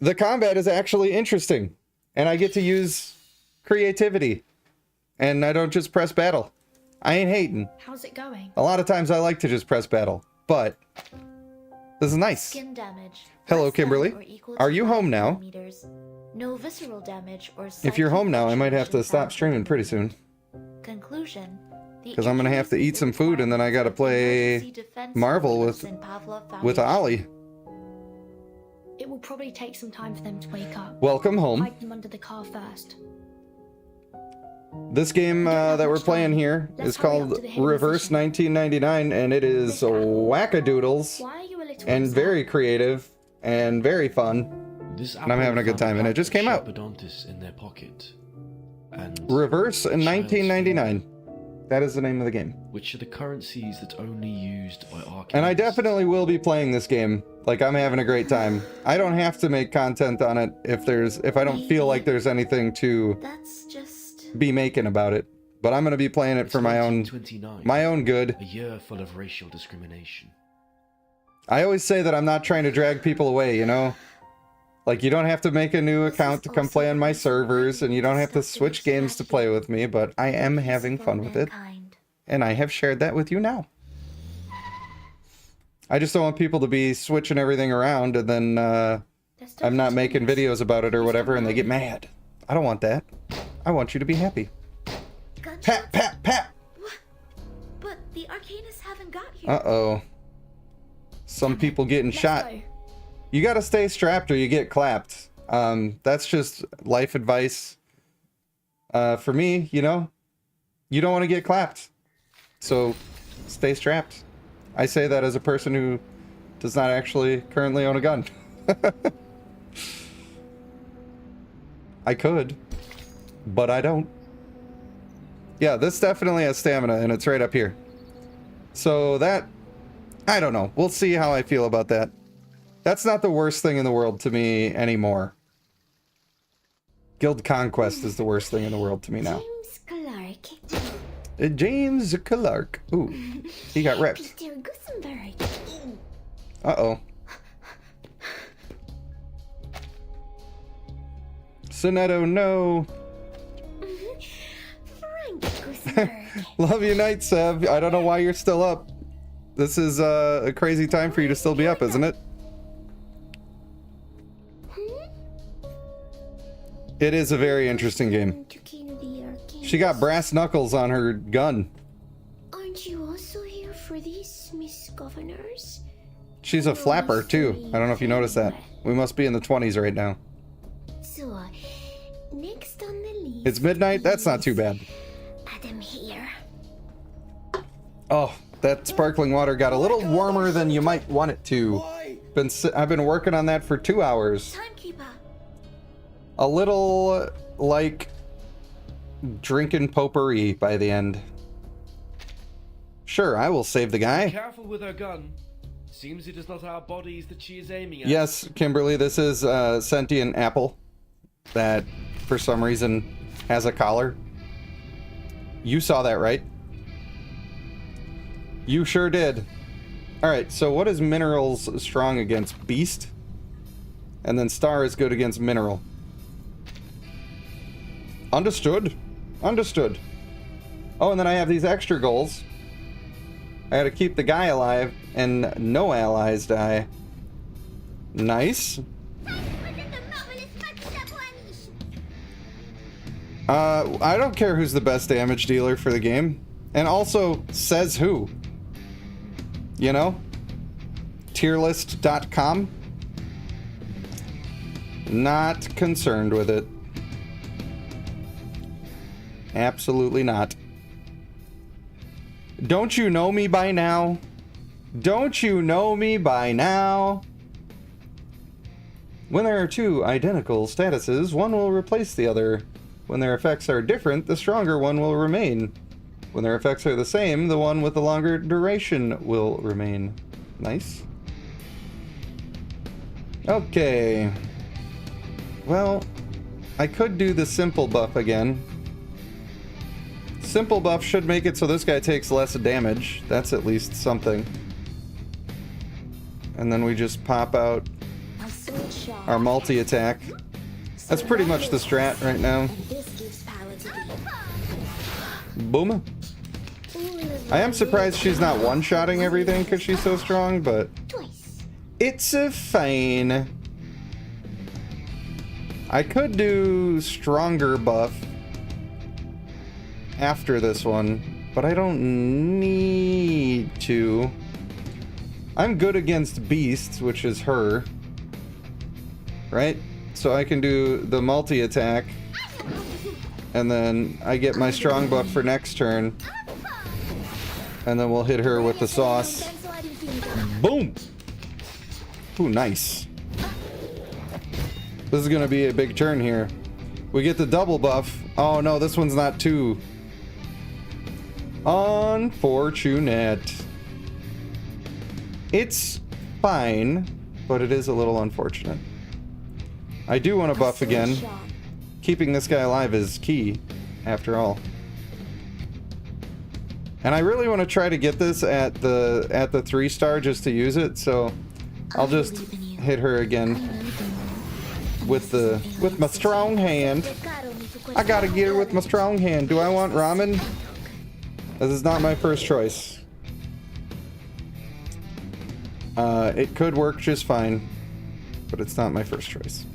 The combat is actually interesting, and I get to use creativity, and I don't just press battle. I ain't hating. How's it going? A lot of times I like to just press battle, but this is nice. Skin damage. Hello, less than Kimberly. or equal Are to you 5 home now? millimeters. No visceral damage or If you're home now, I might have to stop streaming pretty soon, Conclusion. because I'm gonna have to eat some food, and then I gotta play Marvel with Ollie. It will probably take some time for them to wake up. Welcome home. Hide them under the car first. This game that we're playing here is called Reverse 1999, and it is wackadoodles Why are you a little and upset? very creative and very fun. This And I'm having a good time, and it just came out. in their pocket. And Reverse 1999. That is the name of the game. which are the currencies that only used by arcades. And I definitely will be playing this game. Like, I'm having a great time. I don't have to make content on it if I don't feel like there's anything to That's just... be making about it. But I'm gonna be playing it for my own 1929, good. a year full of racial discrimination. I always say that I'm not trying to drag people away, you know? Like, you don't have to make a new account to come play on my servers, and you don't have to switch games to play with me, but I am having fun with it. And I have shared that with you now. I just don't want people to be switching everything around, and then I'm not making videos about it or whatever, and they get mad. I don't want that. I want you to be happy. Pat, pat, pat! What? But the Arcanists haven't got here. Uh-oh. Some people getting shot. go. You gotta stay strapped or you get clapped. That's just life advice. For me, you know, you don't want to get clapped. So, stay strapped. I say that as a person who does not actually currently own a gun. I could, but I don't. Yeah, this definitely has stamina, and it's right up here. So that, I don't know. We'll see how I feel about that. That's not the worst thing in the world to me anymore. Guild Conquest is the worst thing in the world to me now. James Clark. James Clark. Ooh, he got wrecked. Peter Gusenberg. Uh-oh. Sonetto, no. Frank Gusenberg. Love you, Night Seb. I don't know why you're still up. This is a crazy time for you to still be up, isn't it? It is a very interesting game. She got brass knuckles on her gun. Aren't you also here for these, Miss Governors? She's a flapper, too. I don't know if you noticed that. We must be in the 20s right now. So, next on the list. It's midnight? That's not too bad. Adam here. Oh, that sparkling water got a little warmer than you might want it to. I've been working on that for 2 hours. Timekeeper. A little like drinking potpourri by the end. Sure, I will save the guy. Careful with her gun. Seems it is not our bodies that she is aiming at. Yes, Kimberly, this is a sentient apple that for some reason has a collar. You saw that, right? You sure did. Alright, so what is minerals strong against? Beast? And then star is good against mineral. Understood. Understood. Oh, and then I have these extra goals. I gotta keep the guy alive and no allies die. Nice. I don't care who's the best damage dealer for the game. And also, says who. You know? Tierlist.com. Not concerned with it. Absolutely not. Don't you know me by now? Don't you know me by now? When there are two identical statuses, one will replace the other. When their effects are different, the stronger one will remain. When their effects are the same, the one with the longer duration will remain. Nice. Okay. Well, I could do the simple buff again. Simple buff should make it so this guy takes less damage. That's at least something. And then we just pop out our multi-attack. That's pretty much the strat right now. Boom. I am surprised she's not one-shotting everything because she's so strong, but it's a fine. I could do stronger buff after this one, but I don't need to. I'm good against beasts, which is her. Right? So I can do the multi-attack, and then I get my strong buff for next turn, and then we'll hit her with the sauce. Boom! Ooh, nice. This is gonna be a big turn here. We get the double buff. Oh no, this one's not 2. Unfortunate. It's fine, but it is a little unfortunate. I do want to buff again. Keeping this guy alive is key, after all. And I really want to try to get this at the 3-star just to use it, so I'll just hit her again with my strong hand. I gotta get her with my strong hand. Do I want ramen? This is not my first choice. It could work just fine, but it's not my first choice.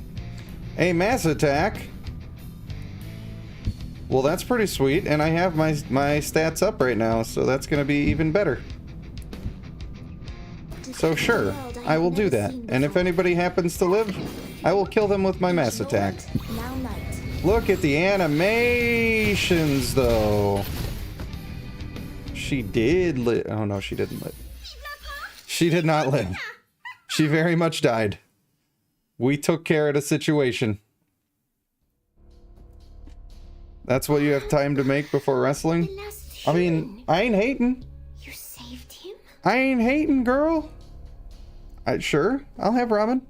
A mass attack. Well, that's pretty sweet, and I have my stats up right now, so that's going to be even better. So sure, I will do that. And if anybody happens to live, I will kill them with my mass attack. Look at the animations, though. She did live. Oh no, she didn't live. She did not live. She very much died. We took care of the situation. That's what you have time to make before wrestling? I mean, I ain't hating. You saved him? I ain't hating, girl. Sure, I'll have ramen.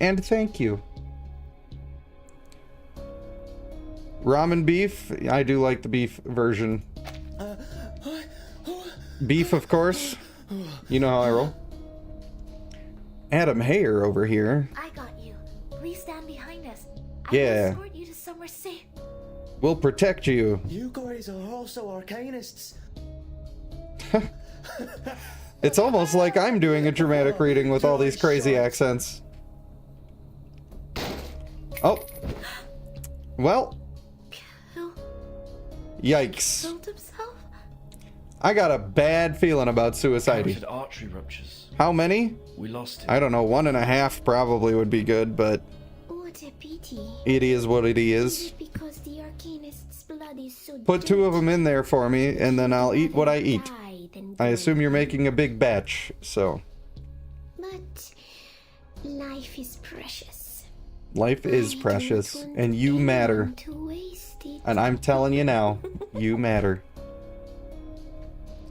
And thank you. Ramen beef? I do like the beef version. Beef, of course. You know how I roll. Adam Hayer over here. I got you. Please stand behind us. Yeah. I will escort you to somewhere safe. We'll protect you. You guys are also arcanists. It's almost like I'm doing a dramatic reading with all these crazy accents. Oh. Well. Yikes. Killed himself? I got a bad feeling about suicide. Carotid artery ruptures. How many? We lost him. I don't know. 1.5 probably would be good, but What a pity. it is what it is. Because the arcanist's blood is so Put 2 of them in there for me, and then I'll eat what I eat. I assume you're making a big batch, so. But life is precious. Life is precious, and you matter. And I'm telling you now, you matter.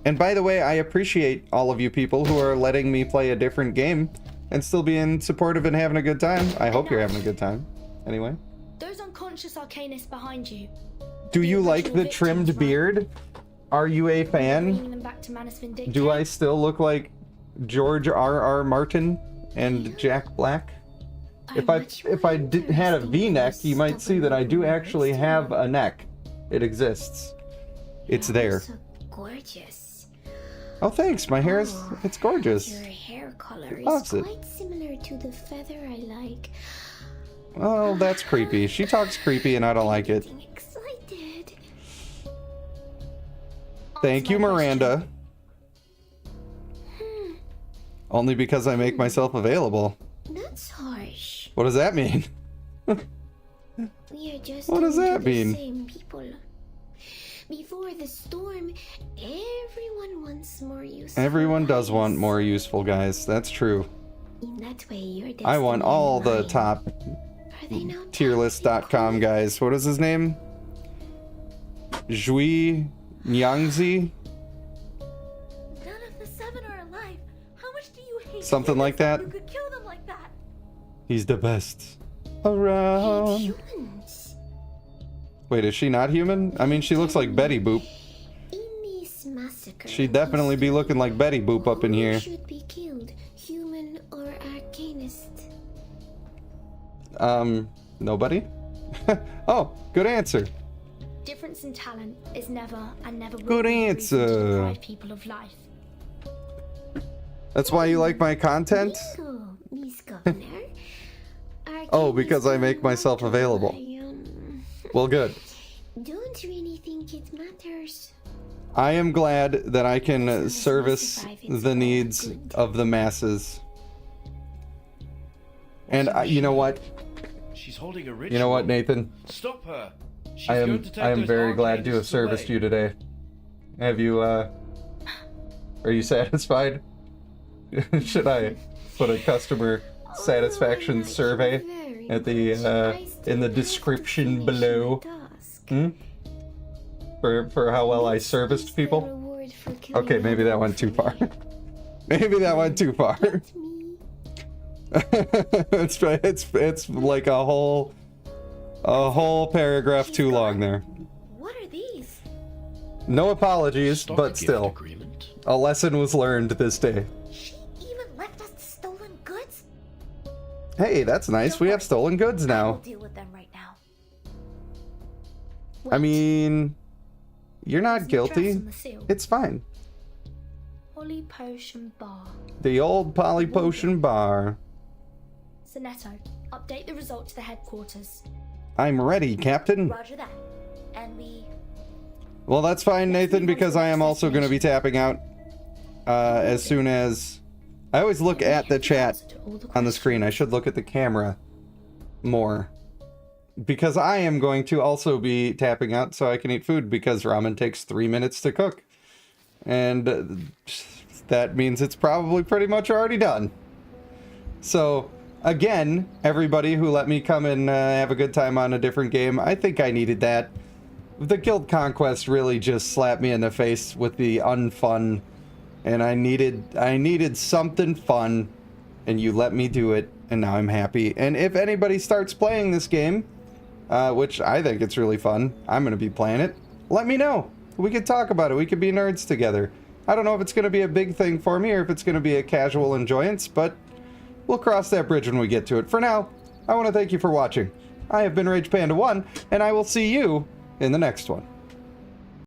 And by the way, I appreciate all of you people who are letting me play a different game and still being supportive and having a good time. I hope you're having a good time. Anyway. Those unconscious arcanists behind you. Do you like the trimmed beard? Are you a fan? Bringing them back to Manus Vindicta. Do I still look like George R.R. Martin and Jack Black? If I had a V-neck, you might see that I do actually have a neck. It exists. It's there. So gorgeous. Oh, thanks. My hair is, it's gorgeous. Your hair color is Loves it. quite similar to the feather I like. Oh, that's creepy. She talks creepy and I don't like it. I'm excited. Thank you, Miranda. Only because I make myself available. That's harsh. What does that mean? We are just What does that the mean? same people. Before the storm, everyone wants more useful. Everyone does want more useful guys. That's true. In that way, your I want all the top tierlist.com guys. What is his name? Zhui Nyangzi? None of the 7 are alive. Something like that. You could kill them like that. He's the best around. Humans. Wait, is she not human? I mean, she looks like Betty Boop. In this massacre, She'd definitely be looking like Betty Boop up in here. should be killed, human or arcanist? Nobody? Oh, good answer. Difference in talent is never and never will Good be a reason to answer. deprive people of life. That's why you like my content? Bingo, Miss Governor. Oh, because I make myself available. Well, good. Don't really think it matters. I am glad that I can service the needs of the masses. And you know what? She's holding a ritual. You know what, Nathan? Stop her. She's I going to take am those very glad to have arcanists serviced away. you today. Have you, are you satisfied? Should I put a customer satisfaction survey at the, in the description below? For how well I serviced people? Okay, maybe that went too far. Maybe that went too far. It's like a whole paragraph too long there. What are these? No apologies, Stock but gift still, agreement. a lesson was learned this day. She even left us stolen goods? Hey, that's nice. We have stolen goods I'll now. deal with them right now. I mean, you're not There's an address guilty. on the seal. It's fine. Poly Potion Bar. The old Poly Potion Bar. Sonetto, update the result to the headquarters. I'm ready, Captain. Roger that. And we... Well, that's fine, Nathan, because I am also going to be tapping out as soon as... I always look at the chat on the screen. I should look at the camera more. Because I am going to also be tapping out so I can eat food, because ramen takes 3 minutes to cook. And that means it's probably pretty much already done. So, again, everybody who let me come and have a good time on a different game, I think I needed that. The Guild Conquest really just slapped me in the face with the unfun, and I needed something fun, and you let me do it, and now I'm happy. And if anybody starts playing this game, which I think it's really fun, I'm going to be playing it, let me know. We could talk about it. We could be nerds together. I don't know if it's going to be a big thing for me or if it's going to be a casual enjoyance, but we'll cross that bridge when we get to it. For now, I want to thank you for watching. I have been Rage Panda 1, and I will see you in the next one.